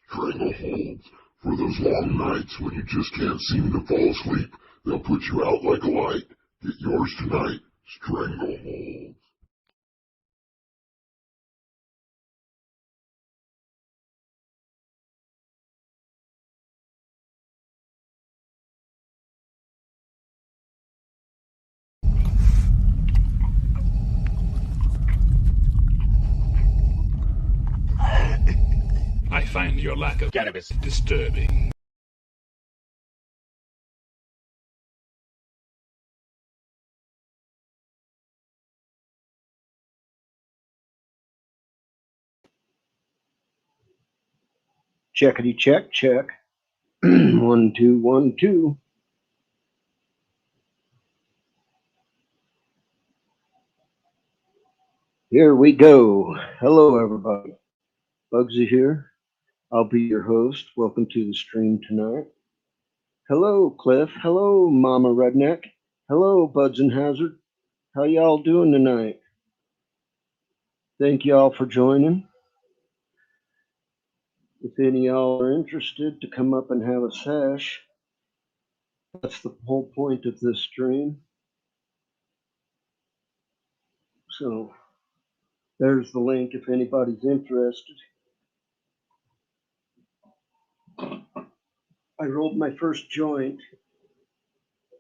Strangleholds. For those long nights when you just can't seem to fall asleep, they'll put you out like a light. Get yours tonight. Strangleholds. I find your lack of cannabis disturbing. Checkity check, check. 1, 2, 1, 2. Here we go. Hello, everybody. Bugsy here. I'll be your host. Welcome to the stream tonight. Hello, Cliff. Hello, Mama Redneck. Hello, Buds and Hazard. How y'all doing tonight? Thank y'all for joining. If any of y'all are interested to come up and have a sesh, that's the whole point of this stream. So there's the link if anybody's interested. I rolled my first joint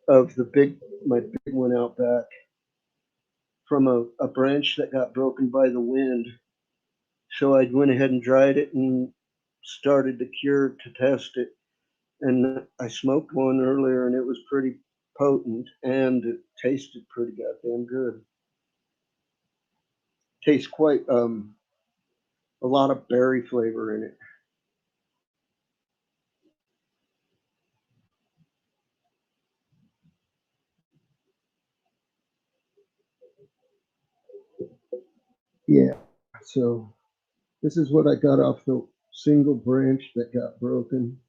of my big one out back from a branch that got broken by the wind. So I went ahead and dried it and started the cure to test it. And I smoked one earlier and it was pretty potent and it tasted pretty goddamn good. Tastes quite a lot of berry flavor in it. Yeah, so this is what I got off the single branch that got broken.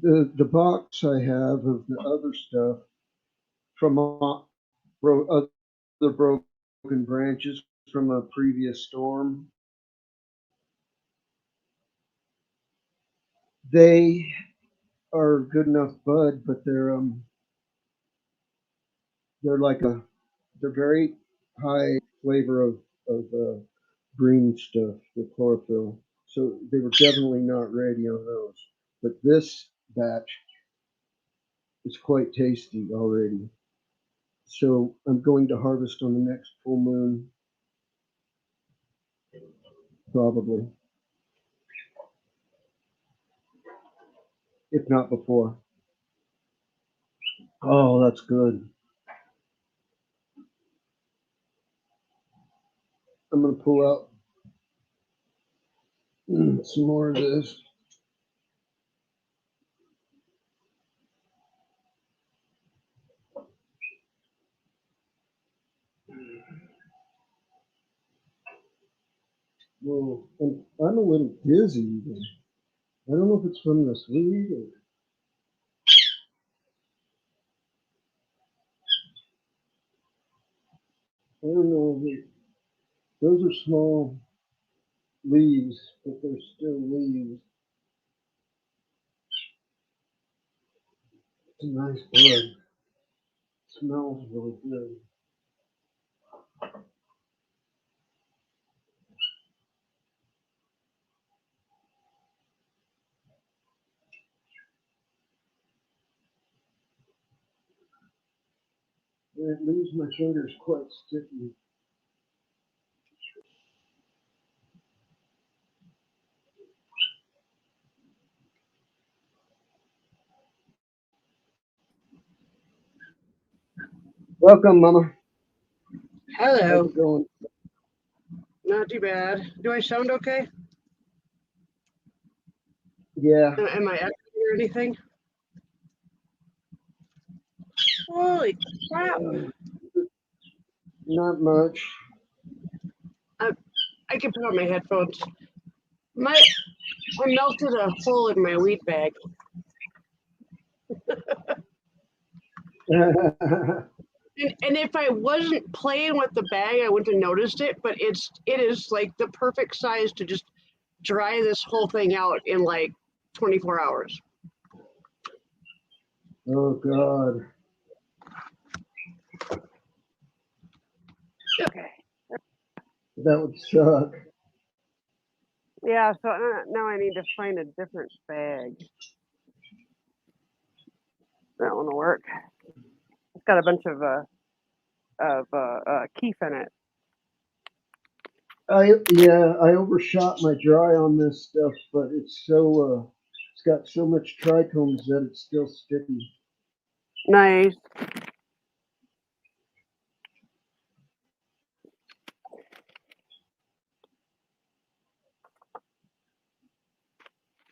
The box I have of the other stuff from other broken branches from a previous storm, they are good enough bud, but they're very high flavor of green stuff, the chlorophyll. So they were definitely not ready on those. But this batch is quite tasty already. So I'm going to harvest on the next full moon, probably, if not before. Oh, that's good. I'm going to pull out some more of this. Whoa, and I'm a little dizzy even. I don't know if it's from this weed or. I don't know. Those are small leaves, but they're still leaves. It's a nice bud. It smells really good. It leaves my fingers quite sticky. Welcome, Mama. Hello. How's it going? Not too bad. Do I sound okay? Yeah. Am I echoing or anything? Holy crap! Not much. I can put on my headphones. I melted a hole in my weed bag. And if I wasn't playing with the bag, I wouldn't have noticed it. But it is like the perfect size to just dry this whole thing out in like 24 hours. Oh God. Okay. That would suck. Yeah, so now I need to find a different bag. That one will work. It's got a bunch of keef in it. I overshot my dry on this stuff, but it's got so much trichomes that it's still sticky. Nice.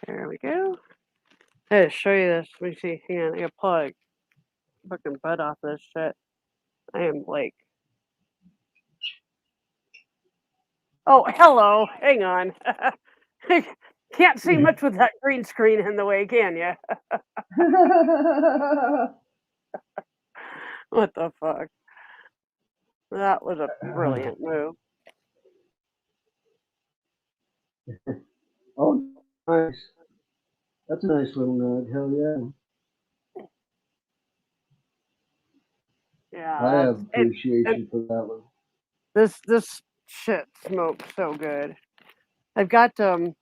There we go. I gotta show you this. Let me see. Hang on, I gotta plug fucking butt off this shit. I am like, oh, hello. Hang on. Can't see much with that green screen in the way, can you? What the fuck? That was a brilliant move. Oh, nice. That's a nice little nug. Hell yeah. Yeah, I have and appreciation for that one. this shit smokes so good. I've got some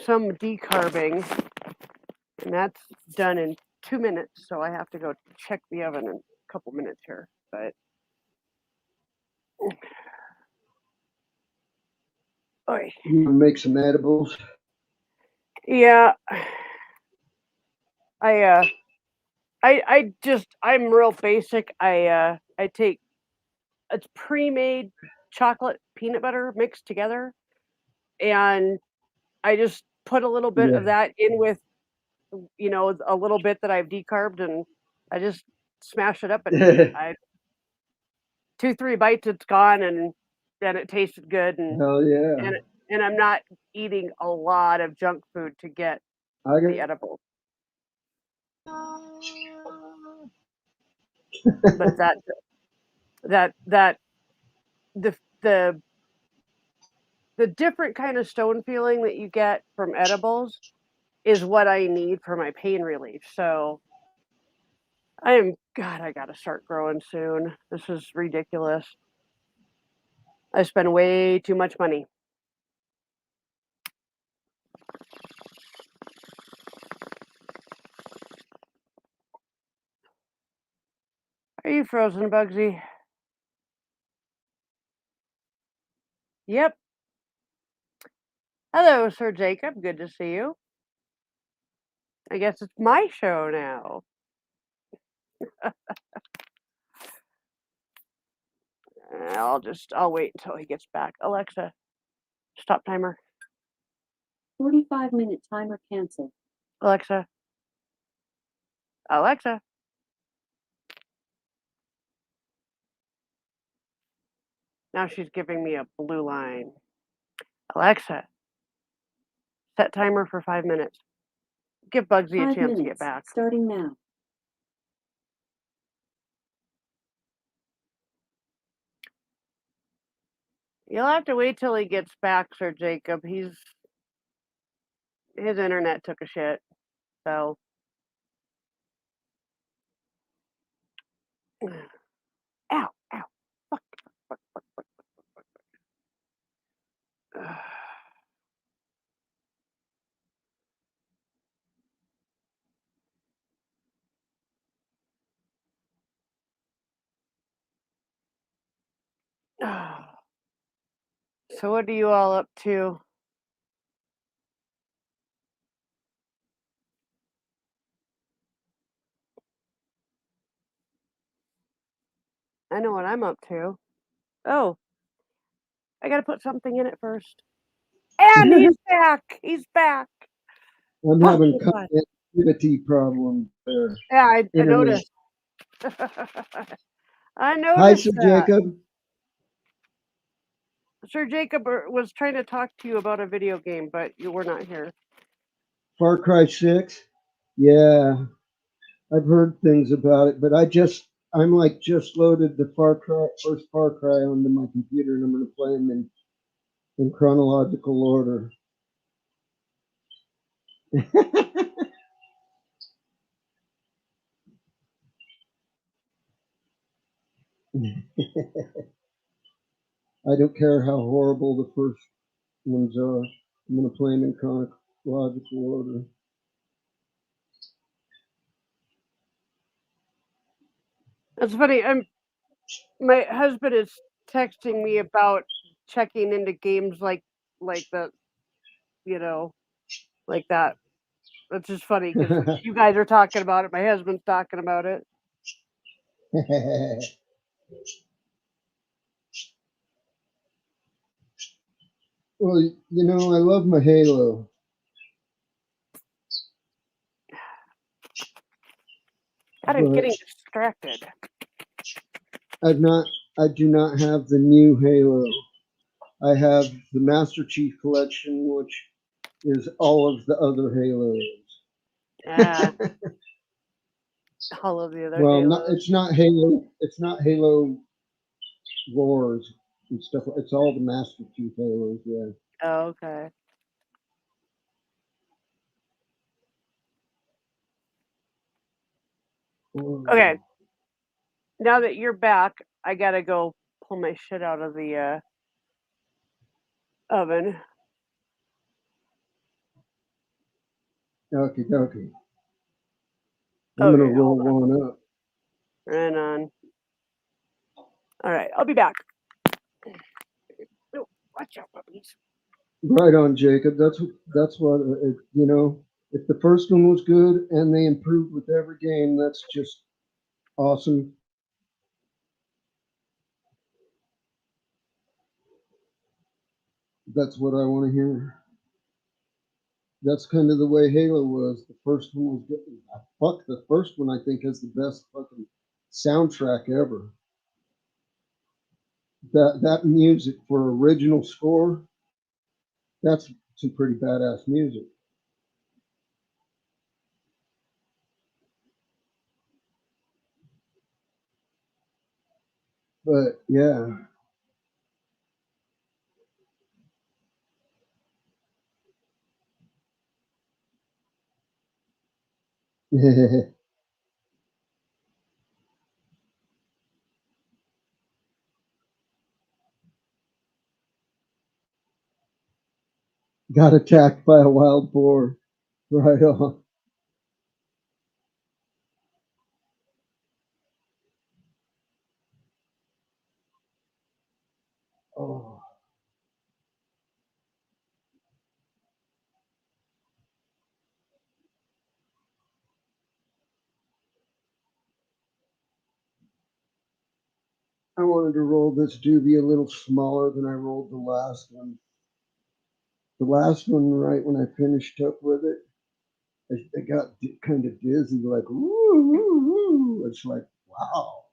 decarbing, and that's done in 2 minutes. So I have to go check the oven in a couple minutes here. But oy. You can make some edibles. Yeah, I'm real basic. I take it's pre-made chocolate peanut butter mixed together, and I just put a little bit Yeah. of that in with, a little bit that I've decarbed, and I just smash it up and eat it. 2-3 bites, it's gone, and then it tasted good, Hell yeah. and I'm not eating a lot of junk food to get I the got edible. But the different kind of stone feeling that you get from edibles is what I need for my pain relief. So I gotta start growing soon. This is ridiculous. I spend way too much money. Are you frozen, Bugsy? Yep. Hello, Sir Jacob. Good to see you. I guess it's my show now. I'll wait until he gets back. Alexa, stop timer. 45-minute timer canceled. Alexa. Alexa. Now she's giving me a blue line. Alexa, set timer for 5 minutes. Give Bugsy a 5 chance to get minutes, back. starting now. You'll have to wait till he gets back, Sir Jacob. His internet took a shit. So ow, ow. Fuck, fuck, fuck, fuck, fuck, fuck. So what are you all up to? I know what I'm up to. Oh, I gotta put something in it first. And he's back. He's back. I'm Oh, having God. connectivity problems there. Yeah, I Internet. noticed. I Hi, noticed Sir that. Jacob. Sir Jacob was trying to talk to you about a video game, but you were not here. Far Cry 6. Yeah, I've heard things about it, but I'm like just loaded the first Far Cry onto my computer, and I'm going to play them in chronological order. I don't care how horrible the first ones are. I'm going to play them in chronological order. That's funny. My husband is texting me about checking into games like the you know like that. That's just funny because you guys are talking about it. My husband's talking about it. Well, you know, I love my Halo. God, I'm But getting distracted. I do not have the new Halo. I have the Master Chief Collection, which is all of the other Halos. Yeah, all of the other Well, Halos. it's not Halo. It's not Halo Wars and stuff. It's all the Master Chief Halos. Yeah. Oh, okay. Okay. Now that you're back, I gotta go pull my shit out of the oven. Okay, okay. I'm gonna Okay, roll hold on. one up. Right on. All right, I'll be back. Oh, watch out, puppies. Right on, Jacob. That's what you know. If the first one was good and they improved with every game, that's just awesome. That's what I want to hear. That's kind of the way Halo was. The first one was good. Fuck, the first one I think has the best fucking soundtrack ever. That music for original score, that's some pretty badass music. But yeah. Got attacked by a wild boar. Right on. Oh. I wanted to roll this doobie a little smaller than I rolled the last one. The last one, right when I finished up with it, I got kind of dizzy, like, woo, woo, woo. It's like, wow.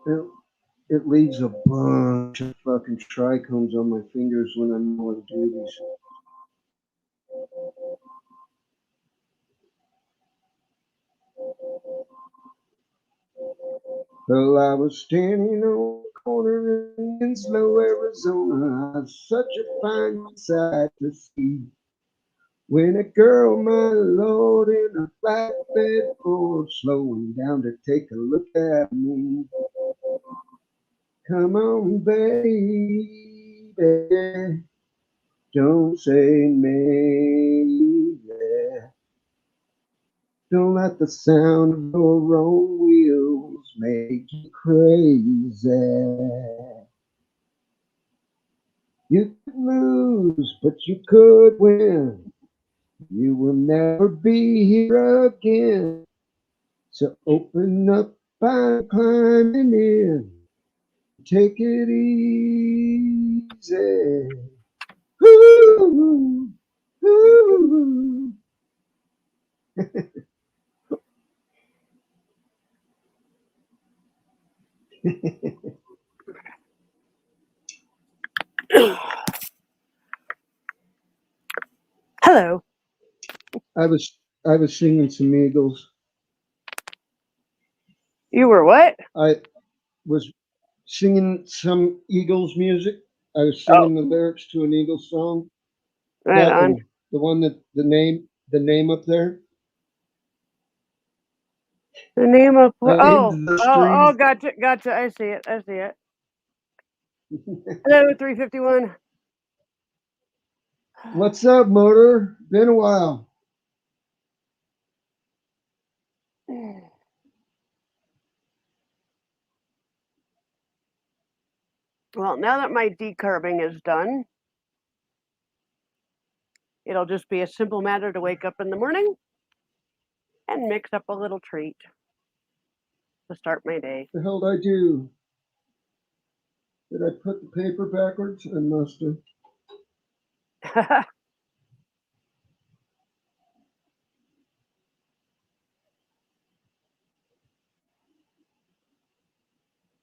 It, it leaves a bunch of fucking trichomes on my fingers when I'm on duties. Well, I was standing on the corner in Winslow, Arizona. Such a fine sight to see. When a girl, my lord, in a flatbed Ford, slowing down to take a look at me. Come on, baby, don't say maybe. Don't let the sound of your own wheels make you crazy. You could lose, but you could win. You will never be here again. So open up, I'm climbing in. Take it easy. Ooh, ooh. Hello. I was singing some Eagles. You were what? I was singing some Eagles music. I was Oh, singing the lyrics to an Eagles song. right That on. one, the one that the name up there. The name of I named the oh, stream. gotcha. I see it. Hello, 351. What's up, Motor? Been a while. Well, now that my decarbing is done, it'll just be a simple matter to wake up in the morning and mix up a little treat to start my day. The hell did I do? Did I put the paper backwards? I must have.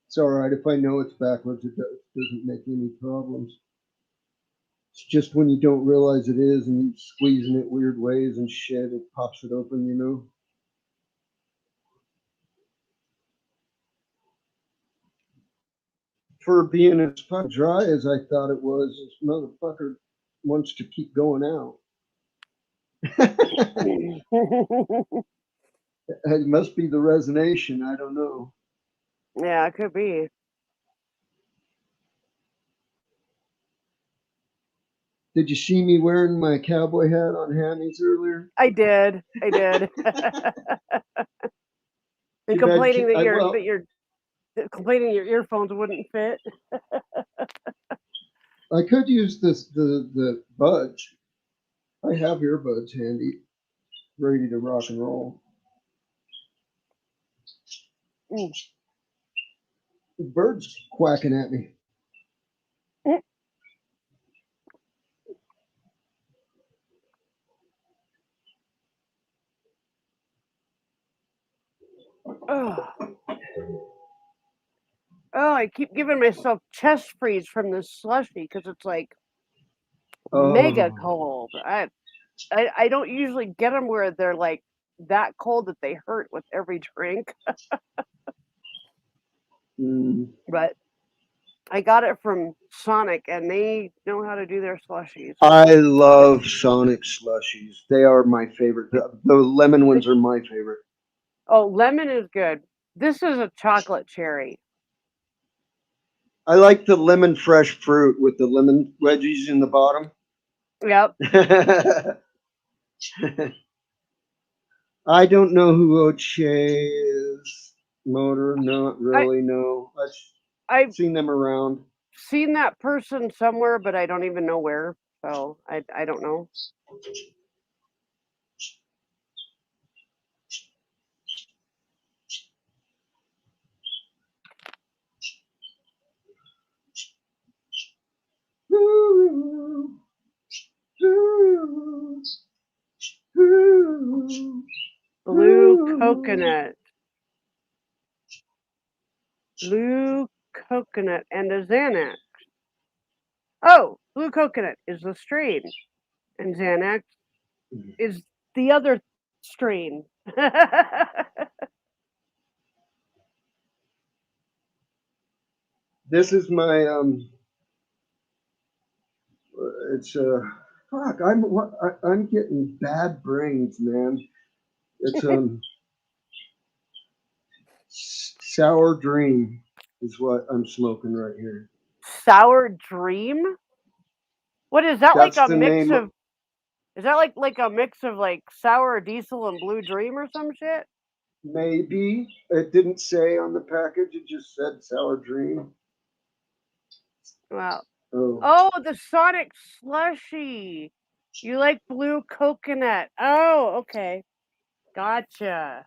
It's all right if I know it's backwards. It doesn't make any problems. It's just when you don't realize it is and you're squeezing it weird ways and shit, it pops it open, you know? For being as dry as I thought it was, this motherfucker wants to keep going out. It must be the resonation. I don't know. Yeah, it could be. Did you see me wearing my cowboy hat on Hammy's earlier? I did. And complaining that your earphones wouldn't fit. I could use the buds. I have earbuds handy, ready to rock and roll. Mm. The bird's quacking at me. Oh. Oh, I keep giving myself chest freeze from this slushy because it's like mega cold. I don't usually get them where they're like that cold that they hurt with every drink. But I got it from Sonic, and they know how to do their slushies. I love Sonic slushies. They are my favorite. The lemon ones are my favorite. Oh, lemon is good. This is a chocolate cherry. I like the lemon fresh fruit with the lemon wedgies in the bottom. Yep. I don't know who O'Shea is. Motor, not really. No, I've seen them around. seen that person somewhere, but I don't even know where. So I don't know. Blue coconut. Blue coconut and a Xanax. Oh, blue coconut is the strain, and Xanax is the other strain. This is my it's fuck. I'm getting bad brains, man. It's sour dream is what I'm smoking right here. Sour Dream? What is that like That's a the mix name. of is that like a mix of like sour diesel and blue dream or some shit? Maybe it didn't say on the package. It just said sour dream. Wow. Oh, Oh, the Sonic slushy. You like blue coconut. Oh, okay. Gotcha.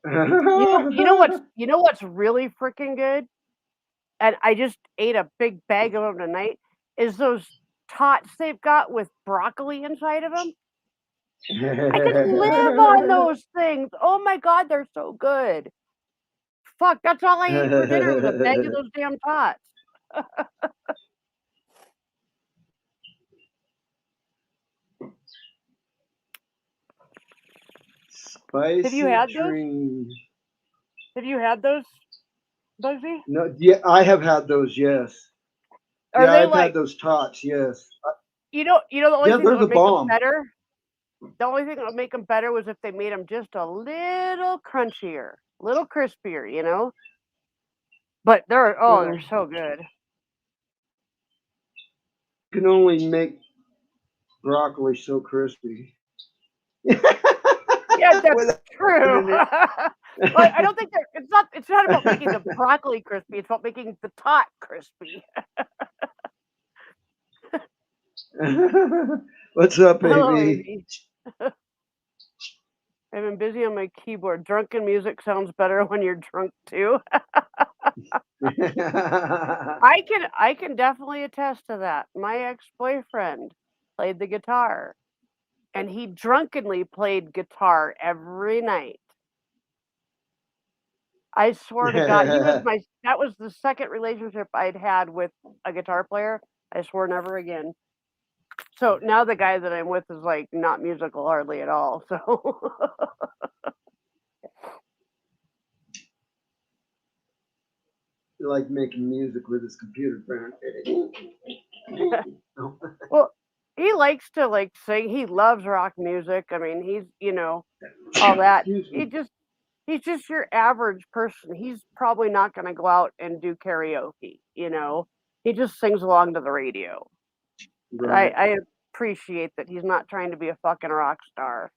You know what's really freaking good? And I just ate a big bag of them tonight, is those tots they've got with broccoli inside of them. I could live on those things. Oh my God, they're so good. Fuck, that's all I ate for dinner was a bag of those damn tots. Spicy Have you had those? dream. Have you had those, Bugsy? No, yeah, I have had those. Yes. Are Yeah, they I've had like, those tots. Yes. the only Yeah, thing they're that the would make them bomb. better? The only thing that would make them better was if they made them just a little crunchier, a little crispier, you know? But they're Well, so good. you can only make broccoli so crispy. Yeah, that's Without true. putting it. Well, I don't think it's not about making the broccoli crispy, it's about making the tot crispy. What's up, Hello, baby? Amy. I've been busy on my keyboard. Drunken music sounds better when you're drunk too. I can definitely attest to that. My ex-boyfriend played the guitar, and he drunkenly played guitar every night. I swear to God, that was the second relationship I'd had with a guitar player. I swore never again. So now the guy that I'm with is like not musical hardly at all. So Like making music with his computer friend. well, he likes to like sing. He loves rock music. I mean, he's all that. Excuse me. He's just your average person. He's probably not going to go out and do karaoke. He just sings along to the radio. Right. I appreciate that he's not trying to be a fucking rock star.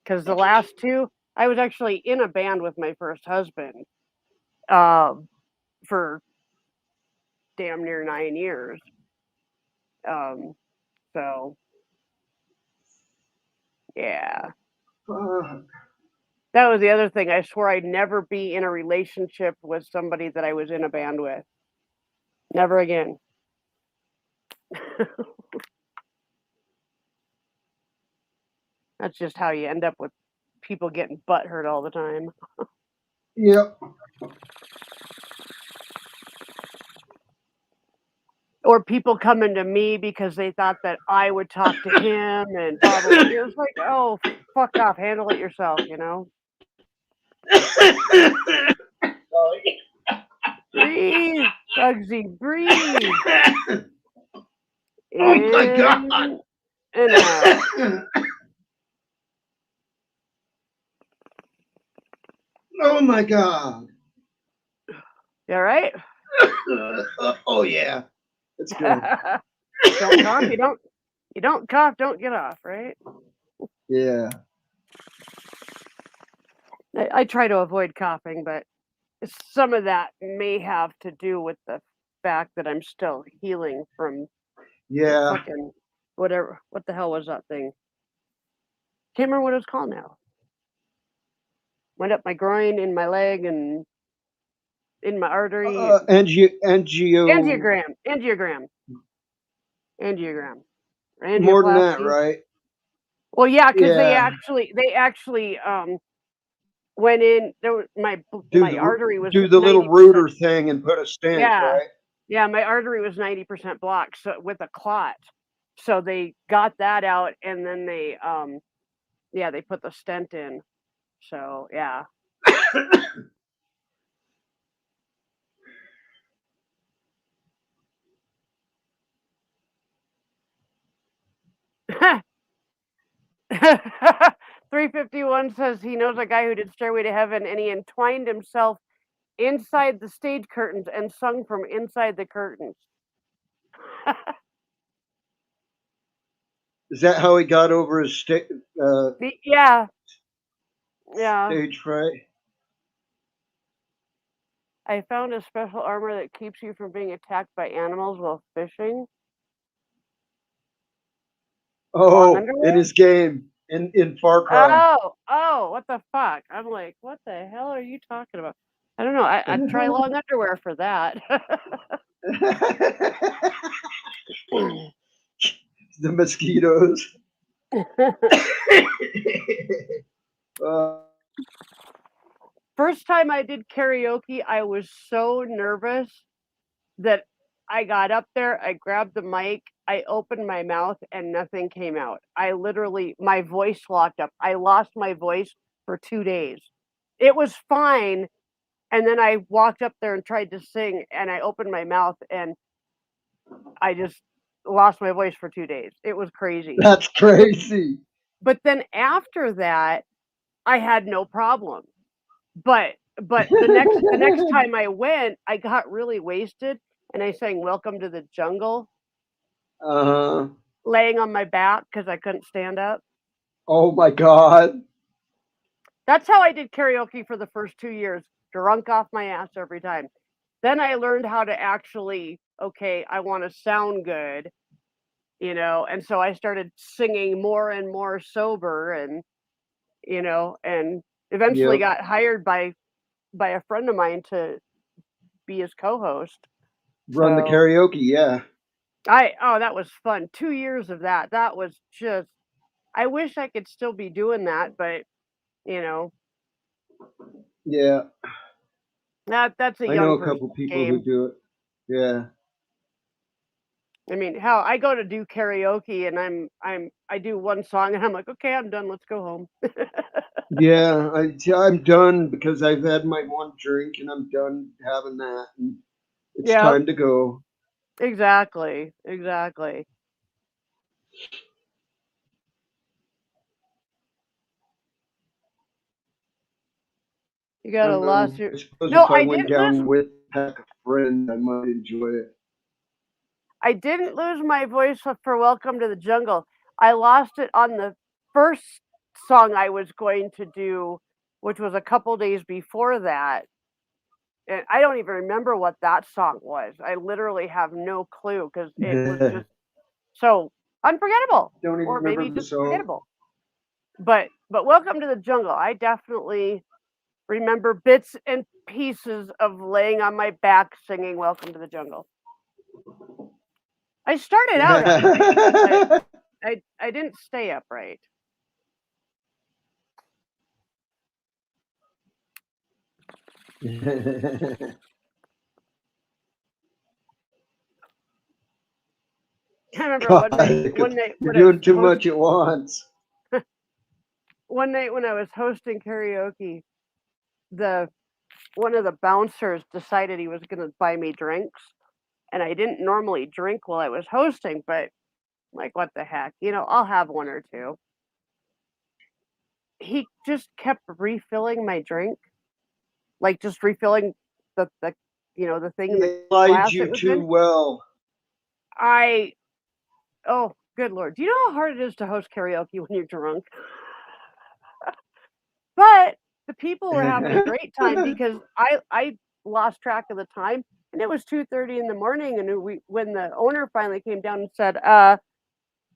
Because the last two, I was actually in a band with my first husband for damn near 9 years. So, yeah. That was the other thing. I swore I'd never be in a relationship with somebody that I was in a band with. Never again. That's just how you end up with people getting butthurt all the time. Yep. Or people coming to me because they thought that I would talk to him and blah, blah, blah. It was like, oh, fuck off. Handle it yourself, Breathe, Bugsy, breathe. Oh my God. In and out. Oh my God. You all right? Oh yeah. That's good. Don't cough. You don't cough, don't get off, right? Yeah. I try to avoid coughing, but some of that may have to do with the fact that I'm still healing from Yeah. fucking whatever. What the hell was that thing? Can't remember what it was called now. Went up my groin, in my leg, and in my artery. Angiogram. More than that, Angioplasty. right? Well, yeah, because they Yeah. actually went in. There was my artery was do the little 90%. router thing and put a stent, Yeah, right? yeah, my artery was 90% blocked, so with a clot. So they got that out, and then they they put the stent in. So yeah. Huh. 351 says he knows a guy who did Stairway to Heaven, and he entwined himself inside the stage curtains and sung from inside the curtains. Is that how he got over his Yeah. stage fright? I found a special armor that keeps you from being attacked by animals while fishing. Long Oh, in underwear? his game in Far Cry. Oh, what the fuck? I'm like, what the hell are you talking about? I don't know. I'd try long underwear for that. The mosquitoes. uh, First time I did karaoke, I was so nervous that I got up there, I grabbed the mic, I opened my mouth, and nothing came out. I literally, my voice locked up. I lost my voice for 2 days. It was fine. And then I walked up there and tried to sing, and I opened my mouth, and I just lost my voice for 2 days. It was crazy. that's crazy. But then after that, I had no problem. But the next time I went, I got really wasted and I sang "Welcome to the Jungle," uh, laying on my back because I couldn't stand up. oh my God. That's how I did karaoke for the first 2 years, drunk off my ass every time. Then I learned how to actually, okay, I want to sound good, and so I started singing more and more sober, and eventually Yep. got hired by a friend of mine to be his co-host. Run the So karaoke, yeah. that was fun. 2 years of that. That was just. I wish I could still be doing that, but you know Yeah. that's a I know young a couple person's people who game. do it. Yeah. I mean, hell, I go to do karaoke and I do one song and I'm like, okay, I'm done. Let's go home. Yeah, I'm done because I've had my one drink and I'm done having that. And it's Yep, time to go. exactly. You got a lawsuit. I suppose No, if I went down with a pack of friends, I might enjoy it. I didn't lose my voice for Welcome to the Jungle. I lost it on the first song I was going to do, which was a couple days before that. And I don't even remember what that song was. I literally have no clue because it was just so unforgettable, Don't even or maybe remember the just song. forgettable. But Welcome to the Jungle, I definitely remember bits and pieces of laying on my back singing Welcome to the Jungle. I started out upright, but I didn't stay upright. I remember God, one night one night you're when I was doing too much at once. one night when I was hosting karaoke, the one of the bouncers decided he was gonna buy me drinks, and I didn't normally drink while I was hosting, but like, what the heck, I'll have one or two. He just kept refilling my drink, like, just refilling the thing in the He lied glass it you was too in. well. I Oh, good lord. Do you know how hard it is to host karaoke when you're drunk? But the people were having a great time because I lost track of the time, and it was 2:30 in the morning, and when the owner finally came down and said,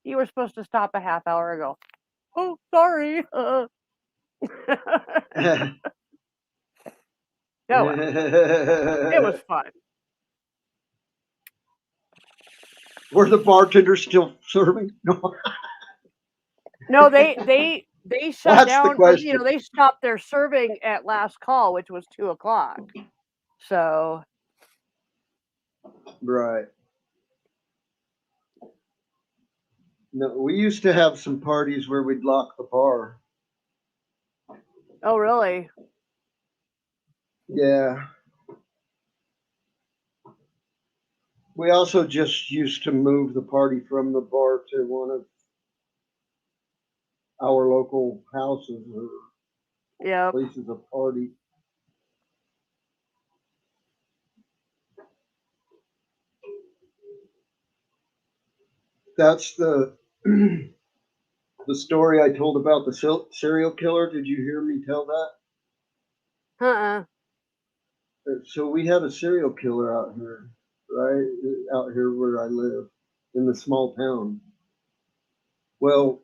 "You were supposed to stop a half hour ago." "Oh, sorry." Oh, well, it was fun. Were the bartenders still serving? No. No, they shut That's the down, or, question. they stopped their serving at last call, which was 2 o'clock. So, Right. No, we used to have some parties where we'd lock the bar. oh, really? Yeah. We also just used to move the party from the bar to one of our local houses or Yep. places of party. That's the story I told about the serial killer. Did you hear me tell that? Uh-uh. So we had a serial killer out here, right? Out here where I live, in the small town. Well,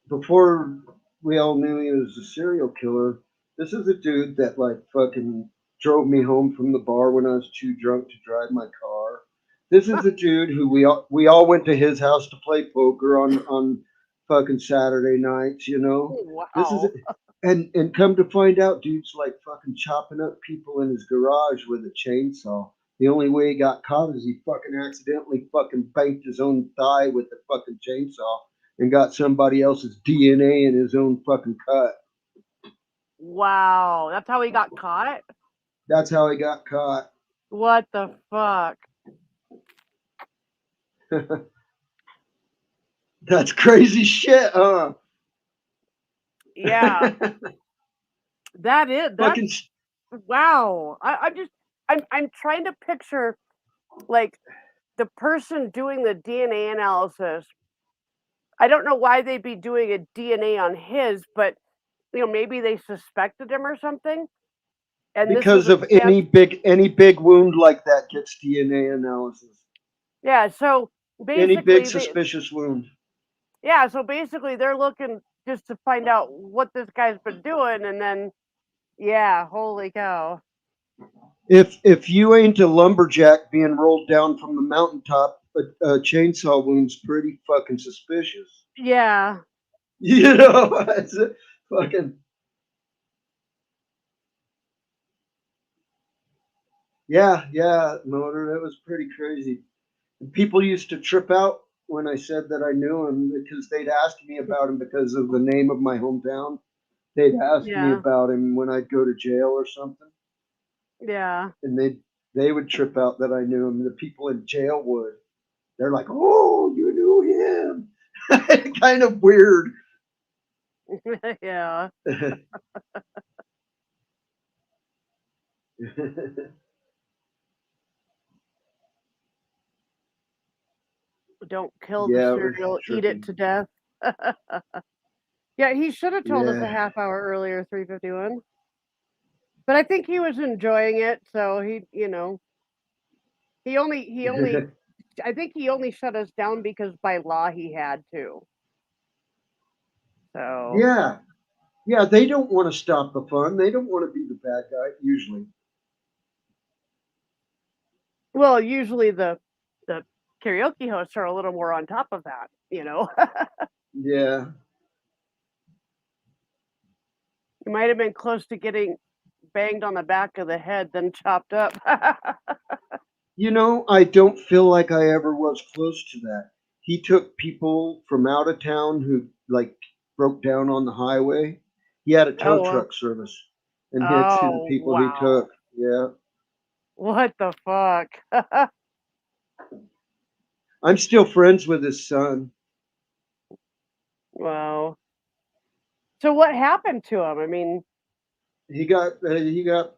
before we all knew he was a serial killer, this is a dude that like fucking drove me home from the bar when I was too drunk to drive my car. This is a dude who we all went to his house to play poker on fucking Saturday nights, you know. This is Wow. and come to find out, dude's like fucking chopping up people in his garage with a chainsaw. The only way he got caught is he fucking accidentally fucking banked his own thigh with the fucking chainsaw and got somebody else's DNA in his own fucking cut. Wow. That's how he got caught? That's how he got caught. What the fuck? That's crazy shit, huh? Yeah. That's Fucking wow. I'm trying to picture like the person doing the DNA analysis. I don't know why they'd be doing a DNA on his, but maybe they suspected him or something. And this was because a of chance. any big wound like that gets DNA analysis. Yeah, so Any big basically suspicious wound. they're looking just to find out what this guy's been doing, and then yeah, holy cow. If you ain't a lumberjack being rolled down from the mountaintop, a chainsaw wound's pretty fucking suspicious. Yeah. You know, it's a fucking yeah, motor. That was pretty crazy. And people used to trip out when I said that I knew him because they'd ask me about him because of the name of my hometown. They'd ask me Yeah. about him when I'd go to jail or something, Yeah. and they would trip out that I knew him. The people in jail would. They're like, "Oh, you knew him." Kind of weird. Yeah. Don't kill the Yeah, it was cereal, eat it trippy. to death. Yeah, he should have told us a Yeah. half hour earlier, 3:51. But I think he was enjoying it, so he only I think he only shut us down because by law he had to. So, Yeah. Yeah, they don't want to stop the fun. They don't want to be the bad guy, usually. well, usually the karaoke hosts are a little more on top of that. Yeah. He might have been close to getting banged on the back of the head, then chopped up. You know, I don't feel like I ever was close to that. He took people from out of town who like broke down on the highway. He had a tow Oh, truck service, and that's who the oh, people he wow. took. Yeah, What the fuck? I'm still friends with his son. Wow. So what happened to him? I mean, He got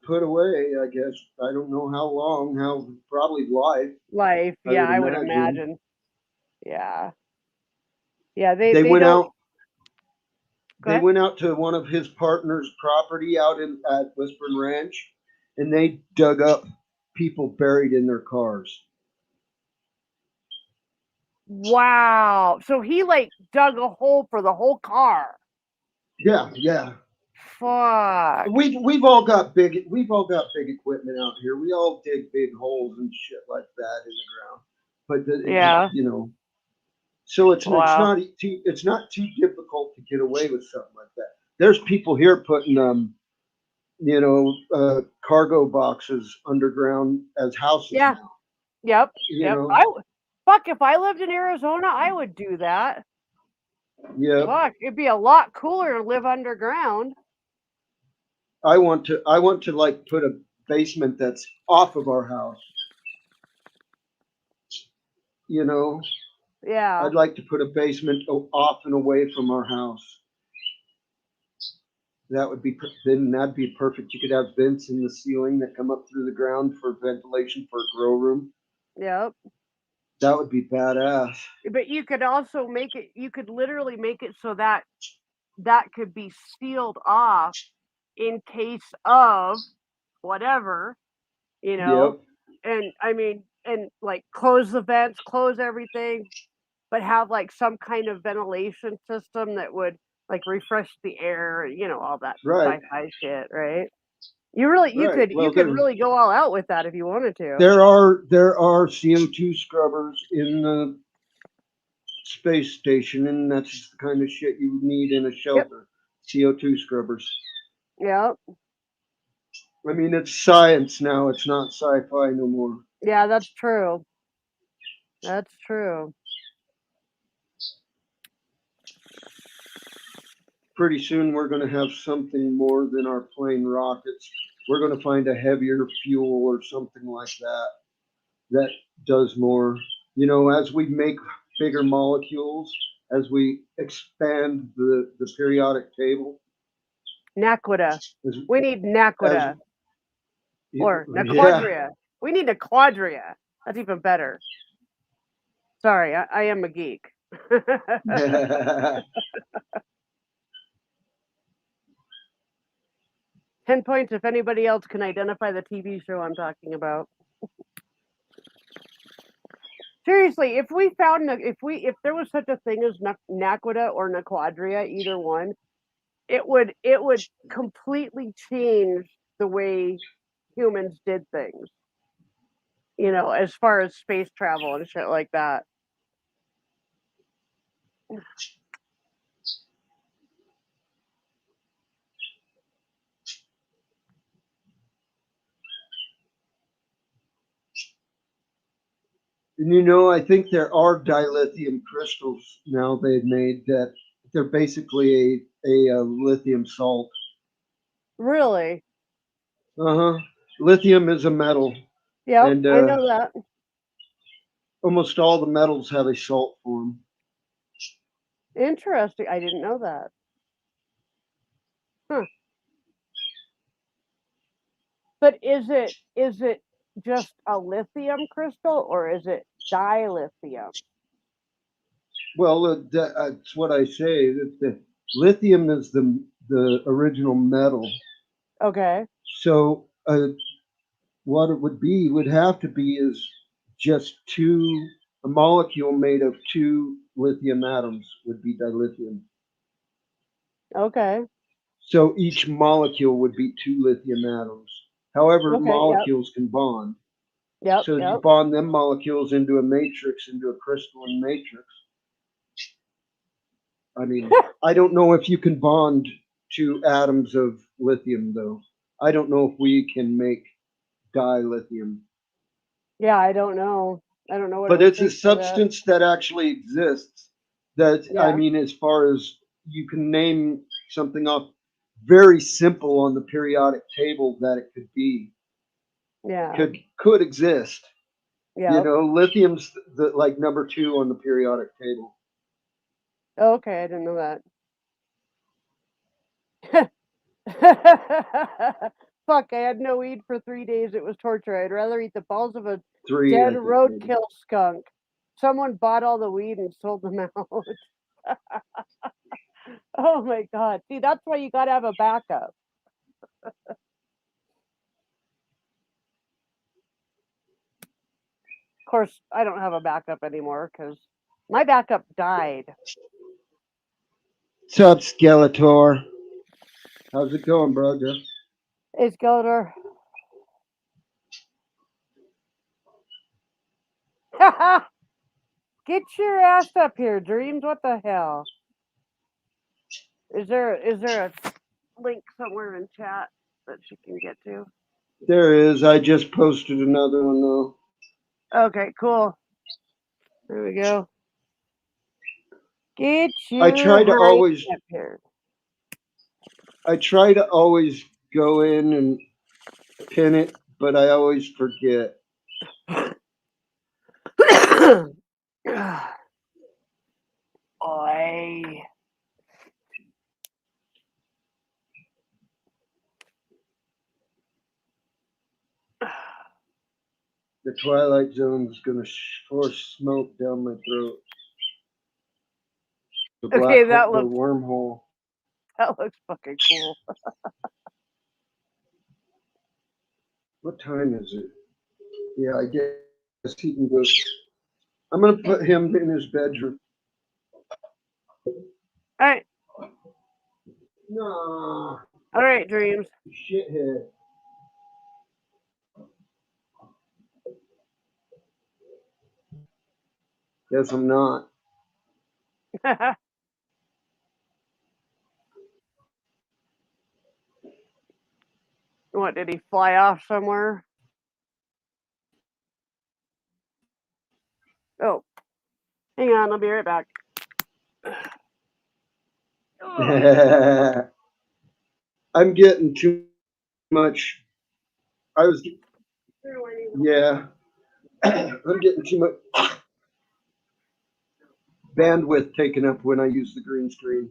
put away. I guess I don't know how long. How probably life. life. I Yeah, would I would imagine. imagine. Yeah. Yeah, they They they went don't out. go They ahead. went out to one of his partner's property out in at Whispering Ranch, and they dug up people buried in their cars. Wow. So he like dug a hole for the whole car. Yeah, yeah. Fuck. We've all got big equipment out here. We all dig big holes and shit like that in the ground. But Yeah. so it's Wow. not too difficult to get away with something like that. There's people here putting cargo boxes underground as houses Yeah. now. Yep. You Yep. know, Fuck, if I lived in Arizona, I would do that. yeah. Fuck, it'd be a lot cooler to live underground. I want to like put a basement that's off of our house. You know, Yeah. I'd like to put a basement off and away from our house. Then that'd be perfect. You could have vents in the ceiling that come up through the ground for ventilation for a grow room. Yep. That would be badass. But you could literally make it so that that could be sealed off in case of whatever, you know. Yep. And I mean, and like close the vents, close everything, but have like some kind of ventilation system that would like refresh the air, all that Right. sci-fi shit, right? You Right. could Well, really go all out with that if you wanted to. there are CO2 scrubbers in the space station, and that's the kind of shit you need in a Yep. shelter. CO2 scrubbers. Yep. I mean, it's science now. It's not sci-fi no more. Yeah, that's true. That's true. Pretty soon we're going to have something more than our plain rockets. We're going to find a heavier fuel or something like that does more. As we make bigger molecules, as we expand the periodic table. Naquita. As, We need Naquita. Or yeah. Naquadria. We need Naquadria. That's even better. Sorry, I am a geek. 10 points if anybody else can identify the TV show I'm talking about. Seriously, if we found if there was such a thing as Naquita or Naquadria, either one, it would completely change the way humans did things. As far as space travel and shit like that. And I think there are dilithium crystals now they've made that they're basically a lithium salt. Really? Uh-huh. Lithium is a metal, Yep, and I know that. almost all the metals have a salt form. Interesting. I didn't know that. Huh. But is it just a lithium crystal or is it dilithium? Well, that's what I say. That the lithium is the original metal. Okay. So what it would have to be is just a molecule made of two lithium atoms would be dilithium. Okay. So each molecule would be two lithium atoms. However, Okay. Yep. molecules can bond. Yep. So you Yep. bond them molecules into a matrix, into a crystalline matrix. I mean, I don't know if you can bond two atoms of lithium, though. I don't know if we can make dilithium. Yeah, I don't know. I don't know what it But would it's a take for that. substance that actually exists. That, I Yeah. mean, as far as you can name something off very simple on the periodic table that it could be, Yeah. could exist. Yeah. Lithium's like number 2 on the periodic table. Okay, I didn't know that. Fuck, I had no weed for 3 days. It was torture. I'd rather eat the balls of a 3, dead I think, maybe. roadkill skunk. Someone bought all the weed and sold them out. Oh my god. See, that's why you gotta have a backup. Of course, I don't have a backup anymore because my backup died. What's up, Skeletor? How's it going, bro? Hey, Skeletor. Get your ass up here, Dreams. What the hell? Is there a link somewhere in chat that she can get to? There is. I just posted another one, though. Okay, cool. There we go. Get your I try to always up here. I try to always go in and pin it, but I always forget. Oi. The Twilight Zone is going to force smoke down my throat. The Okay, black hole, the wormhole. That looks fucking cool. What time is it? Yeah, I guess he can go. I'm gonna put him in his bedroom. All right. No, All right, Dreams. shithead. Guess I'm not. What, did he fly off somewhere? Oh, hang on. I'll be right back. I'm getting too much. I was, yeah. I'm getting too much bandwidth taken up when I use the green screen.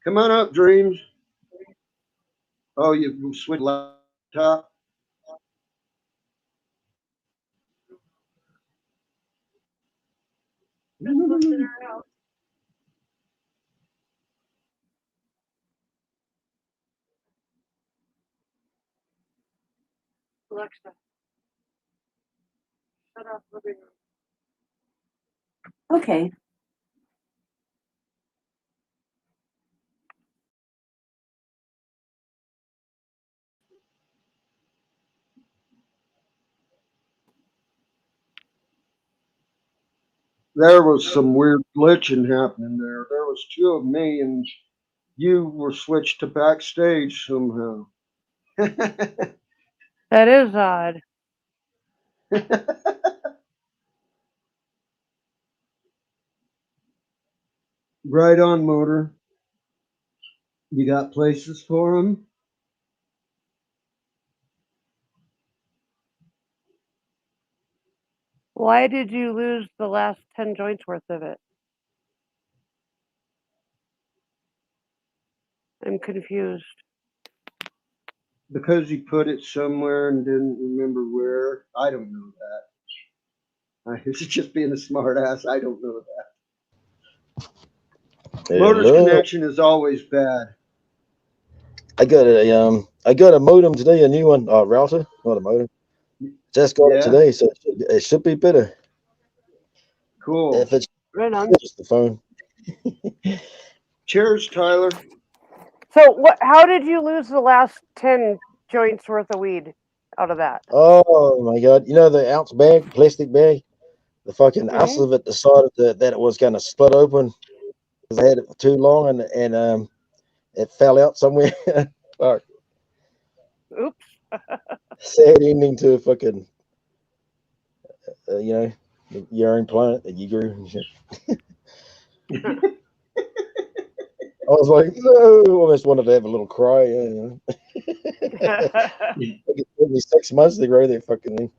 Come on up, Dreams. Oh, you switched laptop. Alexa, shut off living room. Okay. There was some weird glitching happening there. There was two of me, and you were switched to backstage somehow. That is odd. Right on, Motor. You got places for him? Why did you lose the last 10 joints worth of it? I'm confused. Because he put it somewhere and didn't remember where. I don't know that. He's just being a smart ass. I don't know that. Motor's Hello. connection is always bad. I got a modem today, a new one, router, not a modem. Just got it Yeah, today, so it should be better. cool. If it's Right on. just the phone. Cheers, Tyler. So, what? How did you lose the last 10 joints worth of weed out of that? Oh my god! You know the ounce bag, plastic bag, the fucking ounce Mhm. of it decided that it was going to split open because I had it for too long and it fell out somewhere. Fuck. Oops. Sad ending to a fucking you know your own plant that you grew and shit. I was like, no, almost wanted to have a little cry. Yeah, you know. It took me 6 months to grow that fucking thing.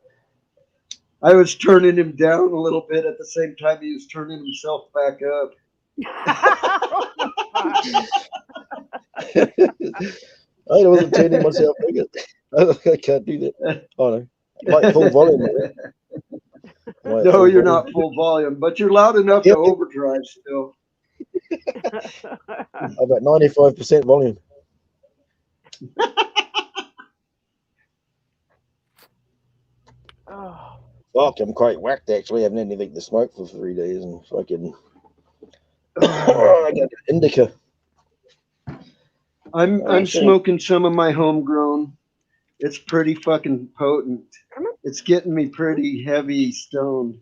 I was turning him down a little bit at the same time he was turning himself back up. I wasn't turning myself bigger. I can't do that. Oh no, like full volume. Like No, full you're volume. not full volume, but you're loud enough Yeah, to overdrive still. about 95% volume. Oh. Fuck, I'm quite whacked actually. I haven't had anything to smoke for 3 days and fucking. I got indica. I'm smoking some of my homegrown. It's pretty fucking potent. It's getting me pretty heavy stoned.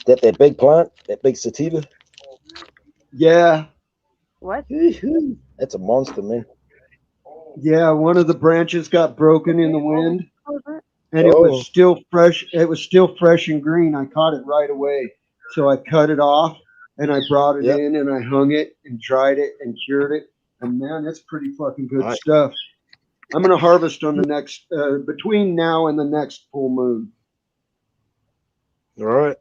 That big plant, that big sativa. Yeah, What? That's a monster, man. yeah. One of the branches got broken in the wind, and it was Oh, still fresh. It was still fresh and green. I caught it right away, so I cut it off and I brought it yep. in and I hung it and dried it and cured it. And man, that's pretty fucking good Right. stuff. I'm gonna harvest on the next between now and the next full moon. All right.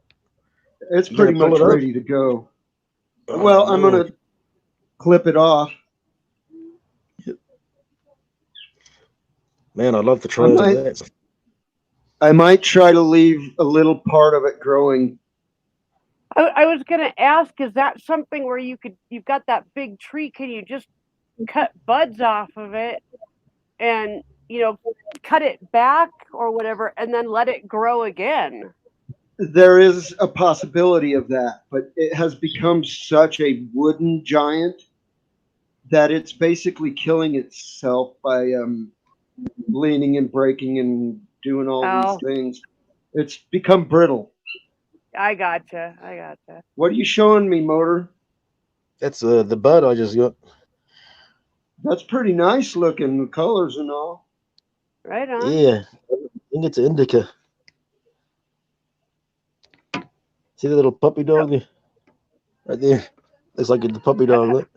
It's You gonna pretty pull much it up? ready to go. Oh Well, I'm Lord. gonna clip it off. Man, I'd love to I try some of might that. I might try to leave a little part of it growing. I was gonna ask, is that something where you've got that big tree, can you just cut buds off of it and cut it back or whatever and then let it grow again? there is a possibility of that, but it has become such a wooden giant that it's basically killing itself by leaning and breaking and doing all these Oh, things. It's become brittle. I gotcha. I gotcha. What are you showing me, Motor? That's the bud I just got. That's pretty nice looking, the colors and all. Right on. Yeah, I think it's an indica. See the little puppy dog there? Right there. Looks like it's the puppy dog. Look.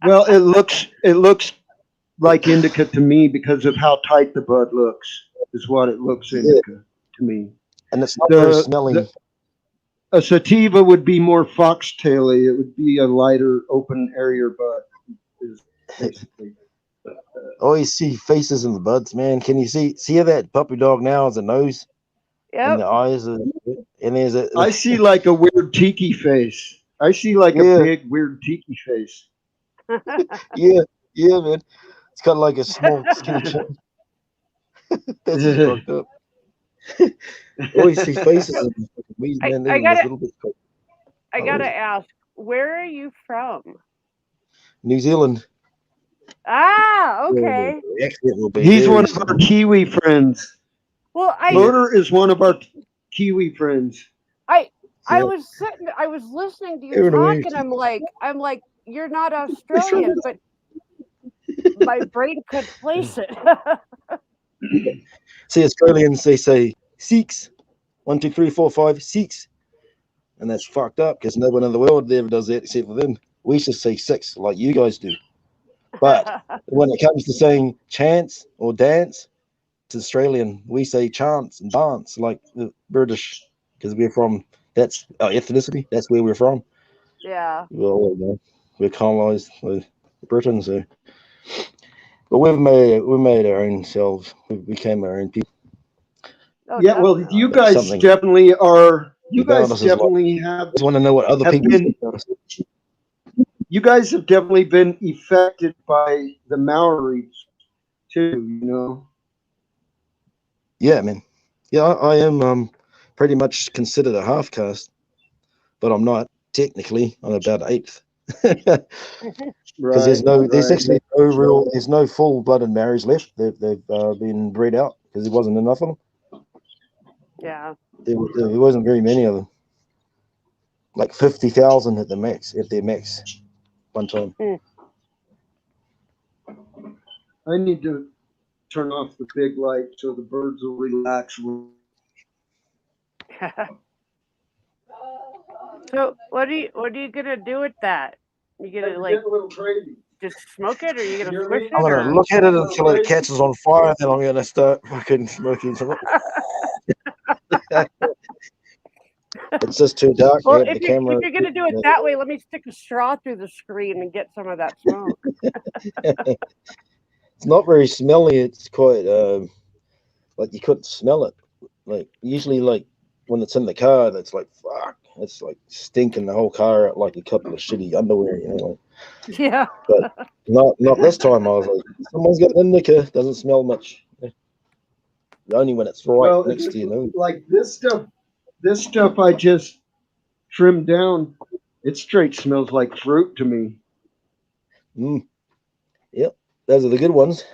Well, it looks like indica to me because of how tight the bud looks. Is what it looks Yeah, indica to me. and it's not very The smelly. a sativa would be more foxtaily. It would be a lighter, open area bud. Is basically. Always see faces in the buds, man. Can you see how that puppy dog now has a nose and Yep. the eyes and there's a I see like a weird tiki face. I see like a yeah, big weird tiki face. yeah, yeah, man. It's got like a small skinny chin. That's just fucked up. Always see faces in the fucking weed, I, man. I Even this gotta little bit. I gotta ask, where are you from? New Zealand. Ah, Yeah, okay. the accent will be He's very one of our strong. Kiwi friends. Well, Yeah, Motor is one of our Kiwi friends. I yeah. I was listening to you Here in a talk, way. and I'm like, you're not It's from- Australian, but my brain could place it. See, Australians they say six. 1, 2, 3, 4, 5, 6. And that's fucked up because no one in the world ever does that except for them. We should say 6 like you guys do. But when it comes to saying chance or dance, it's Australian. We say chance and dance like the British because we're from, that's our ethnicity. That's where we're from. Yeah. Well, we're colonized by Britain, so. But we made our own selves. We became our own people. Oh, Yeah, well, you definitely. guys Something definitely are. You about guys us is like, definitely I just want to know what other have people been. think about us. You guys have definitely been affected by the Maoris too. You know. Yeah, man. Yeah, I am pretty much considered a half caste, but I'm not technically. I'm about eighth. Because Right. there's Right. actually there's no full-blooded Maoris left. They've been bred out because there wasn't enough of them. Yeah. There wasn't very many of them. Like 50,000 at their max, one time. I need to turn off the big light so the birds will relax. So what are you gonna do with that? You gonna We're like getting a little crazy. just smoke it, or are you You gonna hear squish me? I'm it, gonna or? look at it until it catches on fire, then I'm gonna start fucking smoking some. It's just too dark. I Well, have the camera. if you're gonna do it that way, let me stick a straw through the screen and get some of that smoke. It's not very smelly. It's quite like you couldn't smell it. Like usually, like when it's in the car, that's like fuck. It's like stinking the whole car out like a couple of shitty underwear, you know. Yeah. But not this time. I was like, someone's got an indica. Doesn't smell much. Only when it's right Well, next to your nose. like this stuff I just trimmed down. It straight smells like fruit to me. Mm. Yep, those are the good ones.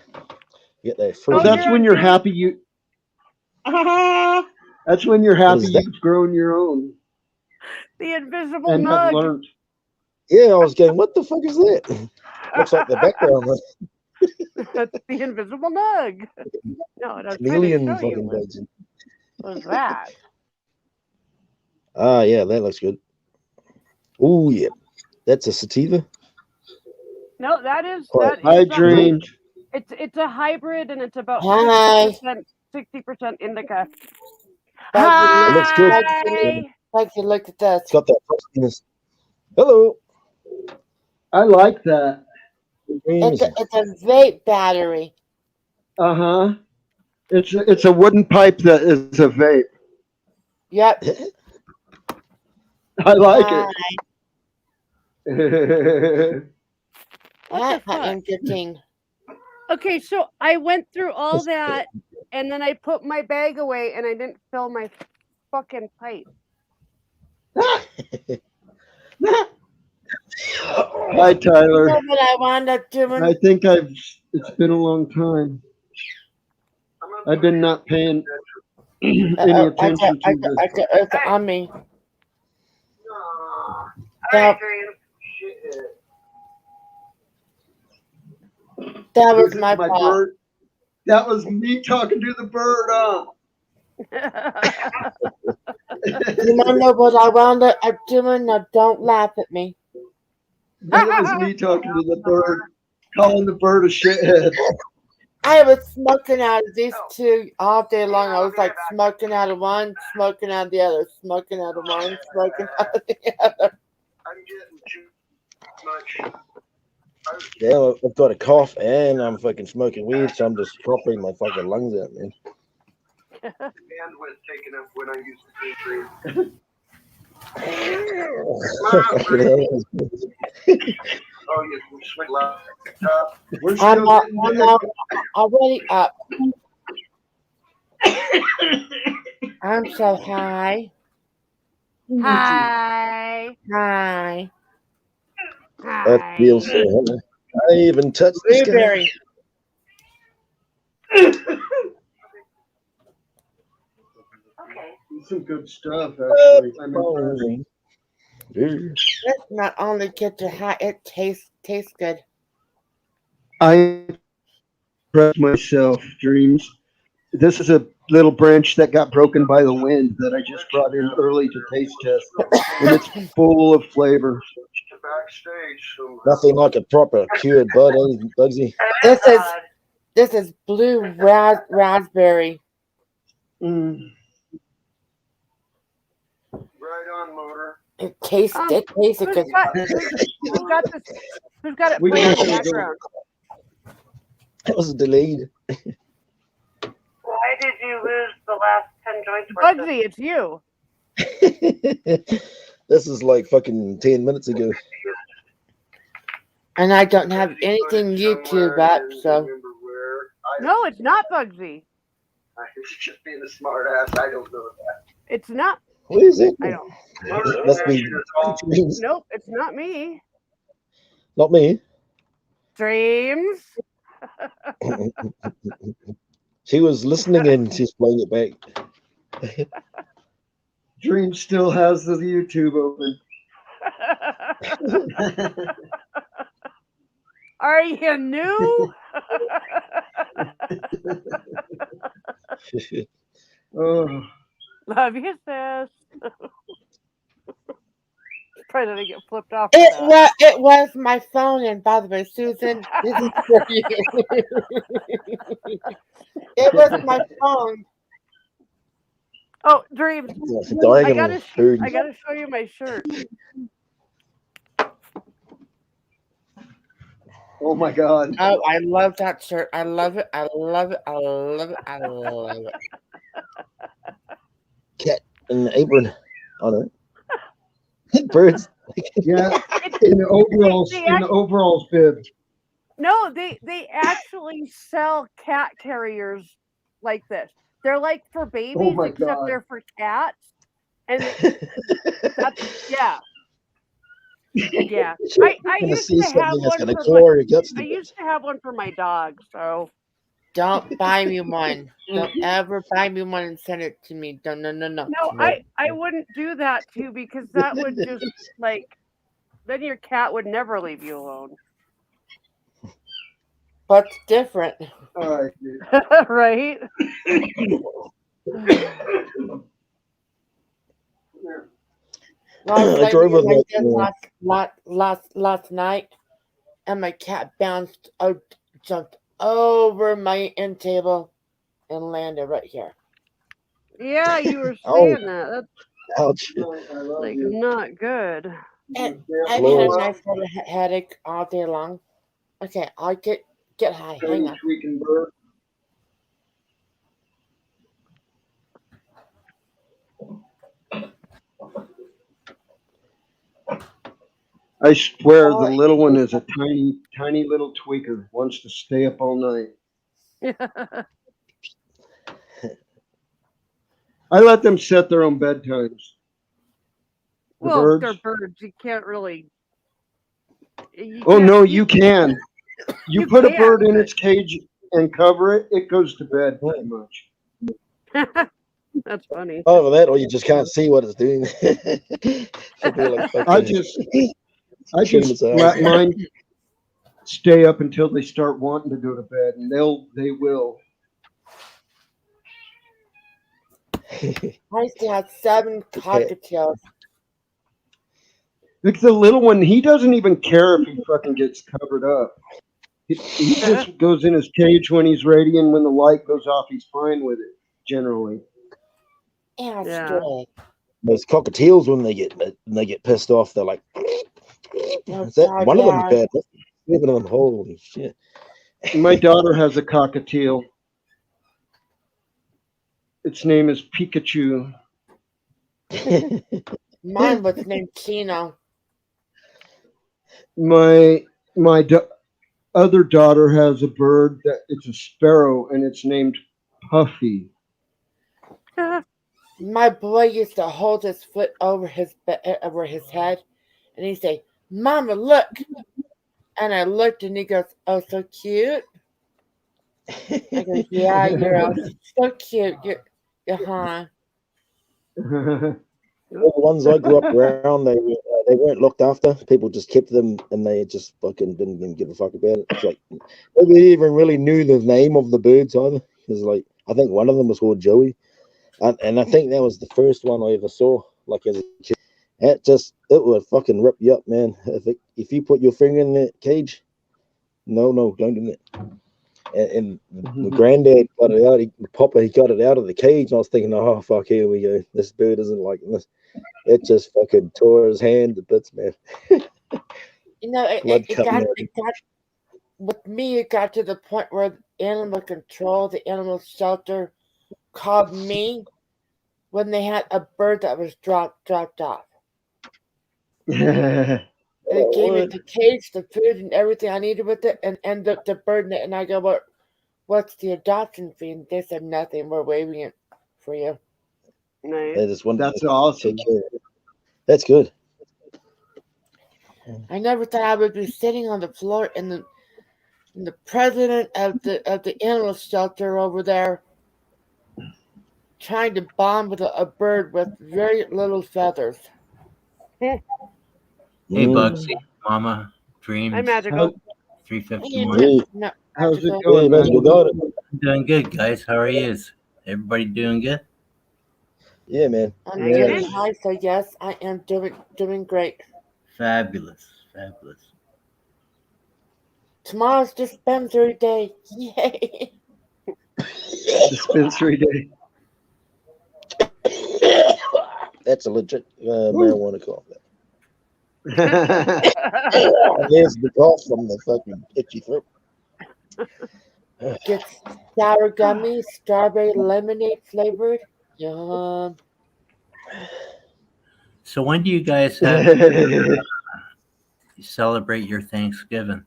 You get that Well, Oh, fruity. that's you're when on you're mute. happy you. That's when you're What happy is that? you've grown your own The invisible and have nug. learned. Yeah, I was going, what the fuck is that? Looks like the background. That's the invisible nug. No, and I was trying to Chameleon show you fucking what buds. was that. Ah, yeah, that looks good. Oh, yeah. That's a sativa. No, that is Quite. I dreamed. it's a hybrid, and it's about Hi. 60% indica. Like you It look, looks good. Hi. like you look at that. It's got that frostiness. Hello. I like that. It's a vape battery. Uh huh. It's a wooden pipe that is a vape. Yep. I like Hi. it. What the fuck? Interesting. Okay, so I went through all that, and then I put my bag away, and I didn't fill my fucking pipe. Hi, You Tyler. know what I wound up doing? I think it's been a long time. I've been not paying any attention to this. It's on me. That, that was my fault. bird. That was me talking to the bird. You want to know what I wound up doing? Now, don't laugh at me. That was me talking to the bird, calling the bird a shithead. I was smoking out of these two all day long. I was like smoking out of one, smoking out of the other, smoking out of one, smoking out of the other. I'm getting too much. Yeah, I've got a cough and I'm fucking smoking weed, so I'm just coughing my fucking lungs out, man. Bandwidth taken up when I use the dream. Oh, you can swing laptop. We're still I'm already up. I'm so high. Hi. Hi. That feels so hot. I even touched the sky. Blueberry. Some good stuff, actually. I'm impressed. Let's not only get you high, it tastes good. I impressed myself, Dreams. This is a little branch that got broken by the wind that I just brought in early to taste test, and it's full of flavor. Nothing like a proper cured bud, eh, Bugsy? This is blue raspberry. Mm. Right on, motor. It tastes good. Who's got it We playing in got the to background? That was delayed. Why did you lose the last 10 joints? Bugsy, it's you. This is like fucking 10 minutes ago. And I don't have anything YouTube up, so. No, it's not Bugsy. I was just being a smart ass. I don't know that. It's not. Who is it? I don't. It must be Dreams. Nope, it's not me. Not me. Dreams. She was listening and she's playing it back. Dream still has the YouTube open. Are you new? Oh. Love you, sis. Probably didn't get flipped off. It was my phone, and by the way, Susan, this is for you. It was my phone. Oh, Dreams. I gotta show you my shirt. Oh my God. Oh, I love that shirt. I love it. I love it. I love it. I love it. Cat and apron on it. Birds. Yeah, in the overalls bib. No, they actually sell cat carriers like this. They're like for babies, Oh my except God. they're for cats. And that's yeah. Yeah. I used to have one for my dog, so Don't buy me one. Don't ever buy me one and send it to me. No. No, I wouldn't do that too, because that would just then your cat would never leave you alone. What's different? All right, dude. Right? I drove with last night, and my cat jumped over my end table and landed right here. Yeah, you were saying that. That's ouch. like not good. And I've had a nice little headache all day long. Okay, I'll get high. Hang on. I swear the Oh, little one is a tiny, tiny little tweaker. Wants to stay up all night. I let them set their own bedtimes. The Well, birds. they're birds. You can't really. Oh no, You, you can. You you put a can, bird in its cage and cover it, it goes to bed pretty much. but that's funny. Either that, or you just can't see what it's doing. It'll be like I fucking just shooting its let eyes. mine stay up until they start wanting to go to bed, and they will. I used to have 7 cockatiels. Like the little one, he doesn't even care if he fucking gets covered up. He just goes in his cage when he's ready, and when the light goes off, he's fine with it. Generally, Yeah, Yeah. straight. Those cockatiels, when they get pissed off, they're like, Oh, is that God, one of them's yeah. bad? 7 of them, holy shit. my daughter has a cockatiel. Its name is Pikachu. Mine was named Chino. My other daughter has a bird that it's a sparrow, and it's named Puffy. My boy used to hold his foot over his head, and he'd say, "Mama, look!" And I looked, and he goes, "Oh, so cute." I go, "Yeah, you're so cute. Huh?" All the ones I grew up around, they weren't looked after. People just kept them, and they just fucking didn't even give a fuck about it. It's like nobody even really knew the name of the birds either. Because like I think one of them was called Joey, and I think that was the first one I ever saw. Like as a kid, it would fucking rip you up, man. If you put your finger in that cage, no, don't do that. And the granddad got it out. He got it out of the cage, and I was thinking, oh fuck, here we go. This bird isn't liking this. It just fucking tore his hand to bits, man. You know, Blood it coming got out. with me. It got to the point where animal control, the animal shelter, called me when they had a bird that was dropped off. And it gave me the cage, the food, and everything I needed with it, and the bird in it. And I go, what's the adoption fee? And they said nothing. We're waiving it for you. Nice. They just wanted That's to awesome. take care of it. That's good. I never thought I would be sitting on the floor in the president of the animal shelter over there trying to bond with a bird with very little feathers. Hey, Mm. Bugsy, Mama, Hi, Dreams, Magical. 351. Hey, No, How's it magical. hey, going, man, you man? got it. I'm doing good, guys. How are you? Everybody doing good? Yeah, man. I'm Hanging doing in. high, so yes, I am doing great. Fabulous. Tomorrow's dispensary day. Yay! Dispensary day. That's a legit marijuana cough. There's the cough from the fucking itchy throat. Get sour gummy, strawberry lemonade flavored. Yum. So when do you guys celebrate your Thanksgiving?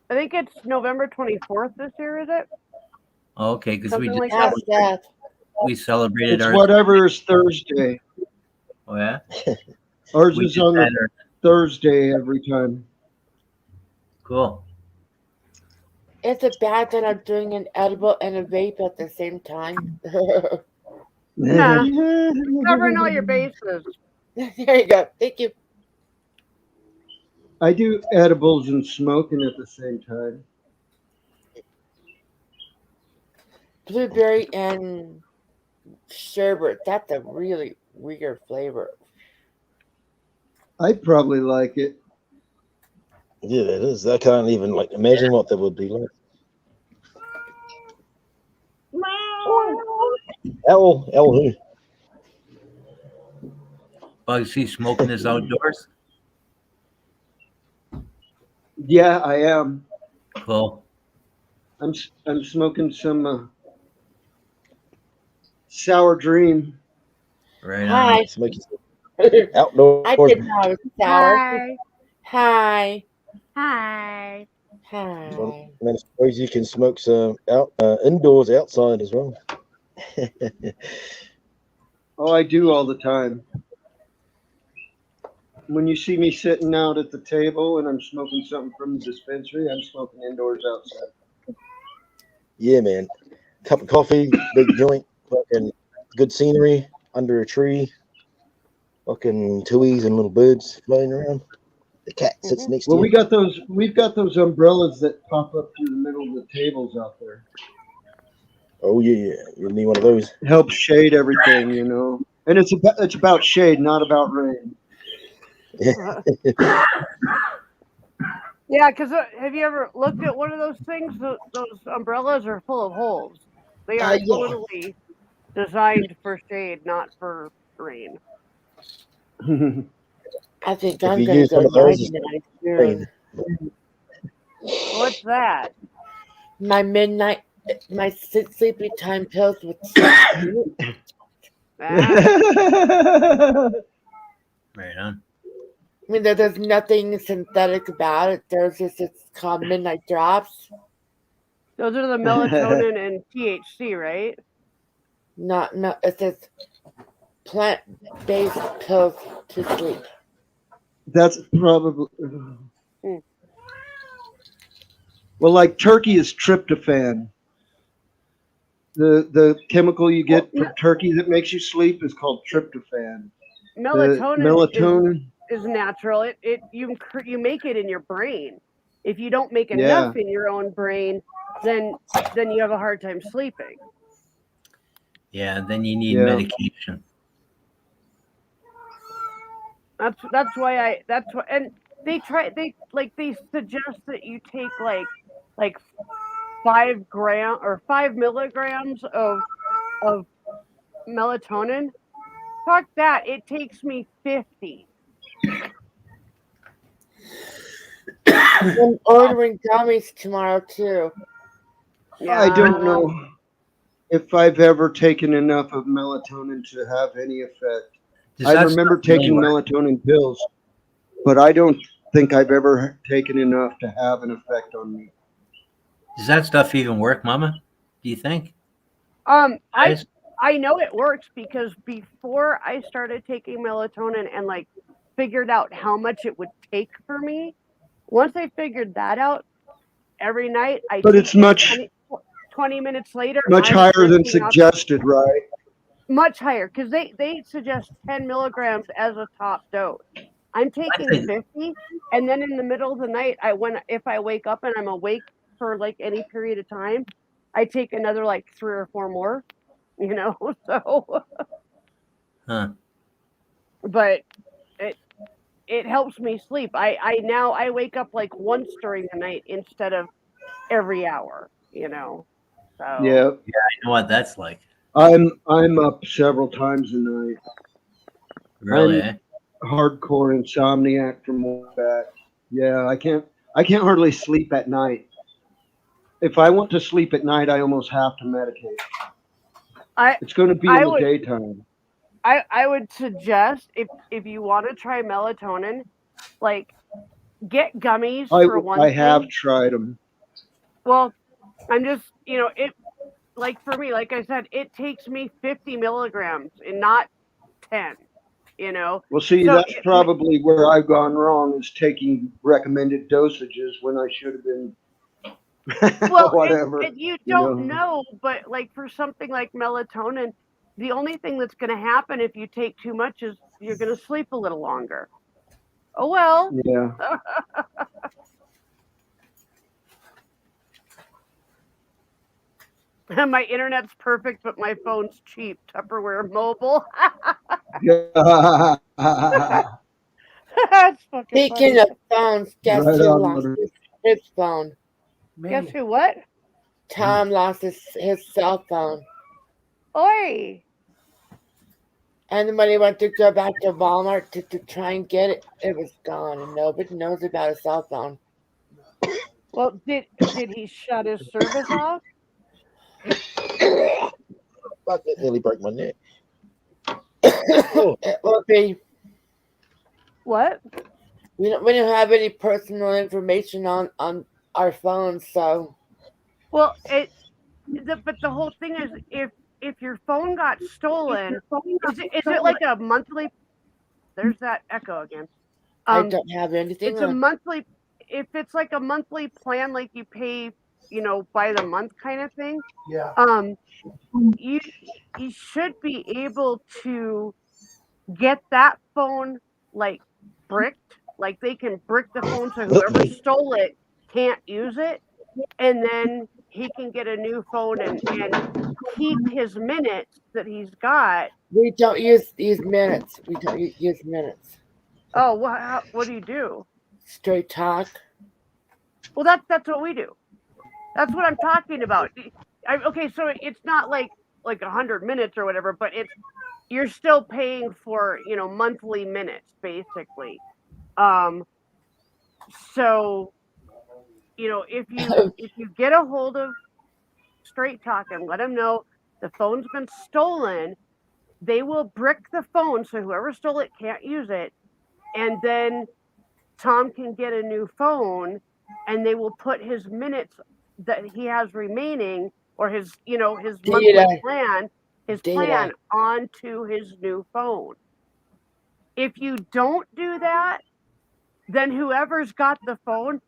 I think it's November 24th this year, is it? Okay, because Something like Ask that. that. we celebrated It's ours. whatever is Thursday. Oh yeah, Ours we is just on had the our Thursday every time. cool. Is it bad that I'm doing an edible and a vape at the same time? Nah, covering all your bases. There you go. Thank you. I do edibles and smoking at the same time. Blueberry and sherbet. That's a really weird flavor. I'd probably like it. Yeah, it is. I can't even like imagine what that would be like. Owl who? Bugsy smoking is outdoors. Yeah, I am. Cool. I'm smoking some sour dream. Right on. Hi. Smoky outdoors. I didn't know I was sour. Hi. Hi. Hi. Hi. And I suppose you can smoke some indoors outside as well. Oh, I do all the time. When you see me sitting out at the table and I'm smoking something from the dispensary, I'm smoking indoors outside. Yeah, man. Cup of coffee, big joint, fucking good scenery under a tree, fucking tuies and little birds flying around. The cat sits next to Well, you. we've got those umbrellas that pop up through the middle of the tables out there. Oh yeah, you need one of those. It helps shade everything, you know. And it's about shade, not about rain. Yeah, because have you ever looked at one of those things? Those umbrellas are full of holes. They are Yeah. totally designed for shade, not for rain. I think If I'm you gonna use go one of those, it's nighty-night soon. rain. What's that? My sleepy time pills with chash. Ah, Right on. I mean, there's nothing synthetic about it. It's called Midnight Drops. those are the melatonin and THC, right? No, it says plant-based pills to sleep. That's probably Hmm. well, like turkey is tryptophan. The chemical you get from turkey that makes you sleep is called tryptophan. The Melatonin melatonin, is natural. You make it in your brain. If you don't make yeah. enough in your own brain, then you have a hard time sleeping. Yeah, then you need Yeah. medication. That's why and they suggest that you take like 5 gram or 5 milligrams of melatonin. Fuck that! It takes me 50. I'm ordering gummies tomorrow too. Yeah, I don't know if I've ever taken enough of melatonin to have any effect. Does I that remember stuff really taking work? melatonin pills, but I don't think I've ever taken enough to have an effect on me. Does that stuff even work, Mama? Do you think? I Guys? I know it works because before I started taking melatonin and figured out how much it would take for me, once I figured that out, every night I But take it's it much 20 minutes later, much I'm higher than rinsing out suggested, right? much higher because they suggest 10 milligrams as a top dose. I'm I taking think 50, and then in the middle of the night, if I wake up and I'm awake for any period of time, I take another 3 or 4 more, so huh. but it it helps me sleep. I wake up once during the night instead of every hour, so Yeah. I know what that's like. I'm up several times a night. Really, I'm eh? hardcore insomniac from that. Yeah, I can't hardly sleep at night. If I want to sleep at night, I almost have to medicate. I It's going to be in I the would daytime. I would suggest if you want to try melatonin, like get gummies I for one I have thing. tried them. Well, I'm just it for me, like I said, it takes me 50 milligrams and not 10. Well, see, So that's probably where I've gone wrong is taking recommended dosages when I should have been well, whatever, you you don't know. know, but for something like melatonin, the only thing that's going to happen if you take too much is you're going to sleep a little longer. Oh well. Yeah. My internet's perfect, but my phone's cheap. Tupperware mobile. Yeah. That's fucking Speaking funny. of phones, guess Right who on, lost mother. his phone? Guess who? What? Tom lost his cell phone. Oi. And when he went to go back to Walmart to try and get it, it was gone, and nobody knows about his cell phone. Well, did he shut his service off? Fuck, that nearly broke my neck. It will be What? We don't have any personal information on our phones, so Well, but the whole thing is if your phone got stolen, is it like a monthly? There's that echo again. I don't have anything It's a on. monthly. If it's like a monthly plan, like you pay, by the month kind of thing. Yeah. You should be able to get that phone like bricked, like they can brick the phone so whoever stole it can't use it, and then he can get a new phone and keep his minutes that he's got. We don't use minutes. We don't use minutes. Oh, what do you do? Straight talk. Well, that's what we do. That's what I'm talking about. Okay, so it's not like 100 minutes or whatever, but you're still paying for monthly minutes basically. So if you get a hold of Straight Talk and let them know the phone's been stolen, they will brick the phone so whoever stole it can't use it, and then Tom can get a new phone, and they will put his minutes that he has remaining, or his monthly plan, onto his new phone. If you don't do that, then whoever's got the phone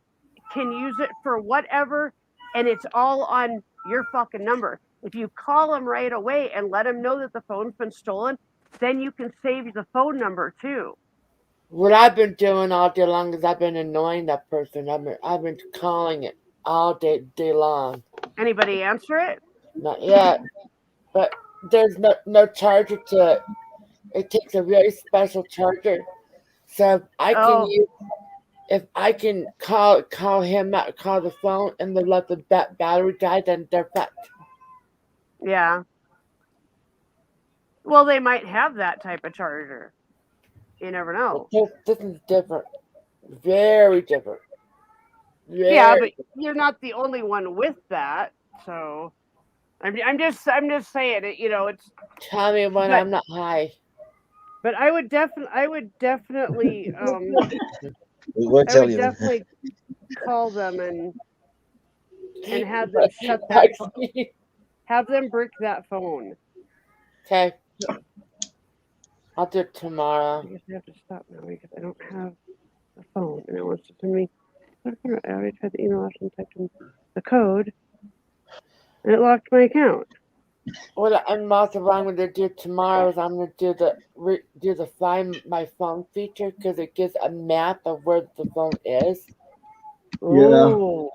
can use it for whatever, and it's all on your fucking number. If you call them right away and let them know that the phone's been stolen, then you can save the phone number too. What I've been doing all day long is I've been annoying that person. I've been calling it all day long. Anybody answer it? Not yet, but there's no charger to it. It takes a very special charger. So if I can call him out, call the phone, and then let the battery die, then they're fucked. Yeah. Well, they might have that type of charger. You never know. This is different. Very different. Yeah, but you're not the only one with that. So I'm just saying it. It's. Tell me when I'm not high. But I would definitely We won't tell you. definitely call them and have them shut that. Have them brick that phone. Okay. I'll do it tomorrow. I guess I have to stop now because I don't have the phone, and it wants to send me. I already tried the email and typed in the code, and it locked my account. What I'm also going to do tomorrow is I'm going to do the Find My Phone feature because it gives a map of where the phone is. Oh.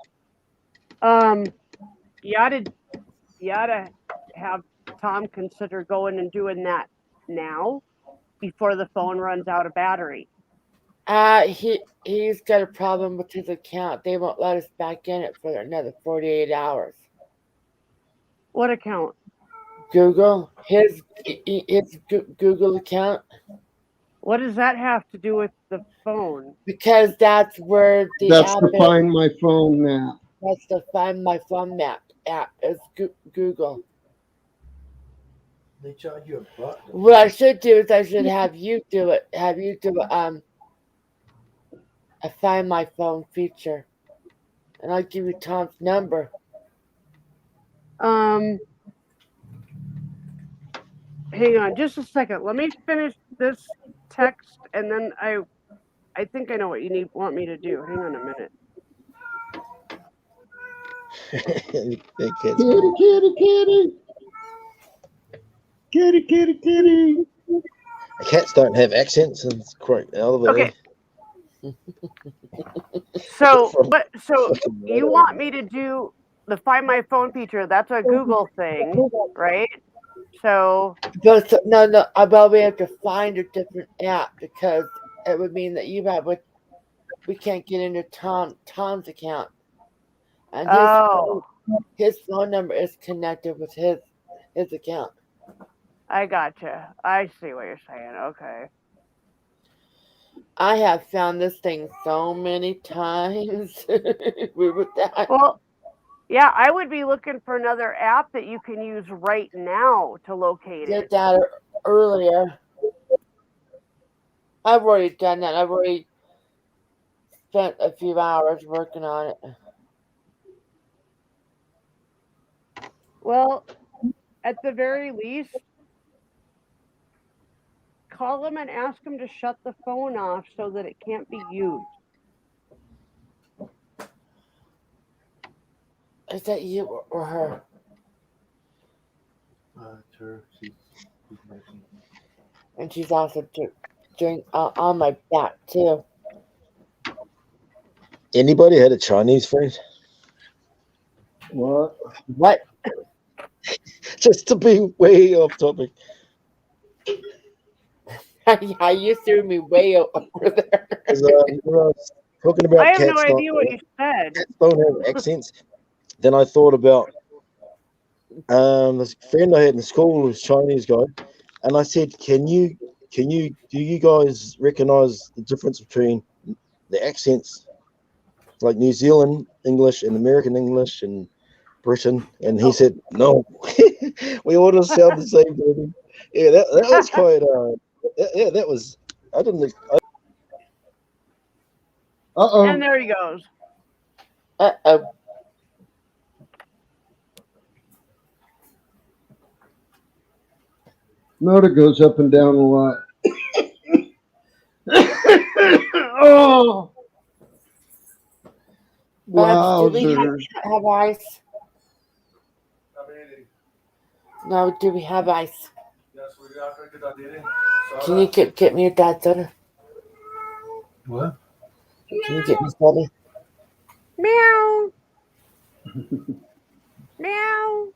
You ought to have Tom consider going and doing that now before the phone runs out of battery. He's got a problem with his account. They won't let us back in it for another 48 hours. What account? Google. His Google account. What does that have to do with the phone? Because that's where That's the Find My Phone map. That's the Find My Phone map app. It's Google. They charge you a buck. What I should do is I should have you do it. Have you do a Find My Phone feature, and I'll give you Tom's number. Hang on just a second. Let me finish this text, and then I think I know what you want me to do. Hang on a minute. Kitty, kitty, kitty. Kitty, kitty, kitty. Cats don't have accents, and it's quite elevated. Okay. So you want me to do the Find My Phone feature? That's a Google thing, right? So no, I'll be able to find a different app because it would mean that we can't get into Tom's account, and his phone number is connected with his account. I gotcha. I see what you're saying. Okay. I have found this thing so many times. Well, yeah, I would be looking for another app that you can use right now to locate it. Did that earlier. I've already done that. spent a few hours working on it. Well, at the very least, call them and ask them to shut the phone off so that it can't be used. Is that you or her? It's her. She's making. And she's also doing on my back too. Anybody had a Chinese friend? What? What? Just to be way off topic. Yeah, you threw me way over there. Because talking about I have no cats idea what you said. cats don't have accents. Then I thought about this friend I had in school was a Chinese guy, and I said, do you guys recognize the difference between the accents, like New Zealand English and American English and Britain? And he said, no, we all just sound the same to him. Yeah, that was quite. That was. I didn't. And there he goes. Uh-oh. Motor goes up and down a lot. Oh! Babs, do we Wowzers. have ice? No, do we have ice? Can you get me a dad soda? What? Can you get me soda? Meow. Meow.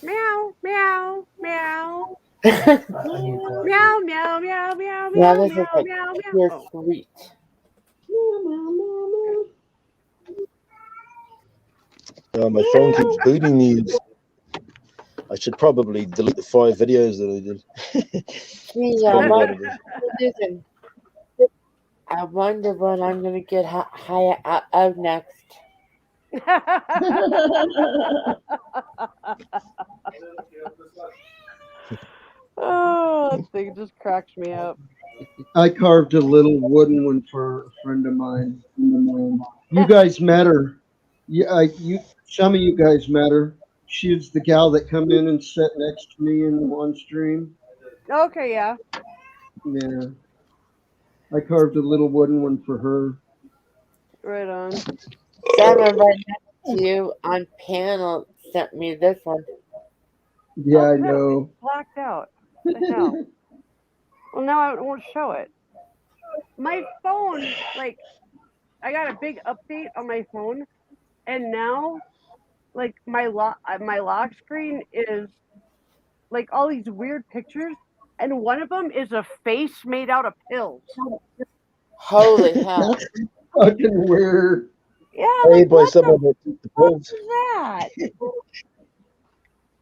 Meow, meow, meow. Meow, meow, meow, meow, Yeah, meow, this is meow, like meow, meow. pure Oh. sweet. My phone keeps booting me. I should probably delete the 5 videos that I did. Gee, I wonder what I'm gonna get high out of next. Oh, that thing just cracks me up. I carved a little wooden one for a friend of mine. You guys met her. Some of you guys met her. She was the gal that come in and sat next to me in one stream. Okay, yeah. Yeah. I carved a little wooden one for her. Right on. Someone right next to you on panel sent me this one. Yeah, I crap, know. it's blacked out. What the hell? Well, now I won't show it. My phone, like, I got a big update on my phone, and now, like, my lock screen is like all these weird pictures, and one of them is a face made out of pills. Holy hell! That's fucking weird. Yeah, Made like, by what the someone that took the fuck pills. is that?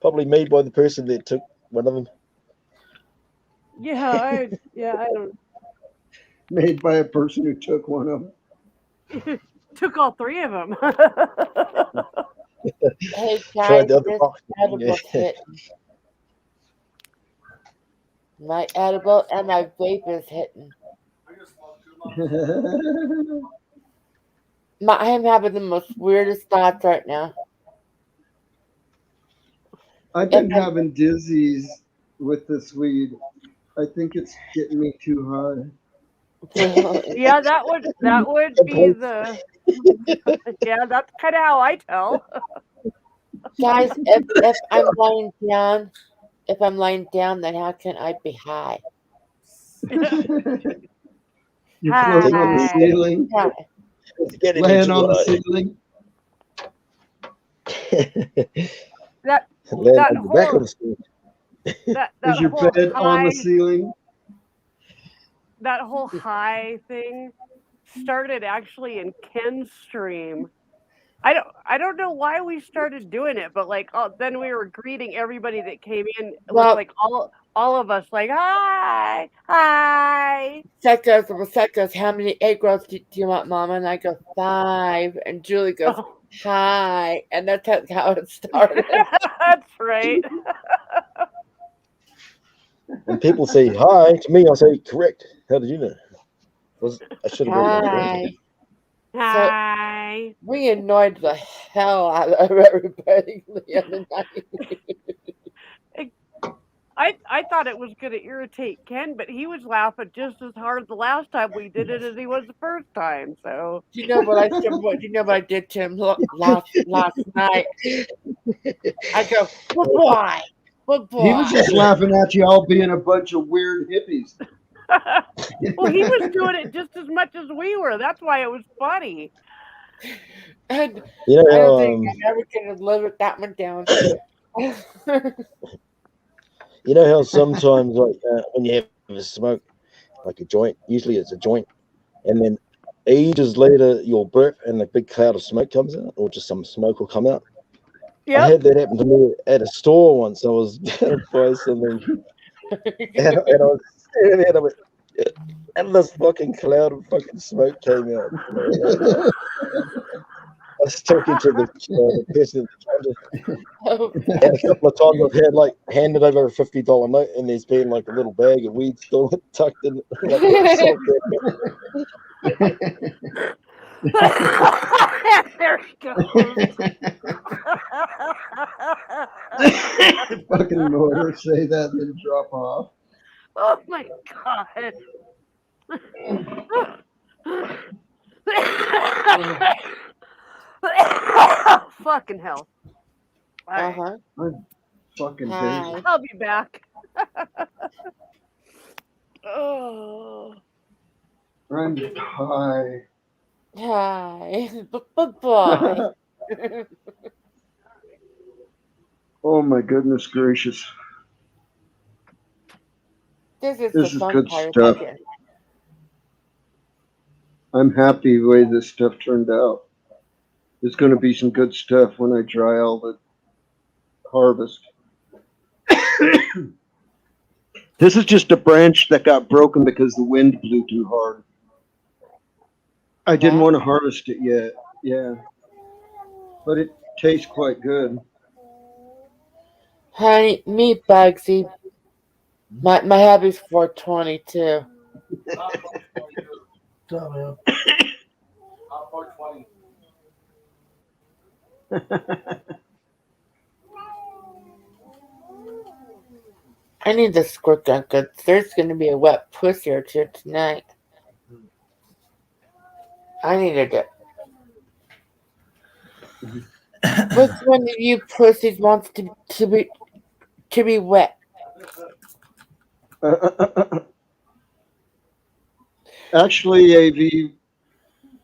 Probably made by the person that took one of them. Yeah, I don't. Made by a person who took one of them. Took all 3 of them. Hey Tried guys, the other this box. edible's hitting. My edible and my vape is hitting. I am having the most weirdest thoughts right now. I've been having dizzies with this weed. I think it's getting me too high. Yeah, that would be the. Yeah, that's kind of how I tell. Guys, if I'm lying down, then how can I be high? You're floating on the Hi. ceiling, laying on the ceiling. That Land that on the back of whole the screen. that Is your whole bed on high the ceiling? that whole high thing started actually in Ken's stream. I don't know why we started doing it, but like then we were greeting everybody that came in with Well- like all of us like hi. Seth goes, how many egg rolls do you want, Mama? And I go, 5. And Julie goes, Oh. hi. And that's how it started. That's right. When people say hi to me, I say correct. How did you know? I should have got you. Hi. Hi. We annoyed the hell out of everybody the other night. I thought it was going to irritate Ken, but he was laughing just as hard the last time we did it as he was the first time. So Do you know what I said? Do you know what I did to him last night? I go, good boy, good boy. He was just laughing at you all being a bunch of weird hippies. well, he was doing it just as much as we were. That's why it was funny. And You know I how, don't think I'm ever going to live that one down. you know how sometimes, like when you have a smoke, like a joint, usually it's a joint, and then ages later you'll burp and a big cloud of smoke comes out, or just some smoke will come out. I had that happen to me at a store once. I was going to buy something, and I was standing there, and I went, and this fucking cloud of fucking smoke came out. I was talking to the person at the counter, and a couple of times I've had like handed over a $50 note, and there's been like a little bag of weed still tucked in. Like, there he goes. Fucking motor, say that, then drop off. Oh my god. Fucking hell. Uh-huh. I'm fucking Hi. busy. I'll be back. Oh. I'm high. Hi. Bye-bye. Oh my goodness gracious. This is This the is fun good part stuff. about it. I'm happy the way this stuff turned out. There's going to be some good stuff when I dry all the harvest. This is just a branch that got broken because the wind blew too hard. I didn't want to harvest it yet. Yeah. But it tastes quite good. Honey, me, Bugsy. My hobby's 420 too. I need the squirt gun because there's going to be a wet pussy or two tonight. I needed it. Which one of you pussies wants to be wet? Actually, AV,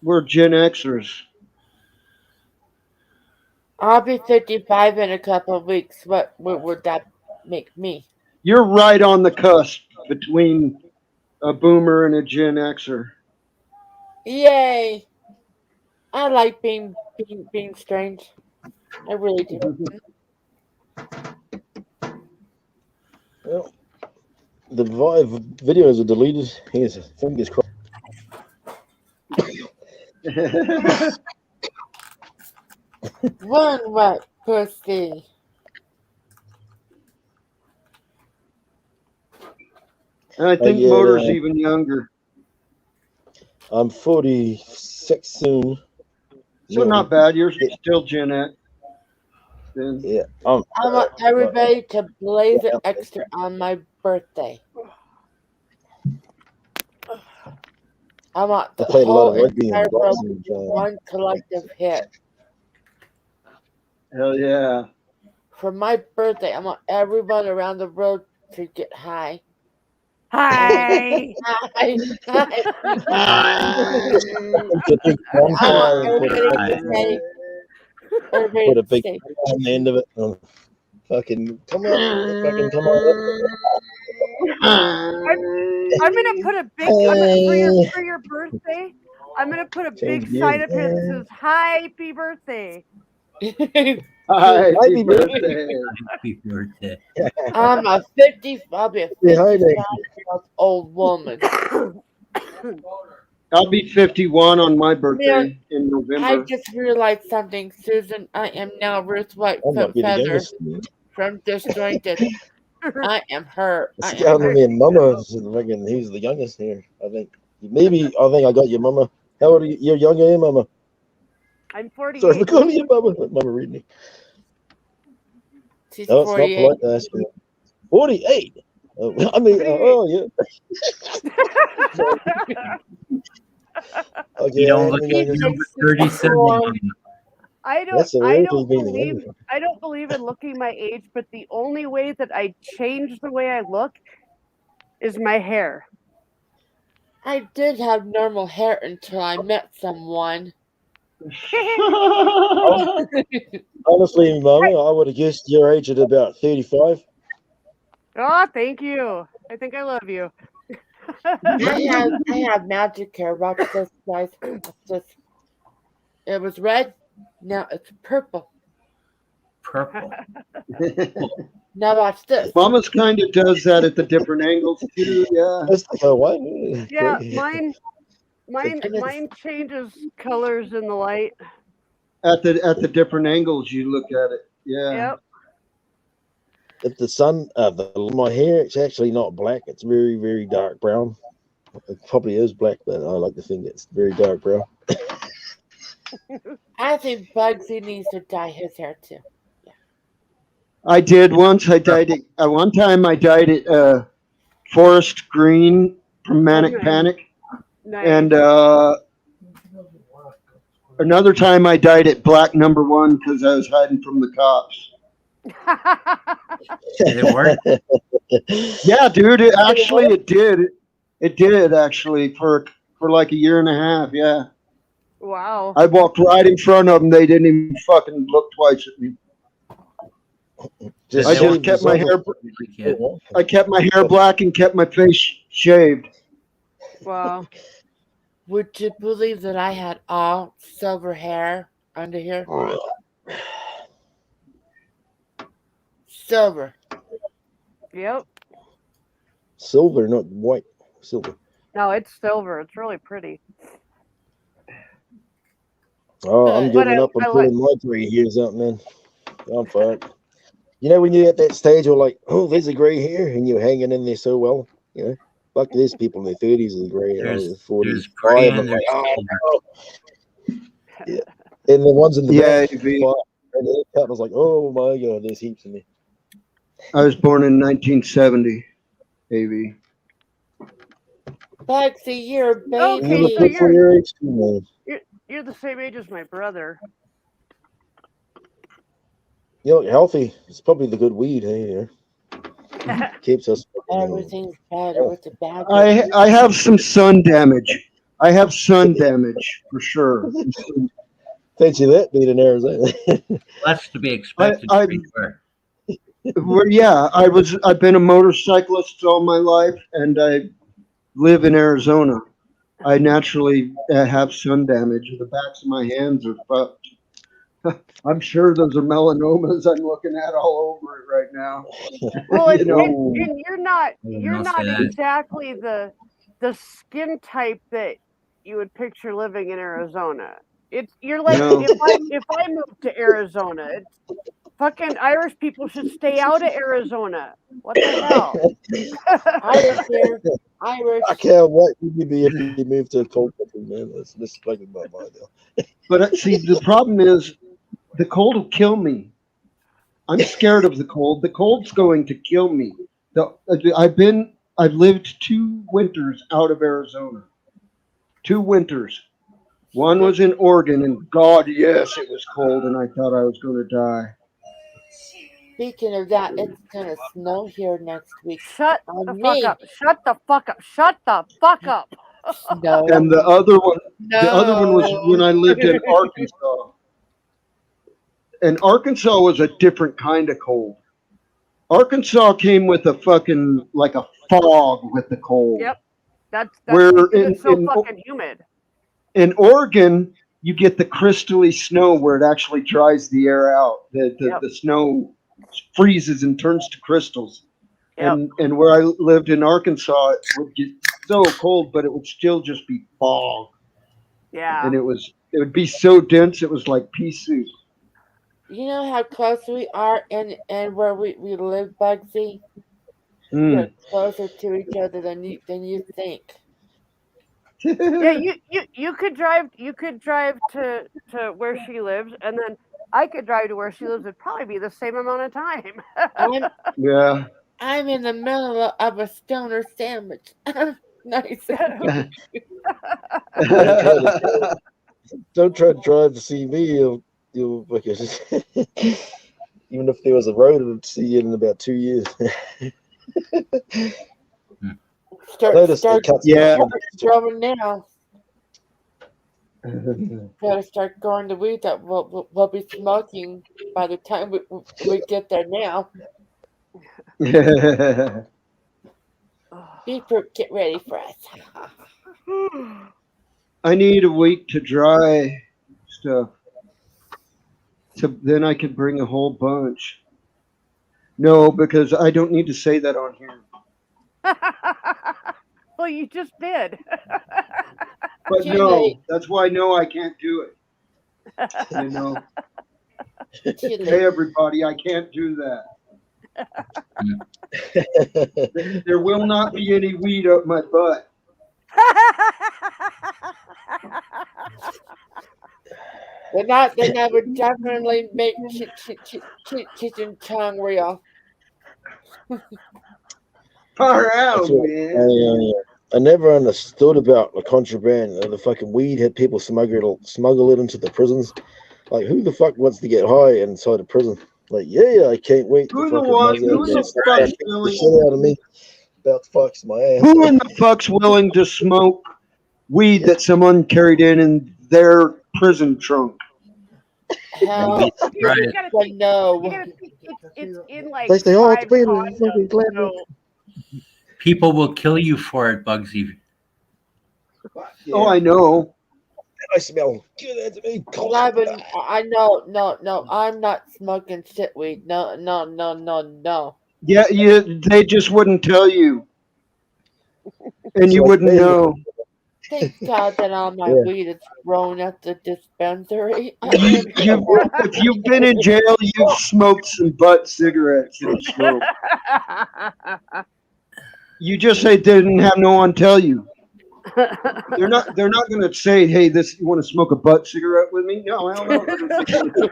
we're Gen Xers. I'll be 55 in a couple of weeks. What would that make me? You're right on the cusp between a boomer and a Gen Xer. Yay! I like being strange. I really do. well, the Vive videos are deleted. Here's fingers crossed. One wet pussy. And I think Motor's even younger. I'm 46 soon. So not bad. You're still Gen X. Then. Yeah. I want everybody to blaze it extra on my birthday. I want the whole entire world to be one collective hit. Hell yeah. For my birthday, I want everyone around the world to get high. Hi. Hi. Put a big on the end of it. Fucking come on. Fucking come on. I'm gonna put a big for your birthday. I'm gonna put a big sign up here that says "Happy Birthday." Happy birthday. Happy birthday. I'm a 50. I'll be a 55-year-old old woman. I'll be 51 on my birthday in November. I just realized something, Susan. I am now Ruth Whitefoot Feather from Disjointed. I am her. It's down to me and Mama. He's the youngest here, I think. Maybe I think I got your mama. How old are you? You're younger, eh, mama? I'm Sorry 48. for calling you mama. Mama reading me. She's No, it's not 48. polite to ask you. 48. I mean, 48. yeah. Okay, You don't look I'm any younger. number 37. That's a I really don't big believe number. I don't believe in looking my age, but the only way that I change the way I look is my hair. I did have normal hair until I met someone. Honestly, mama, I would have guessed your age at about 35. Oh, thank you. I think I love you. I have magic hair. Watch this, guys. Watch this. It was red. Now it's purple. Purple. Now watch this. Mama's kind of does that at the different angles too. Yeah. That's like a what? Yeah, Okay. mine changes colors in the light. At the different angles you look at it. Yeah. Yep. If the sun, my hair, it's actually not black. It's very, very dark brown. It probably is black, but I like to think it's very dark brown. I think Bugsy needs to dye his hair too. I did once. I dyed it. One time I dyed it forest green from Manic Okay. Panic, Nice. and another time I dyed it black #1 because I was hiding from the cops. Did it work? Yeah, dude. It did. It did actually for like a year and a half. Yeah. Wow. I walked right in front of them. They didn't even fucking look twice at me. I just kept my hair. I kept my hair black and kept my face shaved. Wow. Would you believe that I had all silver hair under here? Silver. Yep. Silver, not white. Silver. No, it's silver. It's really pretty. Oh, I'm But giving up on pulling my 3 hairs out, man. I'm fucked. You know when you're at that stage where like, oh, there's a grey hair, and you're hanging in there so well, you know. Fuck, there's people in their 30s and grey, and I was 45. I'm like, oh, no. Yeah. And the ones in the back, and the haircut, I was like, oh my god, there's heaps in there. I was born in 1970, AV. Bugsy, you're a baby. Okay, so for your age too, man. you're the same age as my brother. You look healthy. It's probably the good weed, hey, yeah. Keeps us. Everything's better with the bad. I have some sun damage. I have sun damage for sure. Fancy that being in Arizona. That's to be expected. Well, yeah, I've been a motorcyclist all my life, and I live in Arizona. I naturally have sun damage. The backs of my hands are fucked. I'm sure those are melanomas I'm looking at all over it right now. Well, You know. and you're not exactly the skin type that you would picture living in Arizona. You're like No. if I moved to Arizona, fucking Irish people should stay out of Arizona. What the hell? Irish. I can't wait to be if you move to a cold country, man. Let's play with my mind now. But see, the problem is the cold will kill me. I'm scared of the cold. The cold's going to kill me. I've lived 2 winters out of Arizona. 2 winters. One was in Oregon, and God, yes, it was cold, and I thought I was going to die. Speaking of that, it's gonna snow here next week. Shut the fuck up! Shut the fuck up! Shut the fuck up! No. And the other one was when I lived in Arkansas. And Arkansas was a different kind of cold. Arkansas came with a fucking like a fog with the cold. Yep, that's where it's so fucking humid. In Oregon, you get the crystally snow where it actually dries the air out. The snow freezes and turns to crystals. Yep. And where I lived in Arkansas, it would get so cold, but it would still just be fog. Yeah. And it would be so dense, it was like pea soup. You know how close we are and where we live, Bugsy? We're closer to each other than you think. Yeah, you could drive to where she lives, and then I could drive to where she lives. It'd probably be the same amount of time. I'm Yeah. I'm in the middle of a stoner sandwich. Nice. Don't try to drive to see me. You'll fucking even if there was a road, I'd see you in about 2 years. Notice the cuts. Yeah. Growing now. Gotta start growing the weed that we'll be smoking by the time we get there now. Beef fruit, get ready for us. I need a week to dry stuff. So then I could bring a whole bunch. No, because I don't need to say that on here. Well, you just did. But Too no, late. that's why I can't do it. You know. Too Hey late. everybody, I can't do that. There will not be any weed up my butt. Then that would definitely make Cheech and Chong real. Far out, That's what man. I never understood about the contraband. The fucking weed had people smuggle it into the prisons. Like, who the fuck wants to get high inside a prison? Like, yeah, I can't wait to Who fucking the fuck's the willing? shit out of me. About to fuck my ass. Who in the fuck's willing to smoke weed that someone carried in their prison trunk? Hell, You gotta but think. no. You gotta think. It's in like They say, oh, it's 5 been condoms. fucking glad. So People will kill you for it, Bugsy. Oh, I know. I smell good to me. I no. I'm not smoking shit weed. No. Yeah, they just wouldn't tell you, and you So wouldn't then- know. Thank God that all my Yeah. weed is grown at the dispensary. If you've been in jail, you've smoked some butt cigarettes in smoke. You just say didn't have no one tell you. They're not going to say, "Hey, you want to smoke a butt cigarette with me?" No, hell no.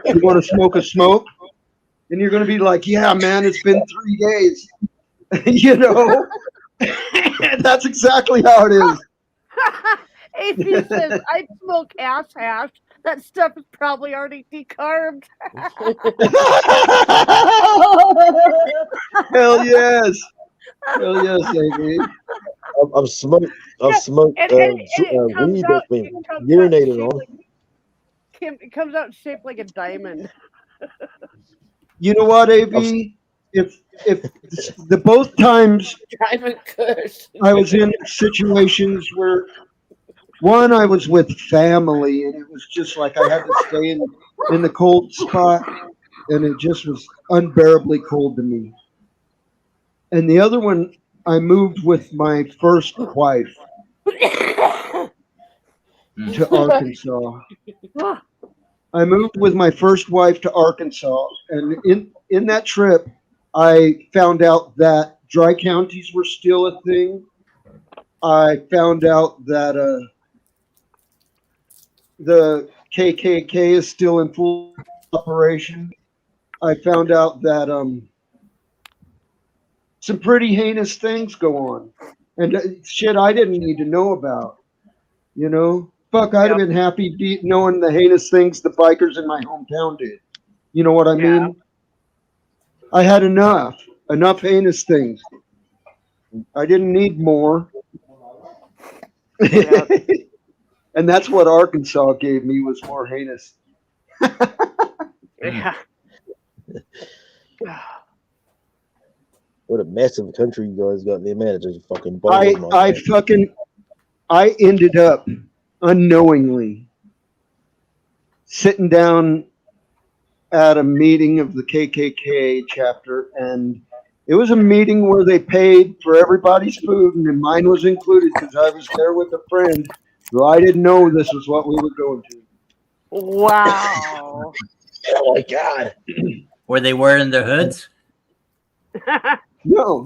You want to smoke a smoke, and you're going to be like, "Yeah, man, it's been 3 days." You know, that's exactly how it is. AP says I smoke ass hash. That stuff is probably already decarbed. Hell yes. Hell yes, AB. I've smoked and it comes weed out. that's been It comes urinated out on. it comes out shaped like a diamond. You know what, AB? If the both times Diamond Kush. I was in situations where one I was with family and it was just like I had to stay in the cold spot and it just was unbearably cold to me. And the other one I moved with my first wife to Arkansas. I moved with my first wife to Arkansas, and in that trip, I found out that dry counties were still a thing. I found out that the KKK is still in full operation. I found out that some pretty heinous things go on, and shit I didn't need to know about. You know, fuck, I'd have been happy knowing the heinous things the bikers in my hometown did. You know what I mean? I had enough heinous things. I didn't need more. Yeah. And that's what Arkansas gave me was more heinous. Yeah. What a massive country you guys got there, man. It just fucking I ended up unknowingly sitting down at a meeting of the KKK chapter, and it was a meeting where they paid for everybody's food, and mine was included because I was there with a friend who I didn't know this was what we were going to. Wow. Oh my god! Were they wearing their hoods? No.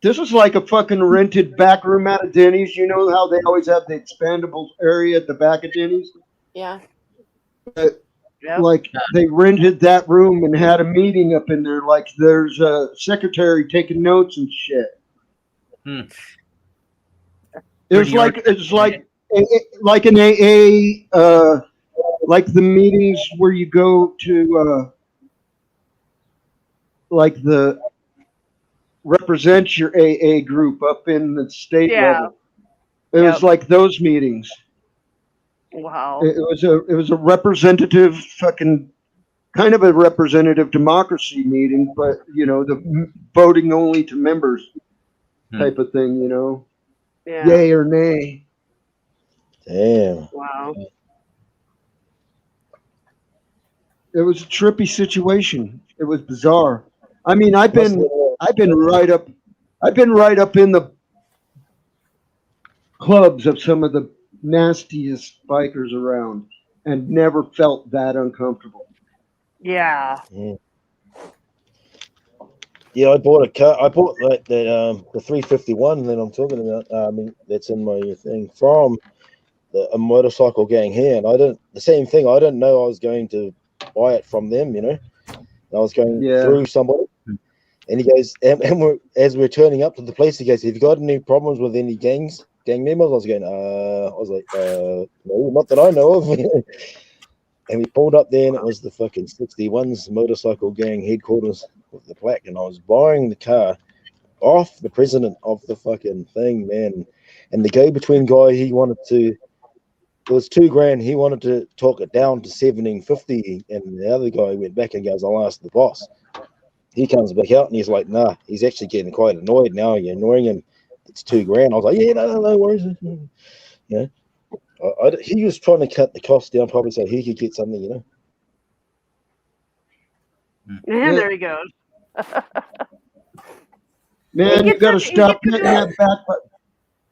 This is like a fucking rented back room out of Denny's. You know how they always have the expandable area at the back of Denny's? Yeah. Yep. Like they rented that room and had a meeting up in there. Like there's a secretary taking notes and shit. Hmm. It was like like an AA, like the meetings where you go to, like the represent your AA group up in the state Yeah. level. It Yep. was like those meetings. Wow. It was a representative fucking kind of a representative democracy meeting, but you know the voting only to members type of thing. You know, Yeah. yay or nay. Damn. Wow. It was a trippy situation. It was bizarre. I mean, I've been right up in the clubs of some of the nastiest bikers around, and never felt that uncomfortable. Yeah. Yeah, I bought a car. I bought the 351 that I'm talking about. I mean, that's in my thing from a motorcycle gang here, and the same thing. I didn't know I was going to buy it from them. You know, I was going through somebody, and he goes, as we're turning up to the place, he goes, "Have you got any problems with any gang members?" I was like, no, not that I know of. And we pulled up there, and it was the fucking 61's motorcycle gang headquarters with the plaque. And I was buying the car off the president of the fucking thing, man. And the go-between guy, it was $2,000. He wanted to talk it down to $1,750, and the other guy went back and goes, "I'll ask the boss." He comes back out, and he's like, "Nah." He's actually getting quite annoyed now. You're annoying him. It's $2,000. I was like, "Yeah, no worries." You know. He was trying to cut the cost down, probably so he could get something, you know. And there he goes. Man, you got to stop hitting that back button.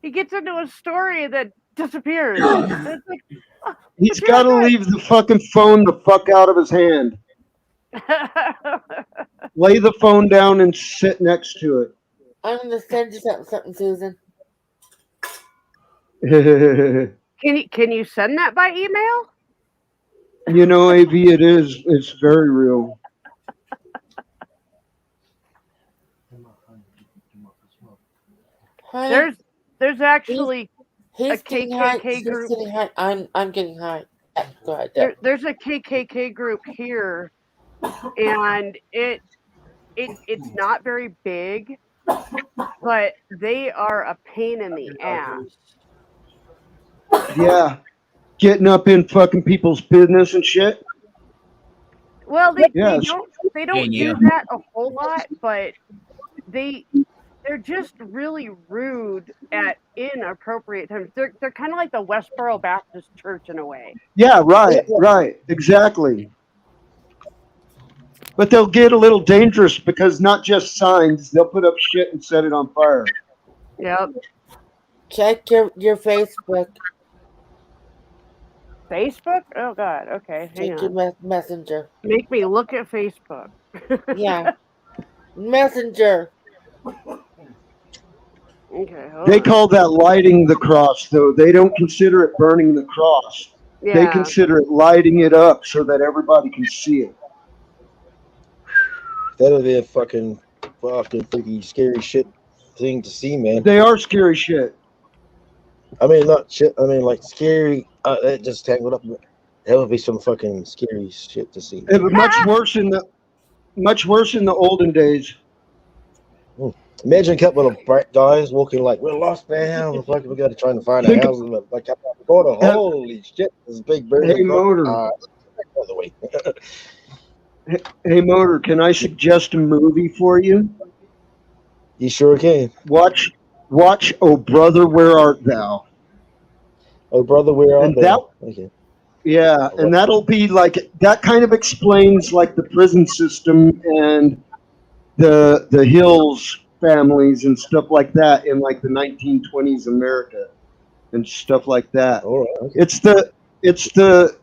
He gets into a story that disappears. It's like, He's got to leave the fucking phone the fuck out of his hand. Lay the phone down and sit next to it. I'm going to send you something, Susan. Can you send that by email? You know, AV, it's very real. Honey, there's actually he's a KKK group. He's getting high. I'm getting high. Go ahead. There's a KKK group here, and it's not very big, but they are a pain in the ass. Yeah, getting up in fucking people's business and shit. Well, they don't do that a whole lot, but they're just really rude at inappropriate times. They're kind of like the Westboro Baptist Church in a way. Yeah, right, exactly. But they'll get a little dangerous because not just signs, they'll put up shit and set it on fire. Yep. Check your Facebook. Facebook? Oh God. Okay. Hang Check on. your messenger. Make me look at Facebook. Yeah. Messenger. Okay. They call that lighting the cross, though. They don't consider it burning the cross. Yeah. They consider it lighting it up so that everybody can see it. That'll be a fucking freaky scary shit thing to see, man. They are scary shit. I mean, not shit. I mean, like scary. That just tangled up. That would be some fucking scary shit to see. It was much worse in the olden days. Imagine a couple of bright guys walking like, "We're lost now. Like we got to try to find a house." Like up the corner. Holy shit! This big bird. Hey, Motor. By the way. Hey, Motor. Can I suggest a movie for you? You sure can. Watch. Oh brother, where art thou? Oh brother, where art thou? Okay. Yeah, and that'll be like that. Kind of explains like the prison system and the Hills families and stuff like that in like the 1920s America and stuff like that. All right, okay. It's the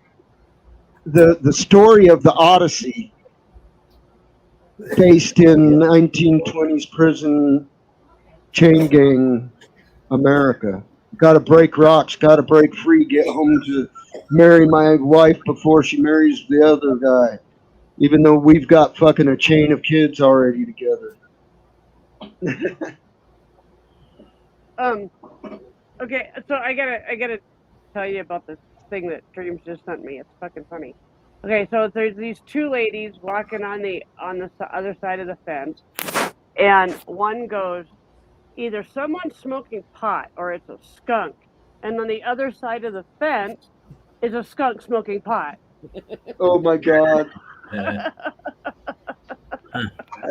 story of the Odyssey based in 1920s prison Chain gang America. Got to break rocks. Got to break free. Get home to marry my wife before she marries the other guy. Even though we've got fucking a chain of kids already together. Um. Okay. So I gotta tell you about this thing that Dreams just sent me. It's fucking funny. Okay. So there's these two ladies walking on the other side of the fence, and one goes, either someone's smoking pot or it's a skunk, and on the other side of the fence is a skunk smoking pot. Oh my God.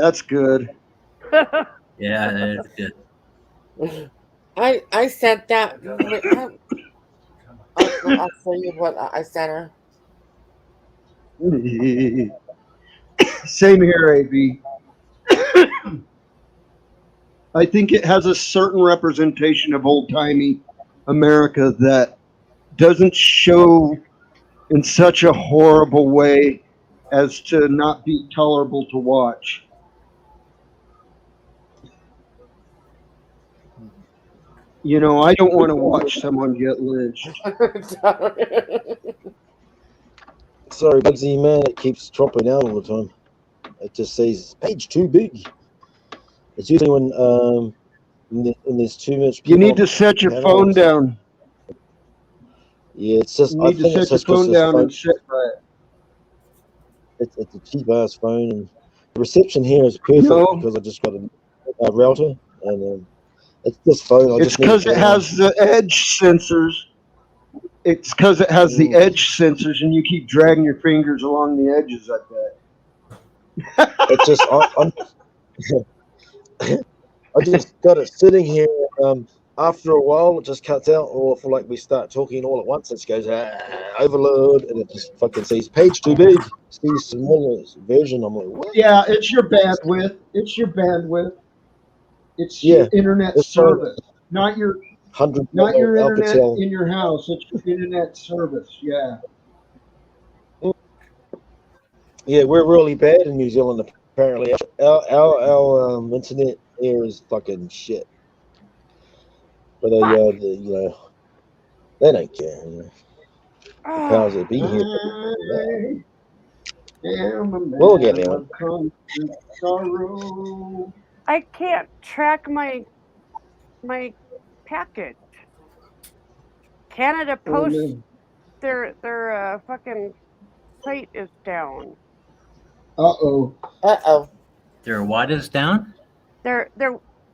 That's good. Yeah, that is good. I sent that. I'll show you what I sent her. Same here, AB. I think it has a certain representation of old timey America that doesn't show in such a horrible way as to not be tolerable to watch. You know, I don't want to watch someone get lynched. Sorry, Bugsy, man, it keeps dropping out all the time. It just says page too big. It's usually when there's too much You people need on to the set your panel. phone down. Yeah, it's just. You I need to think it's set your just because phone this down phone. and sit by it. It's a cheap ass phone, and the reception here is perfect No, because I just got a router, and it's this phone. I it's just need to because it turn on. has the edge sensors. It's because it has the Mm. edge sensors, and you keep dragging your fingers along the edges. I bet. It just I'm I just got it sitting here. After a while, it just cuts out, or if like we start talking all at once, it just goes overload, and it just fucking says page too big. See smaller version. I'm like, what? Yeah, it's your bandwidth. It's your bandwidth. It's Yeah, your internet this phone service, not your 100 internet Alcatel. in your house. It's your internet service. Yeah. Yeah, we're really bad in New Zealand. Apparently, our internet here is fucking shit. But Fuck. they don't care. The powers that be here. I am a We'll get man there. of constant sorrow. I can't track my package. Canada Oh Post, man. their fucking site is down. Uh-oh. Uh-oh. Their what is down? Their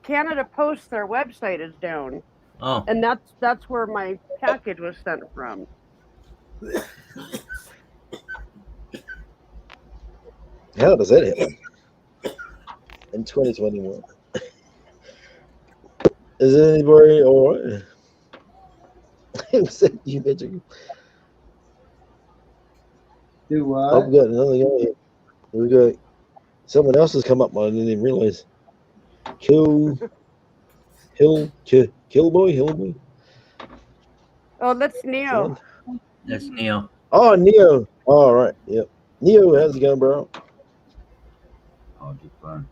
Canada Post, their website is down, Oh, and that's where my package was sent from. How does that happen in 2021? Is anybody all right? You magic. Do what? I've got another guy here. We got someone else has come up. I didn't even realize. Kill boy. Oh, that's Neo. that's Neil. Oh, Neo. All right. Yep. Neo, how's it going, bro? Oh, just fine.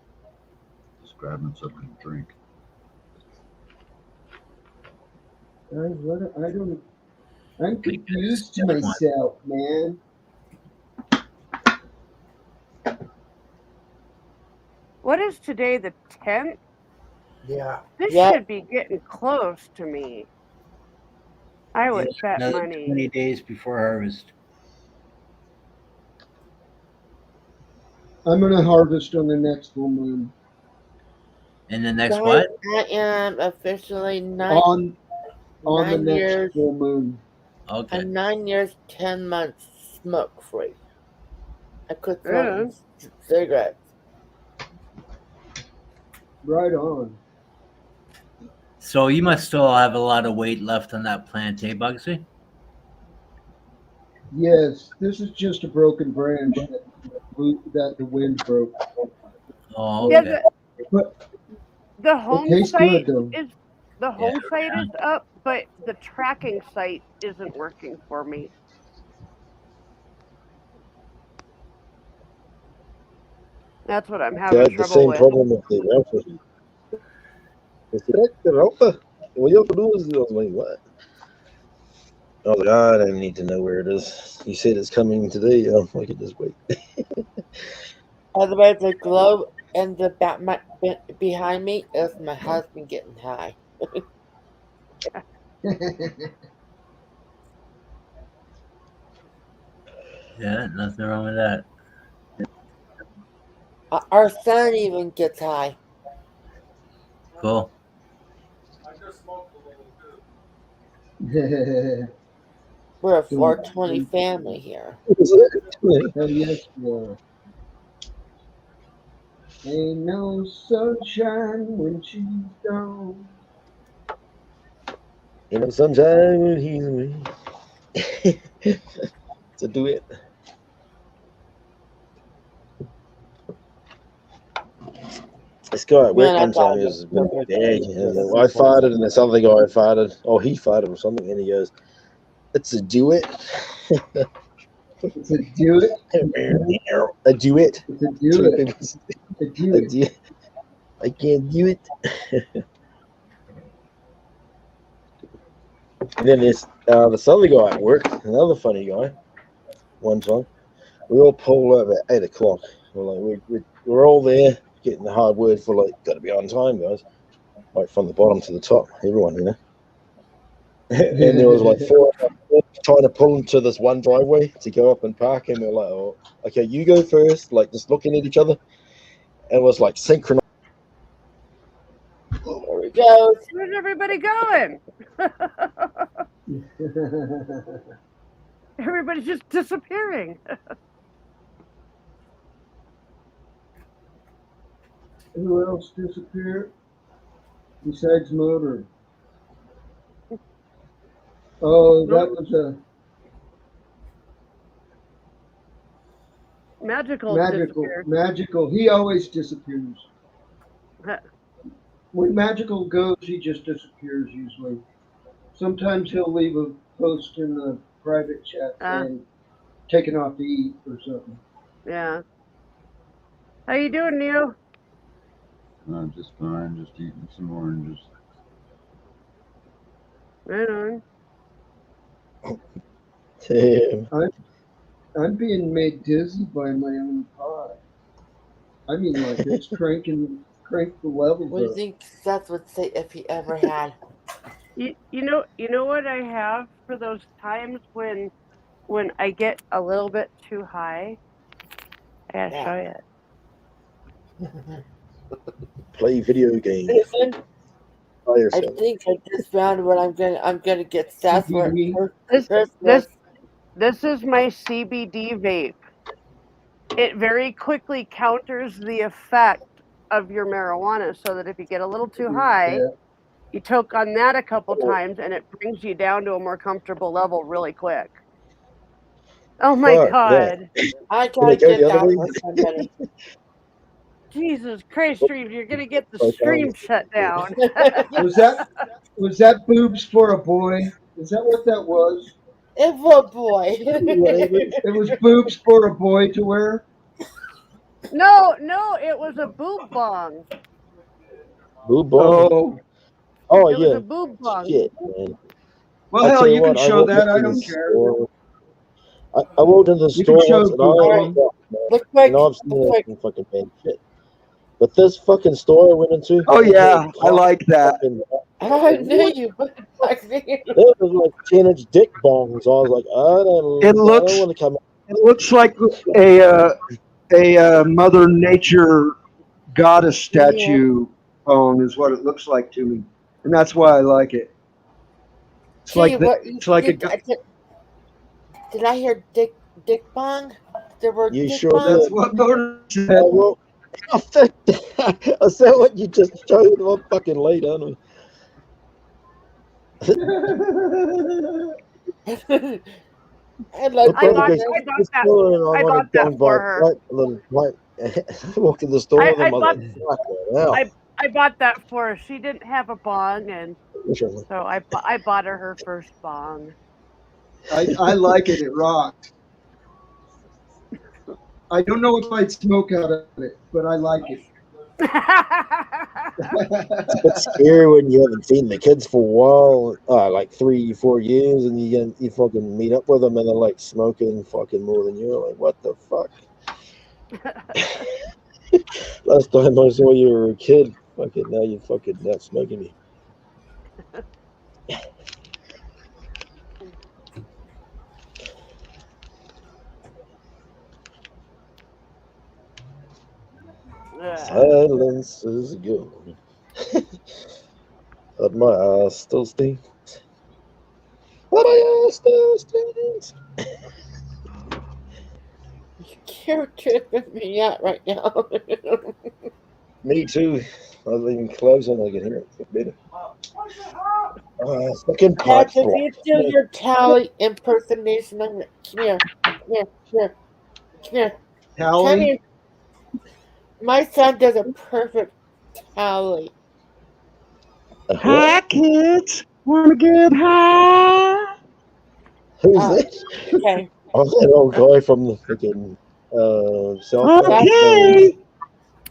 Just grabbing something to drink. I'm confused to myself, man. What is today, the 10th? Yeah. This Yep. should be getting close to me. I would Yes, bet another money. 20 days before harvest. I'm gonna harvest on the next full moon. And the next Guys, what? I am officially On the nine next years. full moon. Okay. I'm 9 years, 10 months smoke free. I quit Yeah. smoking cigarettes. Right on. So you must still have a lot of weight left on that plant, eh, Bugsy? Yes, this is just a broken branch that the wind broke. Oh, Yeah, okay. But the it home tastes site good though. is the home site is up, but the tracking site isn't working for me. That's what I'm They having had the trouble same with. problem with the router. I said, all you have to do is, I was like, what? I was like, I don't need to know where it is. You said it's coming today. I could just wait. Otherwise, the globe and the behind me is my husband getting high. Yeah, nothing wrong with that. Our son even gets high. Cool. We're a 420 family here. Hell yes, you are. Ain't no sunshine when she's gone. Ain't no sunshine when he's away. To do it. This guy at work Man, I one time got he him was being a a dag, and I farted, and this other guy farted. Oh, he farted or something, and he goes, "It's a duet." It's a do it. A duet. It's a do it. A do A it. duet. I can't do it. And then there's this other guy at work, another funny guy. One time, we all pull over at 8 o'clock. We're all there getting the hard word for like, got to be on time, guys. Like from the bottom to the top, everyone, you know. And there was like four of us trying to pull into this one driveway to go up and park, and we're like, oh, okay, you go first, like just looking at each other. And it was like synchronized. There we go. Where's everybody going? Everybody's just disappearing. Who else disappeared besides Motor? Oh, that was a Magical. Magical. He always disappears. When Magical goes, he just disappears usually. Sometimes he'll leave a post in the private chat saying taking off to eat or something. Yeah. How you doing, Neil? I'm just fine, just eating some oranges. Right on. Damn. I'm being made dizzy by my own pie. I mean, like it's crank the levels What do you up. think Seth would say if he ever had? You know what I have for those times when I get a little bit too high? I gotta show you. Play video games. Listen, By I yourself. think I just found what I'm gonna get Seth for Christmas. This is my CBD vape. It very quickly counters the effect of your marijuana, so that if you get a little too high, you choke on that a couple times, and it brings you down to a more comfortable level really quick. Oh my God! I gotta get that for somebody. Jesus Christ, Stream, you're gonna get the stream shut down. Was that boobs for a boy? Is that what that was? It was a boy. It was boobs for a boy to wear. No, it was a boob bong. Boob bong. Oh It yeah. was a boob bong. Shit, man. Well, hell, you can show that. I don't care. I walked into the You can store show once, and boob I bong. Look quick. and I've seen it in fucking man shit. But this fucking store I went into. Oh yeah, I like that. I knew you would like me. There was like 10-inch dick bongs. I was like, I don't want to come. It looks like a Mother Nature goddess statue bone is what it looks like to me, and that's why I like it. It's like did I hear dick bong? There were you dick sure bongs? that's what Motor said. Well, I said what you just showed. I'm fucking late, aren't we? I got that for her. I walked in the store with them. I bought that for her. She didn't have a bong, and so I bought her first bong. I like it. It rocks. I don't know if I'd smoke out of it, but I like it. It's a bit scary when you haven't seen the kids for a while, like 3-4 years, and you fucking meet up with them and they're like smoking fucking more than you. Like, what the fuck? Last time I saw you were a kid, fucking now you're fucking not smoking me. Silence is good. But my ass still stinks. But my ass still stinks. You're tripping me out right now. Me too. I've been closing, I can hear it better. Fucking Pat, pipes if blocked. you do your tally impersonation, I'm gonna come here, come here, come here, come here, come Tally? here. My son does a perfect tally. Hi, kids. Wanna get high? Who's this? Okay. Oh, that old guy from the freaking South Park. Okay.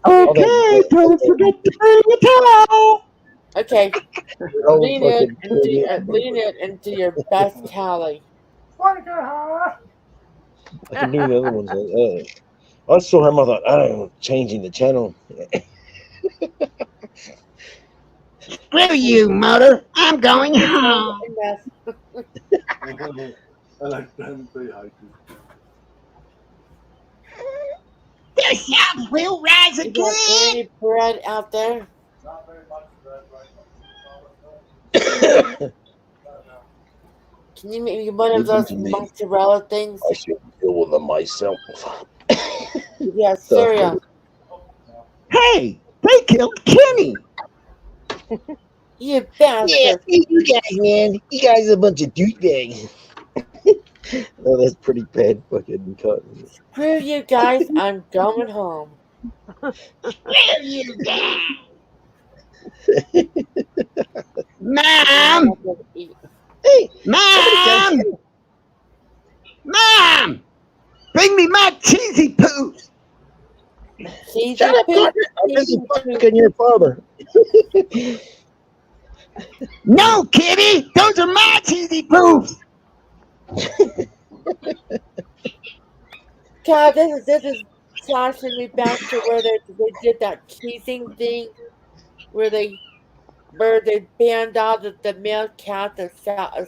Okay, don't forget to bring a towel. Okay. Old Lean in fucking and lean in and do your best tally. I can do the other ones. I saw him. I thought, oh, changing the channel. Screw you, mother. I'm going home. I like them say hi to. The South will rise You got again. any bread out there? Not very much bread right now. Can you make me one of Listen those to me. mozzarella things? I should deal with them myself. Yeah, cereal. Hey, they killed Kenny. You bastard. Yeah, you guys, man. You guys are a bunch of douchebags. Oh, that's pretty bad fucking cut. Screw you guys, I'm going home. Screw you, Dad. Mom. Hey, Mom. Mom. Bring me my cheesy poos. Cheesy shut up, poop. Carter. I'm busy fucking your father. No, Kitty. Those are my cheesy poos. God, this is flashing me back to where they did that teasing thing, where they banned all the male cats of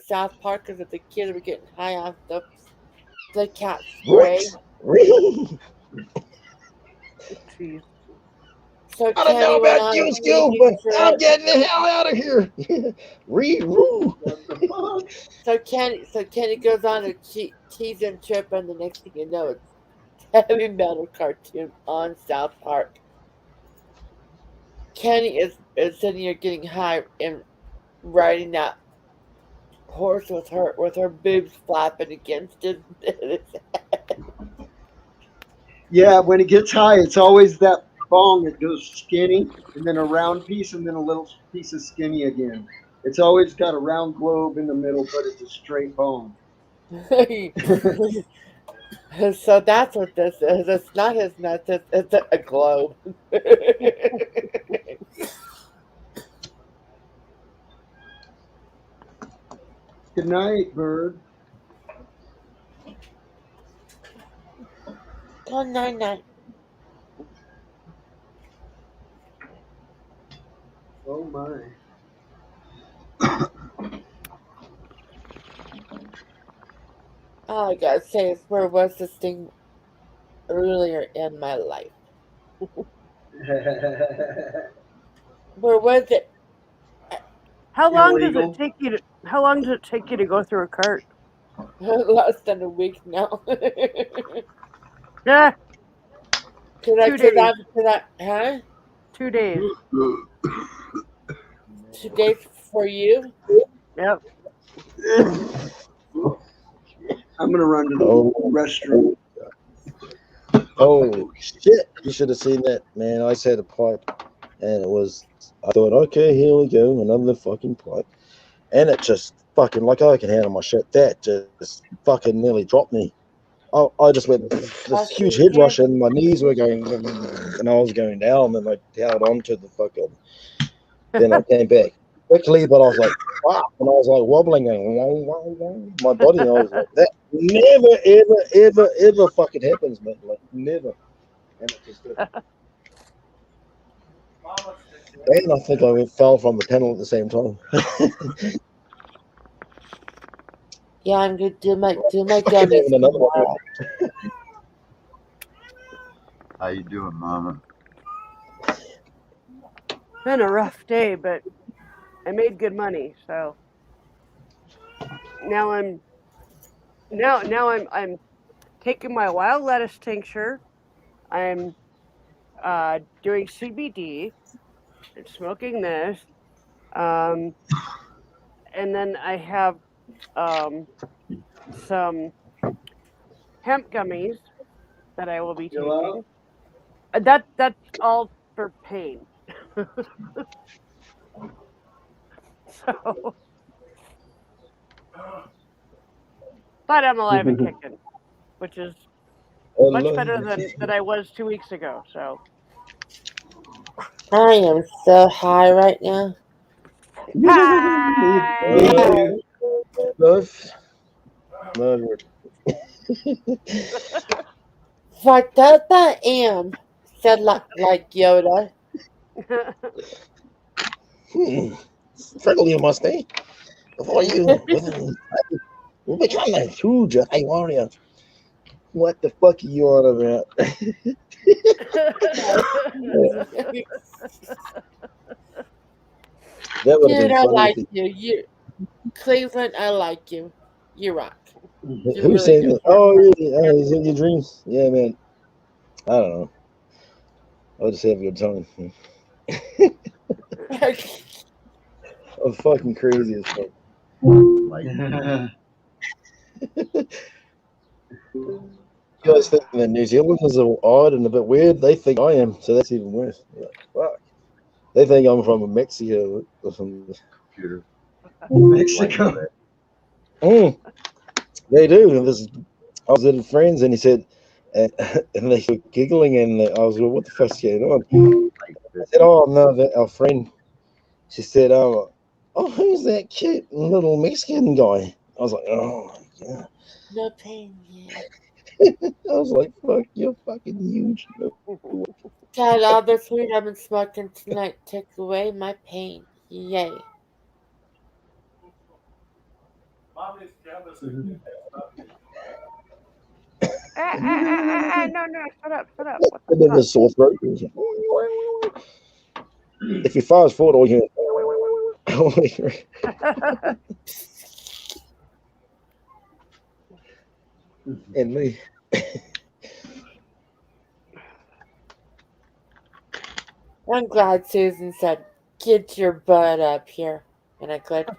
South Park because the kids were getting high off the cat spray. What? Really? Jeez. So I don't Kenny know went about on a you, Skill, teasing but I'm trip. getting the hell out of here. Re-roo. So Kenny goes on a teasing trip, and the next thing you know, it's heavy metal cartoon on South Park. Kenny is sitting here getting high and riding that horse with her boobs flapping against his Yeah, when it gets high, it's always that bong that goes skinny, and then a round piece, and then a little piece of skinny again. It's always got a round globe in the middle, but it's a straight bong. So that's what this is. It's not his nuts, it's a globe. Good night, bird. Oh, night. Oh my. All I gotta say is, where was this thing earlier in my life? Where was it? How long does Illegal. it take you to? How long does it take you to go through a cart? Less than a week now. Yeah, Cause 2 days. huh? 2 days. 2 days for you? Yep. I'm gonna run to the restroom. Oh shit! You should have seen that, man. I just had a pipe, and it was. I thought, okay, here we go, another fucking pipe, and it just fucking like I can handle my shit. That just fucking nearly dropped me. I just went this huge head rush, and my knees were going, and I was going down, and I held on to the fucking. Then I came back quickly, but I was like, fuck, and I was like wobbling, and my body, and I was like, that never, ever fucking happens, man. Like, never. And it just did. And I think I fell from the panel at the same time. Yeah, I'm gonna do my Fucking gummies having another one. tomorrow. How you doing, Mama? Been a rough day, but I made good money, so now I'm taking my wild lettuce tincture. I'm doing CBD and smoking this. Um, and then I have some hemp gummies that I will be taking. That's all for pain. So, but I'm alive and kicking, which is much better than I was 2 weeks ago. So I am so high right now. hi. Love. Fucked up I am, said like Yoda. Freckle, you must be. Before you will become a huge high warrior. What the fuck are you on about? That would have Dude, been I funny. like you. Cleveland, I like you. You rock. You Who's really saying do. that? Oh, yeah, is it your dreams? Yeah, man. I don't know. I'll just have a good time. I'm fucking crazy as fuck. You guys think that New Zealanders are odd and a bit weird? They think I am, so that's even worse. Like, fuck. They think I'm from Mexico or something. Computer. Mexico. They do. I was at a friend's and he said, and they were giggling, and I was like, what the fuck's going on? I said, oh, no, our friend. She said, oh, who's that cute little Mexican guy? I was like, oh, my God. No pain, yeah. I was like, fuck, you're fucking huge. God, all this weed I've been smoking tonight took away my pain. Yay. No, shut up. What And the then the sore throat. If you fast forward, all you fuck? and me. I'm glad Susan said, get your butt up here. And I could.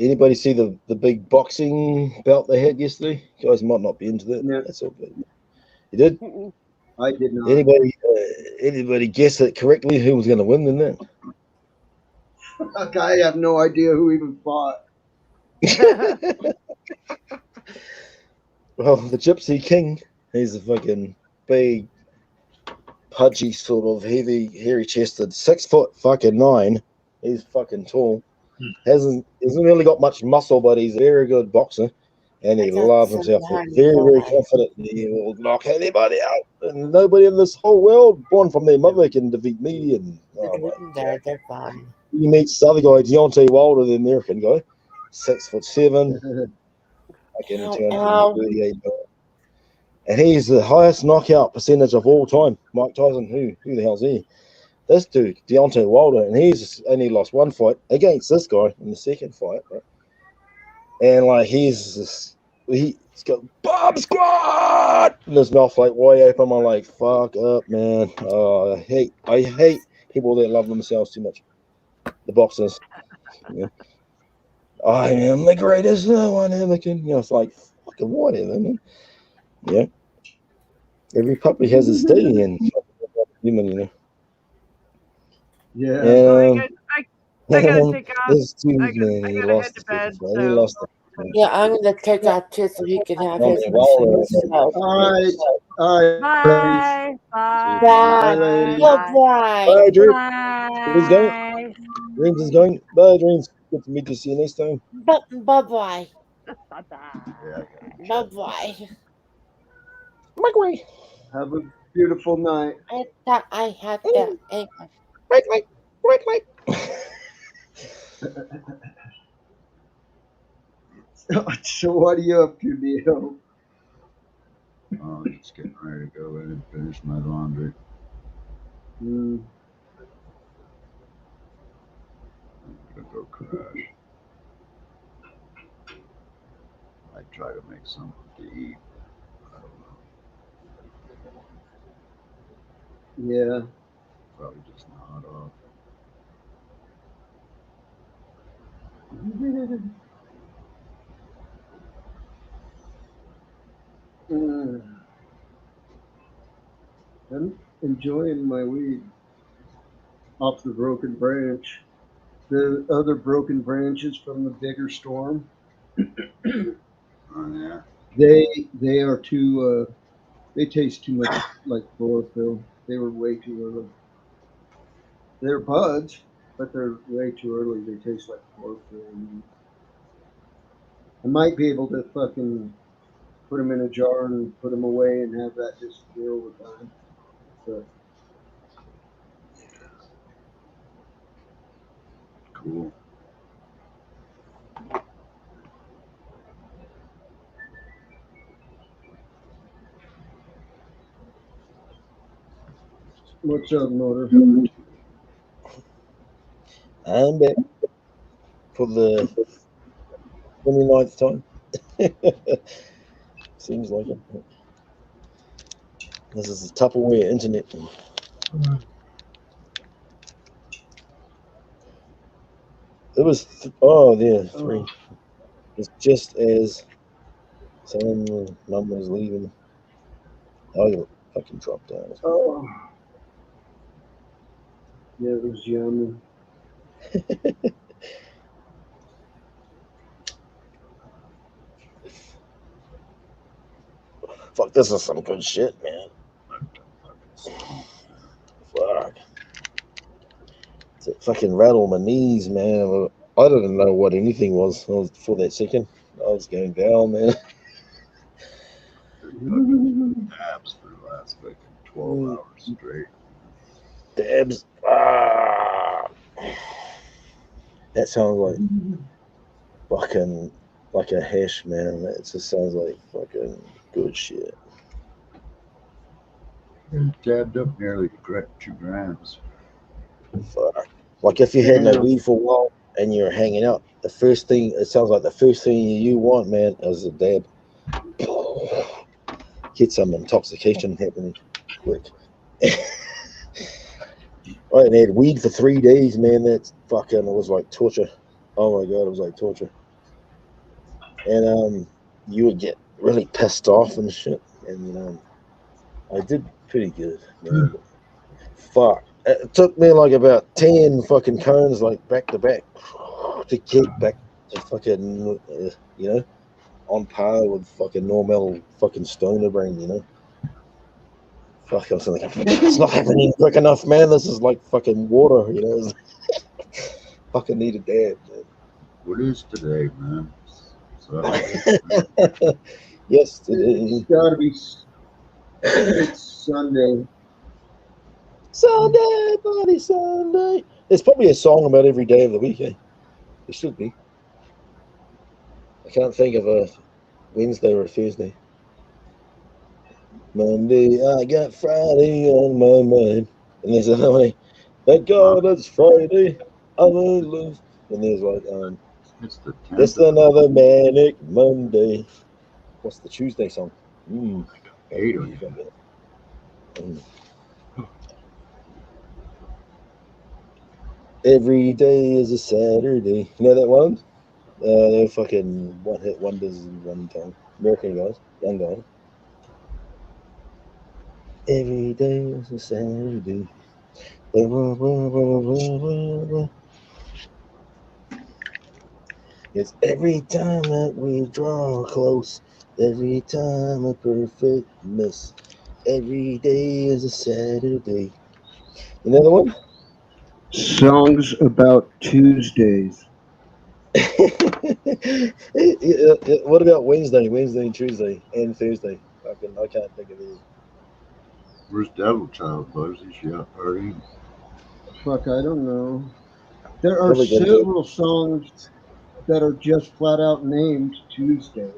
Anybody see the big boxing belt they had yesterday? You guys might not be into that. No. That's all good. You did? I did not. Anybody guess it correctly? Who was going to win in that? I have no idea who even fought. Well, the Gypsy King, he's a fucking big, pudgy, sort of heavy, hairy-chested, 6'9". He's fucking tall. Hasn't really got much muscle, but he's a very good boxer, and he loves himself. He's very, very confident. He will knock anybody out, and nobody in this whole world born from their mother can defeat me. And They're fine. you meet this other guy, Deontay Wilder, the American guy, 6'7". Fucking 238. And he's the highest knockout percentage of all time. Mike Tyson, who the hell's he? This dude, Deontay Wilder, and he's only lost one fight against this guy in the second fight, right? And like he's got Bob Squad in his mouth like wide open. I'm like, fuck up, man. I hate people that love themselves too much. The boxers. Yeah. I am the greatest no one ever can. You know, it's like fucking whatever, man. Yeah. Every puppy has its day, and human, you know. Yeah. I gotta take off. This dude, I man, he gotta lost head to bed. He lost Yeah, I'm gonna take out too so he can have his Well, himself. All right. All right, ladies. Bye. Bye. Bye. ladies. Bye-bye. Bye, Dream. Dream's going. Bye. Dreams is going. Bye, Dreams. Good to meet you. See you next time. Bye-bye. Bye. Bye-bye. Bye. Have a beautiful night. I thought I had that ankle. So what are you up to, Neil? Oh, just getting ready to go in and finish my laundry. Mm, I'm gonna go crash. I try to make something to eat. I don't know. yeah. Probably just nod off. Mm, I'm enjoying my weed off the broken branch. The other broken branches from the bigger storm, Oh yeah. they are too. They taste too much like chlorophyll. They were way too early. They're buds, but they're way too early. They taste like chlorophyll. I might be able to fucking put them in a jar and put them away and have that disappear over time. But Cool. what's up, Motor? I'm back for the 29th time. Seems like it. This is a Tupperware internet. It was, three. It's just as someone, mum was leaving. I got fucking dropped down. Oh, yeah, it was yummy. Fuck, this is some good shit, man. Fuck. It fucking rattled my knees, man. I didn't know what anything was for that second. I was going down, man. Fucking dabs for the last fucking 12 hours straight. Dabs. Ah. That sounds like fucking like a hash, man. That just sounds like fucking good shit. Dabbed up nearly 2 grams. Fuck. Like if you had no weed for a while and you're hanging out, the first thing, it sounds like the first thing you want, man, is a dab. Get some intoxication happening quick. I hadn't had weed for 3 days, man. That's fucking, it was like torture. Oh my god, it was like torture. And you would get really pissed off and shit. And I did pretty good, man. But fuck. It took me like about 10 fucking cones, like back to back, to get back to fucking, on par with fucking normal fucking stoner brain. Fuck, I was thinking, it's not happening quick enough, man. This is like fucking water. Fucking need a dab, man. What is today, man? So Yes, today. It's gotta be. It's Sunday. Sunday, buddy, Sunday. There's probably a song about every day of the week, eh? There should be. I can't think of a Wednesday or a Thursday. Monday, I got Friday on my mind. And there's another one. Thank God it's Friday. I'm in love. And there's like, it's the 10th. Just another manic Monday. What's the Tuesday song? I got 8 on you. Every day is a Saturday. You know that one? They're fucking one hit wonders in one time. American guys, young guys. Every day is a Saturday. It's every time that we draw close, every time a perfect miss, every day is a Saturday. You know the one? Songs about Tuesdays. What about Wednesday? Wednesday and Tuesday and Thursday. I can't think of any. Where's Devil Child, Bugsy? She out partying. Fuck, I don't know. There are Probably got to. several songs that are just flat out named Tuesday.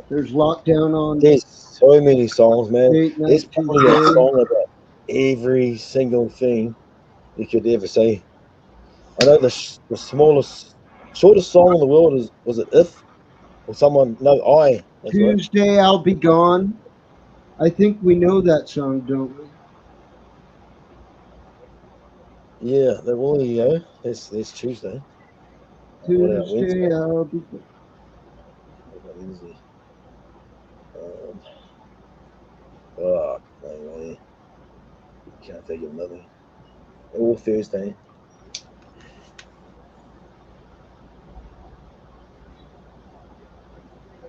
There's Lockdown on There's so many songs, man. Date There's Night probably a Tuesday. song about every single thing you could ever say. I know the smallest, shortest song in the world is, was it If? Or someone, no, I. That's right. Tuesday, I'll Be Gone. I think we know that song, don't we? Yeah, well, there you go. That's Tuesday. What about Wednesday? Tuesday, I'll be gone. What about Wednesday? Fuck, no way. Can't think of nothing. Or Thursday.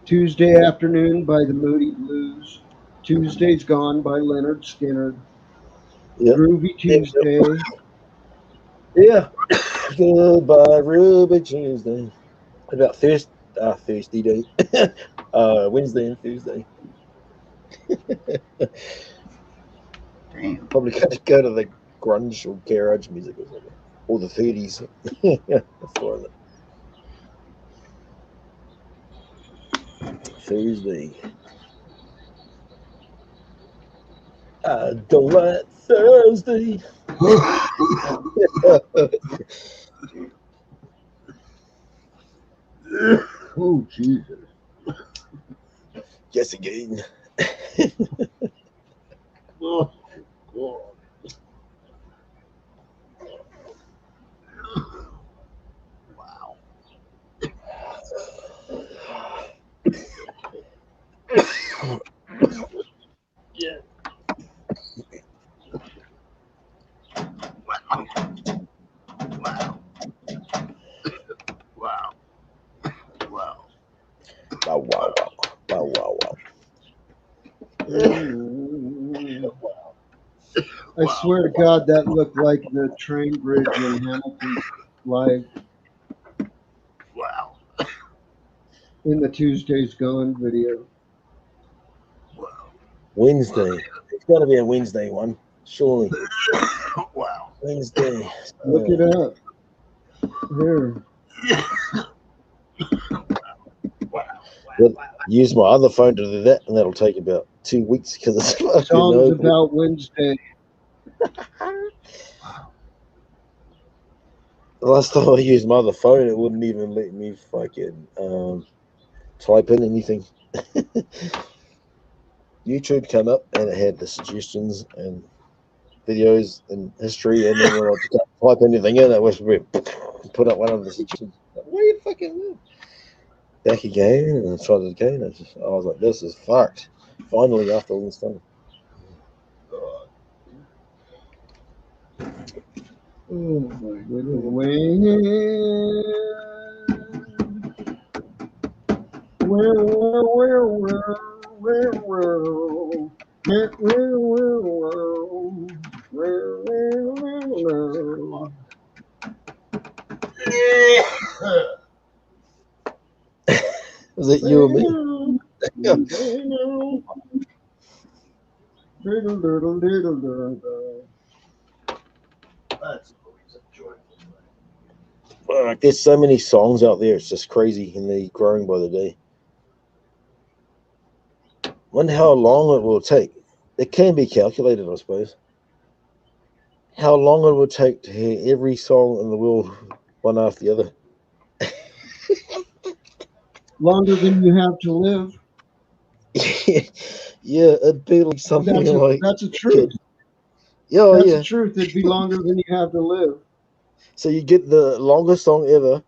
Tuesday Afternoon by the Moody Blues. Tuesday's Gone by Leonard Skinner. Yep. Groovy Tuesday. Yeah. Goodbye, Ruby Tuesday. What about Thursday day? Wednesday and Thursday. Damn. Probably go to the grunge or garage music or something. Or the 30s. Thursday. I don't like Thursday. Oh, Jesus. Yes, again. Oh, God. Wow. Yeah. Wow. Wow. Wow. Wow. Wow, wow, wow. Wow, wow, wow. I swear to God, that looked like the train bridge in Hamilton's Live Wow. in the Tuesday's Gone video. Wow. Wednesday. It's got to be a Wednesday one, surely. Wow. Wednesday. Look it up. Here. Well, use my other phone to do that, and that'll take about 2 weeks because it's fucking Songs open. about Wednesday. The last time I used my other phone, it wouldn't even let me fucking type in anything. YouTube came up and it had the suggestions and videos and history, and then when I just type anything in, it was put up one of the suggestions. Like, what are you fucking doing? Back again, and I tried it again. I was like, this is fucked. Finally, after all this time. Oh my goodness. Was it you or me? That's always a joyful thing. Fuck, there's so many songs out there. It's just crazy, and they're growing by the day. Wonder how long it will take. It can be calculated, I suppose. How long it would take to hear every song in the world one after the other. Longer than you have to live. Yeah, it'd be like something like That's a truth. yeah, That's yeah. the truth. It'd be longer than you have to live. So you get the longest song ever,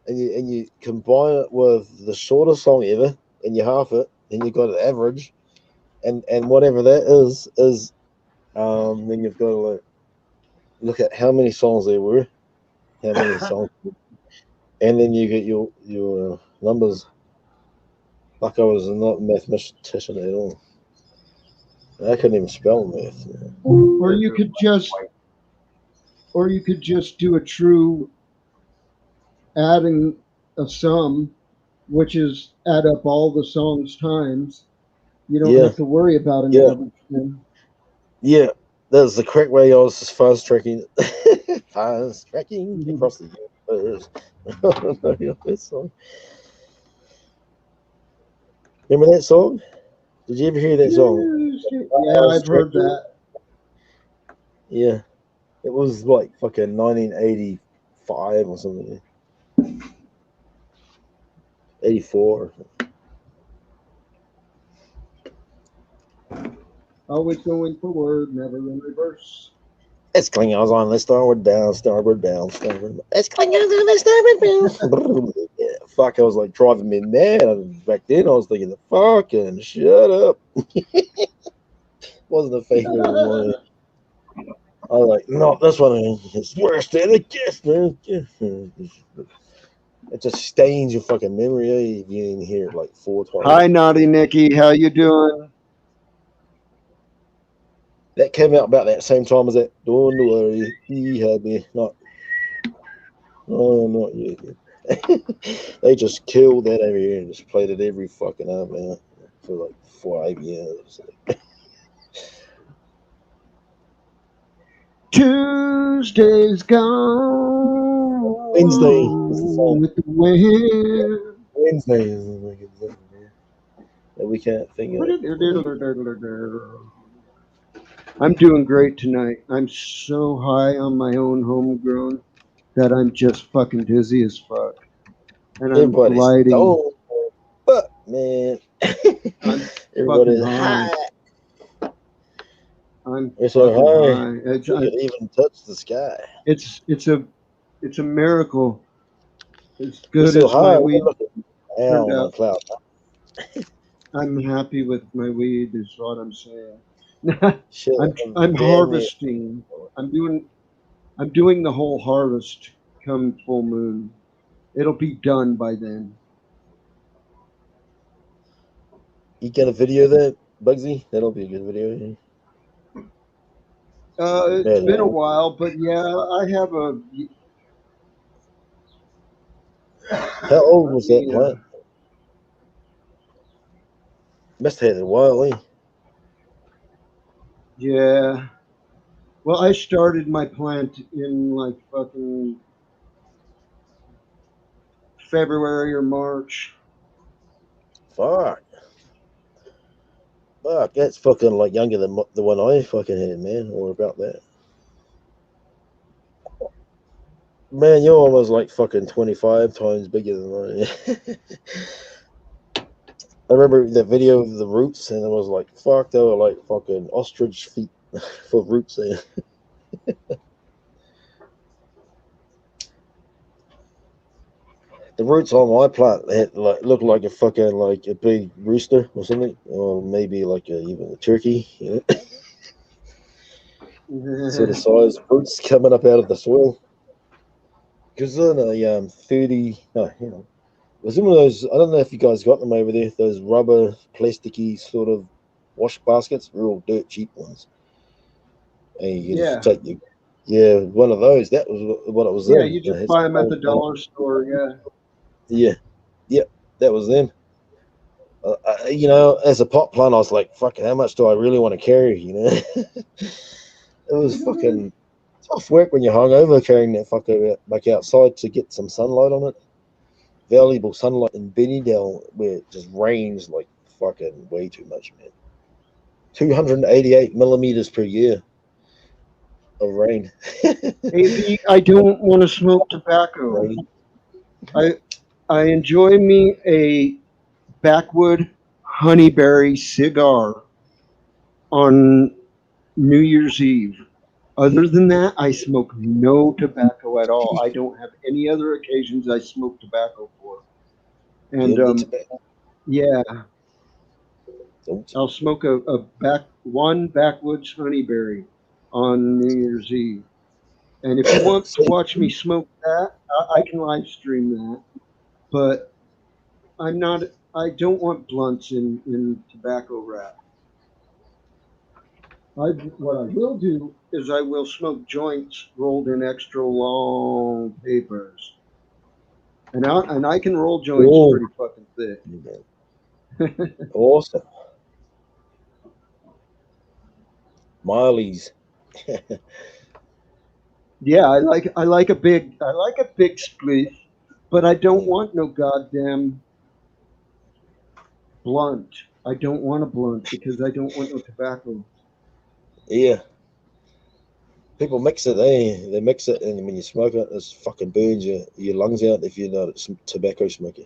and you combine it with the shortest song ever, and you half it, and you got an average, and whatever that is then you've got to like look at how many songs there were, how many songs, and then you get your numbers. Like I was not a mathematician at all. I couldn't even spell math. Or you could just do a true adding a sum, which is add up all the songs times. You don't Yeah, have to worry about an yeah, average then. yeah. That was the correct way. I was just fast tracking, fast tracking Mhm. across the universe. I don't know that song. Remember that song? Did you ever hear that song? Yeah, I've Fast heard tracking. that. Yeah, it was like fucking 1985 or something. 84. Always going forward, never in reverse. It's Klingons on the starboard down, starboard down, starboard. It's Klingons on the starboard down. Yeah, fuck, I was like driving me mad. Back then, I was thinking, fucking shut up. Wasn't a favorite of mine. I was like, no, this one is worse than it gets, man. It just stains your fucking memory. If you didn't hear it like 4 times. Hi, Naughty Nikki. How you doing? That came out about that same time as that. Don't worry, he had me. Not, oh, not yet. They just killed that every year and just played it every fucking up, man, for like 5 years. Tuesday's gone Wednesday is the song. with the wind. Wednesday is the fucking song, man. That we can't think of. I'm doing great tonight. I'm so high on my own homegrown that I'm just fucking dizzy as fuck. And I'm Everybody's gliding. stoned, but man, I'm fucking everybody's high. high. I'm You're so fucking high, high. we could even touch the sky. It's it's a miracle. As We're good so as my high, we're weed looking turned down on out, cloud. I'm happy with my weed. Is what I'm saying. Shit, I'm damn near. harvesting. I'm doing the whole harvest come full moon. It'll be done by then. You got a video of that, Bugsy? That'll be a good video. It's been a Yeah. while, but yeah, I have a. How old Let was that me. plant? Must have had it a while, eh? Yeah. Well, I started my plant in like fucking February or March. Fuck. Fuck, that's fucking like younger than the one I fucking had, man, or about that. Man, you're almost like fucking 25 times bigger than I. I remember the video of the roots, and it was like, fuck, they were like fucking ostrich feet for roots there. The roots on my plant had like looked like a fucking like a big rooster or something, or maybe like even a turkey, sort of size roots coming up out of the soil. Because in a 30, no, hang on. It was in one of those. I don't know if you guys got them over there. Those rubber, plasticky sort of wash baskets, real dirt cheap ones, and you can just Yeah. take your, yeah, one of those. That was what it was Yeah, in. you It just had buy some them at the holes in it. dollar store. Yeah. Yeah, yeah, that was them. As a pot plant, I was like, "Fuck, how much do I really want to carry?" It was fucking tough work when you're hungover carrying that fucker back outside to get some sunlight on it. Valuable sunlight in Bennydale, where it just rains like fucking way too much, man. 288 millimeters per year of rain. AB, I don't want to smoke tobacco. Rain. I I enjoy me a backwood honeyberry cigar on New Year's Eve. Other than that, I smoke no tobacco at all. I don't have any other occasions I smoke tobacco for. And Good tobacco. yeah, Don't. I'll smoke one backwoods honeyberry on New Year's Eve. And if you want to watch me smoke that, I can live stream that. But I'm not. I don't want blunts in tobacco wrap. What I will do is I will smoke joints rolled in extra long papers, and I can roll joints Oh, pretty fucking thick. awesome. Miley's. Yeah, I like a big spliff, but I don't want no goddamn blunt. I don't want a blunt because I don't want no tobacco. Yeah. People mix it, eh? They mix it, and when you smoke it, it fucking burns your lungs out if you're not a tobacco smoker.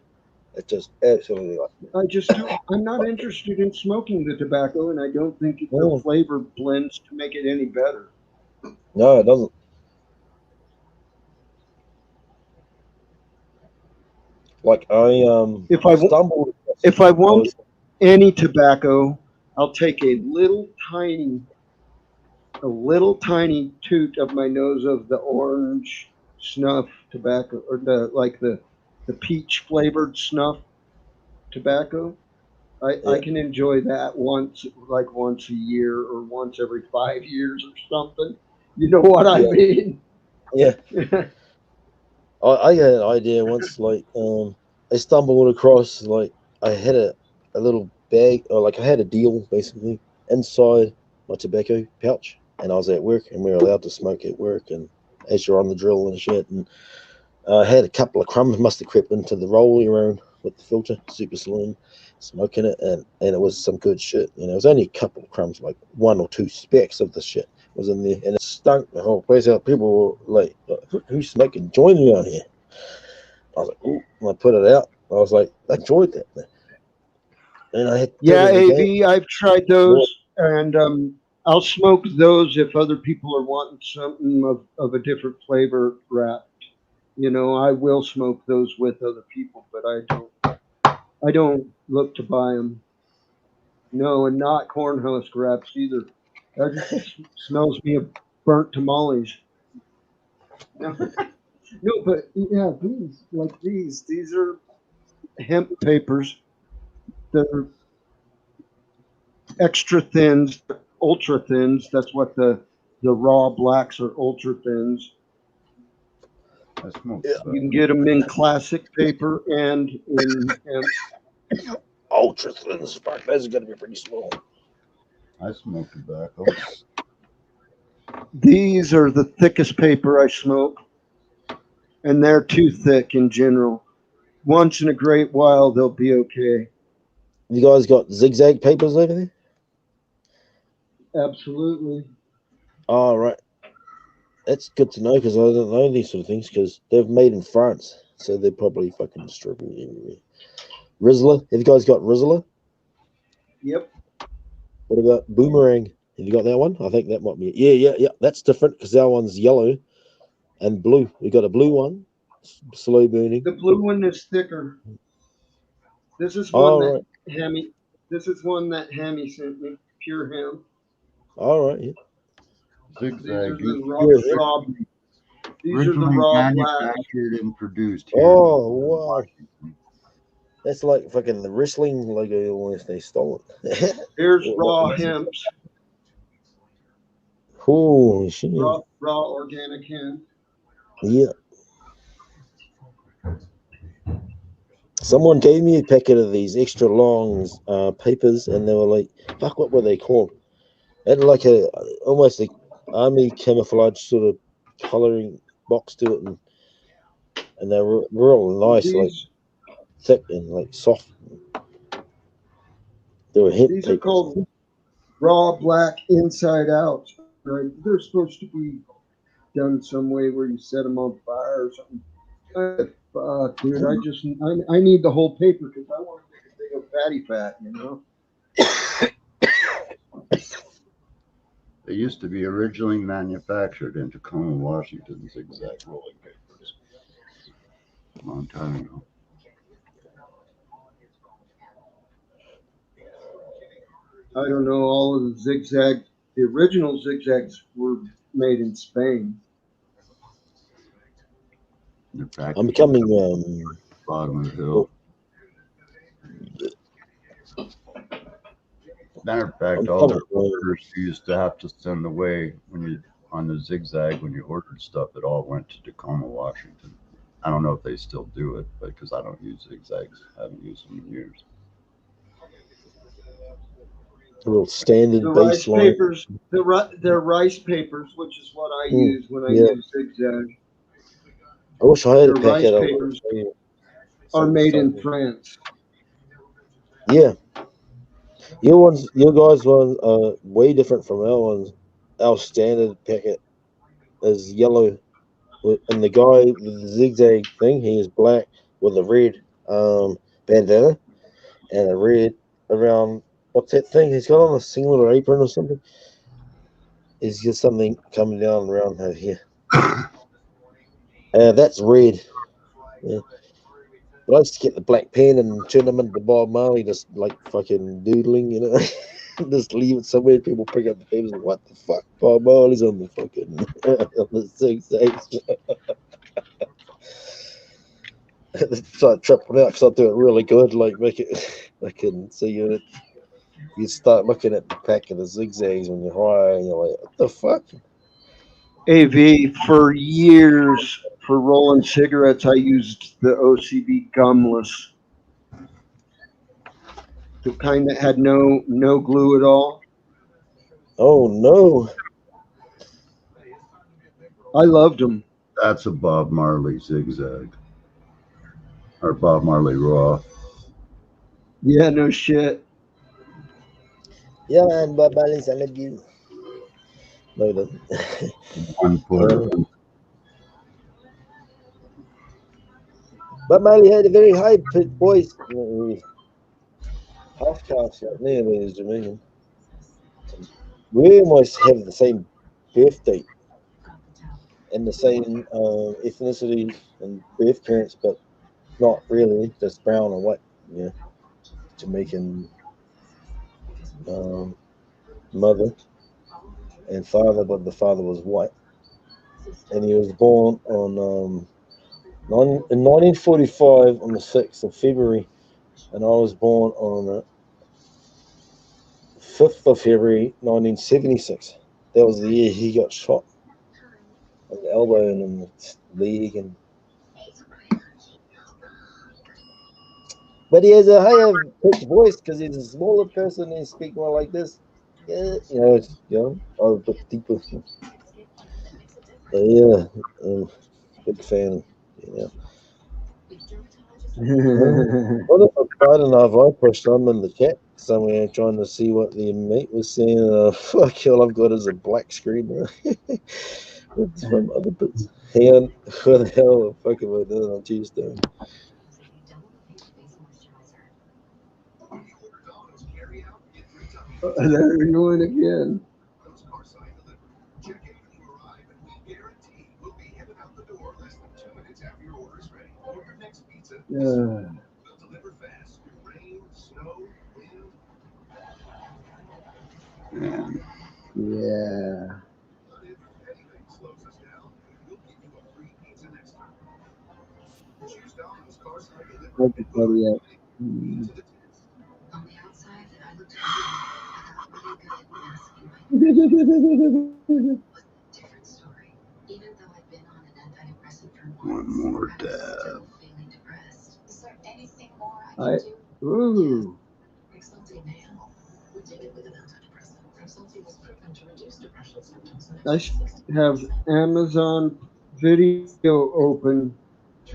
It just absolutely like. I just don't. I'm not interested in smoking the tobacco, and I don't think the Oh, flavor blends to make it any better. no, it doesn't. Like If I stumbled. if I I want was any tobacco, I'll take a little tiny toot of my nose of the orange snuff tobacco, or the peach flavored snuff tobacco. I yeah, can enjoy that once a year or once every 5 years or something. You know what I yeah, mean? yeah. I had an idea once, like I stumbled across like I had a little bag, or like I had a deal basically inside my tobacco pouch, and I was at work, and we were allowed to smoke at work, and as you're on the drill and shit, and I had a couple of crumbs, must have crept into the roll around with the filter, super saloon, smoking it, and it was some good shit. You know, it was only a couple of crumbs, like one or two specks of the shit was in there, and it stunk the whole place out. People were like, "Who's smoking joint around here?" I was like, "Ooh," and I put it out. I was like, I enjoyed that, and I had did Yeah, it again. AB, I've tried those, and I'll smoke those if other people are wanting something of a different flavor wrap. You know, I will smoke those with other people, but I don't look to buy them. No, and not corn husk wraps either. That just smells me of burnt tamales. No, no, but yeah, these are hemp papers. They're extra thins, ultra thins. That's what the raw blacks are, ultra thins. I smoked Yeah, You can tobacco. get them in classic paper and in hemp. ultra thin spark. Those are going to be pretty small. I smoked tobacco. These are the thickest paper I smoke, and they're too thick in general. Once in a great while, they'll be okay. You guys got zigzag papers over there? Absolutely. Oh, right. That's good to know because I don't know these sort of things because they're made in France, so they're probably fucking distributed everywhere. Rizzler, have you guys got Rizzler? Yep. What about Boomerang? Have you got that one? I think that might be. Yeah. That's different because our one's yellow and blue. We got a blue one, slow burning. The blue one is thicker. This is one All that right, Hammy. This is one that Hammy sent me. Pure ham. all right, yeah. These are Zigzag the used to raw. be raw these are the originally raw black. manufactured and produced here Oh in wow, Washington. that's like fucking the wrestling logo almost. They stole it. Here's raw hemps. Holy shit! Raw organic hemp. Yeah. Someone gave me a packet of these extra long papers, and they were like, "Fuck, what were they called?" It had like a almost like army camouflage sort of coloring box to it, and they were real nice, like These thick and like soft. They were hemp these are papers. called raw black inside out. Right? They're supposed to be done some way where you set them on fire or something. Fuck, dude, I need the whole paper because I want to make a big old fatty fat, you know. They used to be originally manufactured in Tacoma, Washington, zigzag rolling papers a long time ago. I don't know. All of the zigzag, the original zigzags were made in Spain. They're packed I'm at becoming the bottom of the hill. Matter of fact, all the orders you used to have to send away when you on the zigzag when you ordered stuff, it all went to Tacoma, Washington. I don't know if they still do it, but because I don't use zigzags, I haven't used them in years. a little standard The rice baseline. papers, they're rice papers, which is what I use when I use zigzag. I wish I had a Their rice packet of papers are made in France. Yeah. Your guys' ones are way different from our ones. Our standard packet is yellow, and the guy with the zigzag thing, he is black with a red bandana and a red around. What's that thing he's got on, a singlet or apron or something? He's got something coming down around her here. That's red. Yeah. But I used to get the black pen and turn them into Bob Marley, just like fucking doodling, you know. Just leave it somewhere. People pick up the papers and what the fuck? Bob Marley's on the fucking on the zigzags. Start tripping out because I do it really good. Like make it, I can see you. You start looking at the pack of the zigzags when you're high, and you're like, what the fuck? AV, for years for rolling cigarettes, I used the OCB gumless, the kind that had no glue at all. Oh no! I loved them. That's a Bob Marley zigzag or Bob Marley raw. Yeah, no shit. Yeah, man, Bob Marley's I love you. No, he doesn't. One quarter. Bob Marley had a very high pitched voice. Half caste like me, I mean, he's Jamaican. We almost have the same birth date and the same ethnicity and birth parents, but not really, just brown and white. Yeah, Jamaican mother and father, but the father was white, and he was born on in 1945 on the 6th of February, and I was born on the 5th of February 1976. That was the year he got shot on the elbow and in the leg, and but he has a higher pitched voice because he's a smaller person and he speaks more like this. Yeah, I was a bit deeper. But yeah, big fan. Yeah. What if I don't know if I pushed some in the chat somewhere trying to see what the mate was saying? Fuck, all I've got is a black screen. It's from other bits. Hang on, what the hell the fuck am I doing on Tuesday? There you're going again. Yeah. Everybody else. One more dab. Ooh. I have Amazon Video open,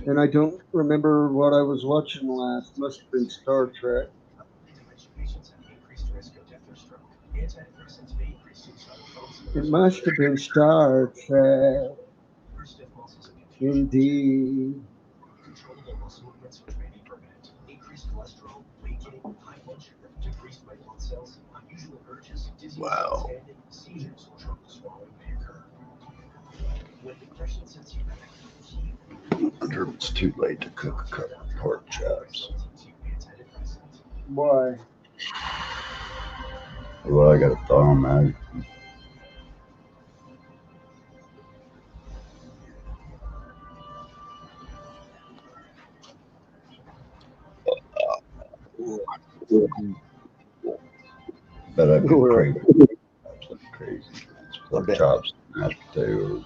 and I don't remember what I was watching last. Must have been Star Trek. It must have been Star Trek. Indeed. Wow. I wonder if it's too late to cook a couple of pork chops. Why? Well, I gotta thaw them out. But I've been Right. crazy. Absolutely crazy. It's I pork bet. chops, mashed potatoes.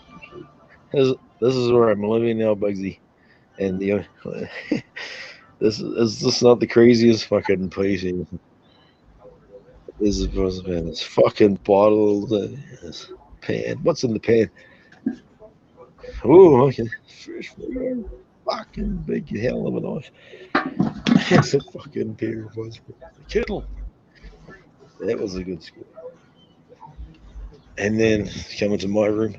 This is where I'm living now, Bugsy. And you know, this is not the craziest fucking place. This is man, this fucking bottle, this pan. What's in the pan? Oh, okay. Fresh water. Fucking big hell of a knife. It's a fucking pair of ones. The kettle. That was a good score. And then come into my room.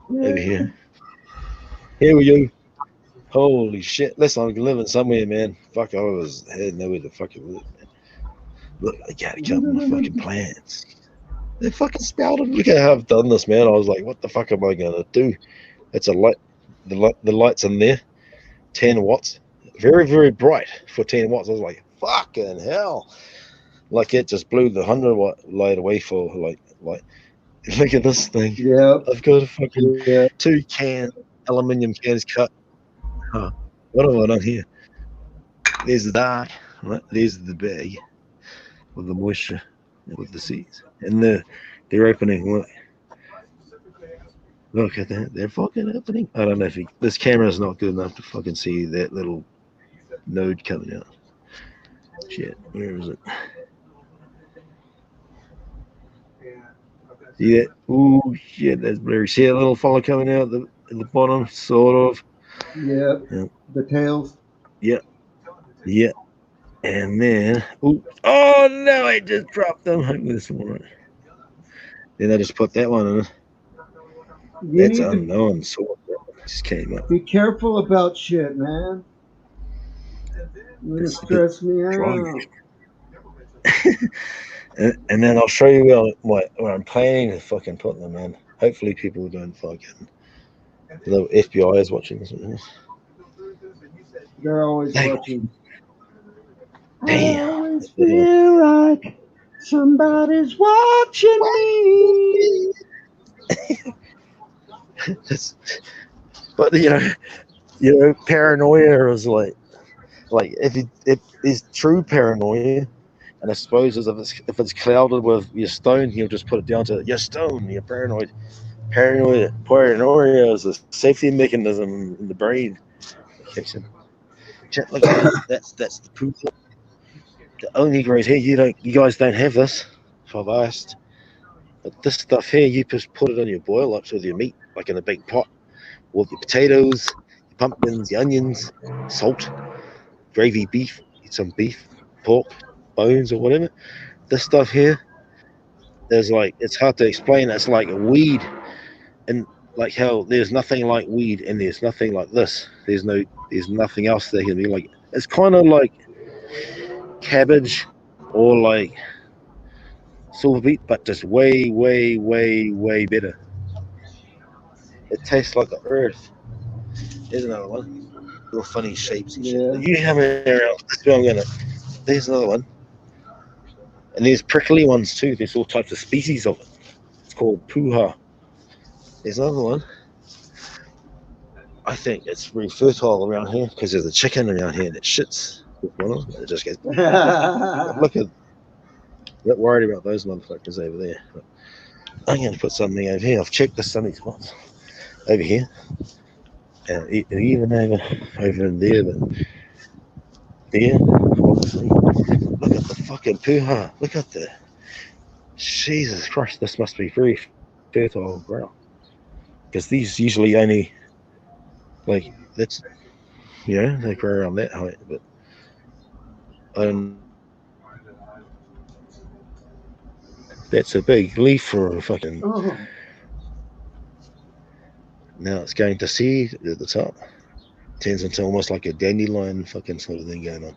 Over here. Here we go. Holy shit. Listen, I'm living somewhere, man. Fuck, had nowhere to fucking live, man. Look, I gotta cut my fucking plants. They fucking sprouted. Look at how I've done this, man. I was like, what the fuck am I gonna do? It's a light. The light's in there. 10 watts. Very, very bright for 10 watts. I was like, fucking hell. Like it just blew the 100-watt light away for like look at this thing. Yeah. I've got a fucking Yeah. 2 aluminium cans cut. Huh. What have I done here? There's the dark. Right? There's the bag with the moisture, with the seeds. And they're opening. Look at that. They're fucking opening. I don't know if this camera is not good enough to fucking see that little node coming out. Shit. Where is it? See that? Oh shit, that's blurry. See that little fella coming out at the bottom, sort of. Yeah. Yeah. The tails. Yeah. Yeah. And then, oh no, I just dropped them. Hope this one. Then I just put that one in. You That's need to unknown. So just came up. be careful about shit, man. You're gonna stress me out. And then I'll show you where I'm planning to fucking put them in. Hopefully people don't fucking. The FBI is watching this. They're always watching. Damn. I always feel like somebody's watching me. But you know, paranoia is like if there's true paranoia, and I suppose if it's clouded with your stone, you'll just put it down to your stone. You're paranoid. Paranoia is a safety mechanism in the brain. Okay, so look at that. That's the proof. The only grows here. You guys don't have this. If I've asked, but this stuff here, you just put it on your boil ups with your meat, like in a big pot, with your potatoes, your pumpkins, your onions, salt, gravy, beef, some beef, pork, bones, or whatever. This stuff here, it's hard to explain. It's like a weed, and like how there's nothing like weed, and there's nothing like this. There's nothing else that can be like. It's kind of like cabbage, or like silver beet, but just way, way, way, way better. It tastes like the earth. Here's another one. Little funny shapes and shit. Yeah. You have it around. That's what I'm gonna. There's another one. And there's prickly ones too. There's all types of species of it. It's called puha. There's another one. I think it's very fertile around here because there's a chicken around here that shits with one of them. It just goes. Look at. Not worried about those motherfuckers over there. But I'm going to put something over here. I've checked the sunny spots over here, and even over in there. But there, obviously. Look at the fucking puha. Look at the. Jesus Christ! This must be very fertile ground because these usually only that's they grow around that height, but that's a big leaf for a fucking. Oh. Now it's going to seed at the top. Turns into almost like a dandelion fucking sort of thing going on.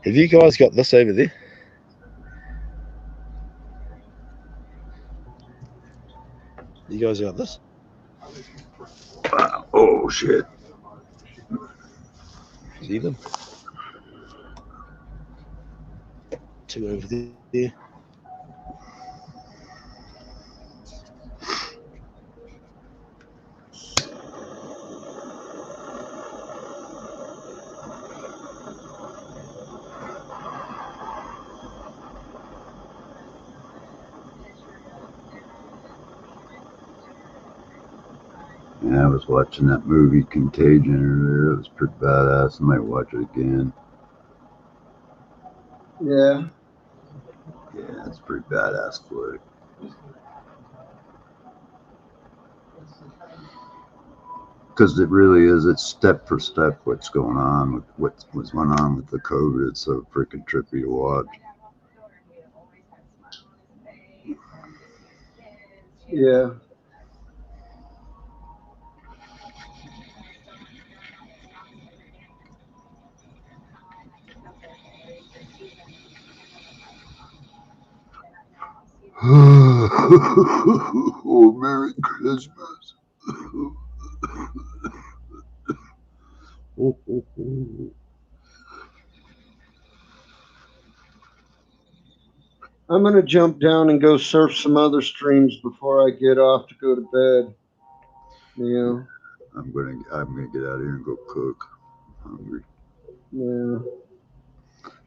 Have you guys got this over there? You guys got this? Oh shit. See them? Two over there. Yeah, I was watching that movie Contagion earlier. It was pretty badass. I might watch it again. Yeah. Yeah, it's pretty badass flick. Because it really is, it's step for step what's going on with what's going on with the COVID. It's so freaking trippy to watch. Yeah. Oh, Merry Christmas. I'm gonna jump down and go surf some other streams before I get off to go to bed. You know. I'm gonna get out of here and go cook. I'm hungry. Yeah.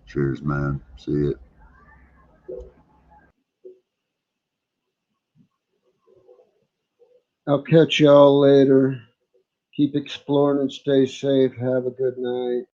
Cheers, man. See you. I'll catch y'all later. Keep exploring and stay safe. Have a good night.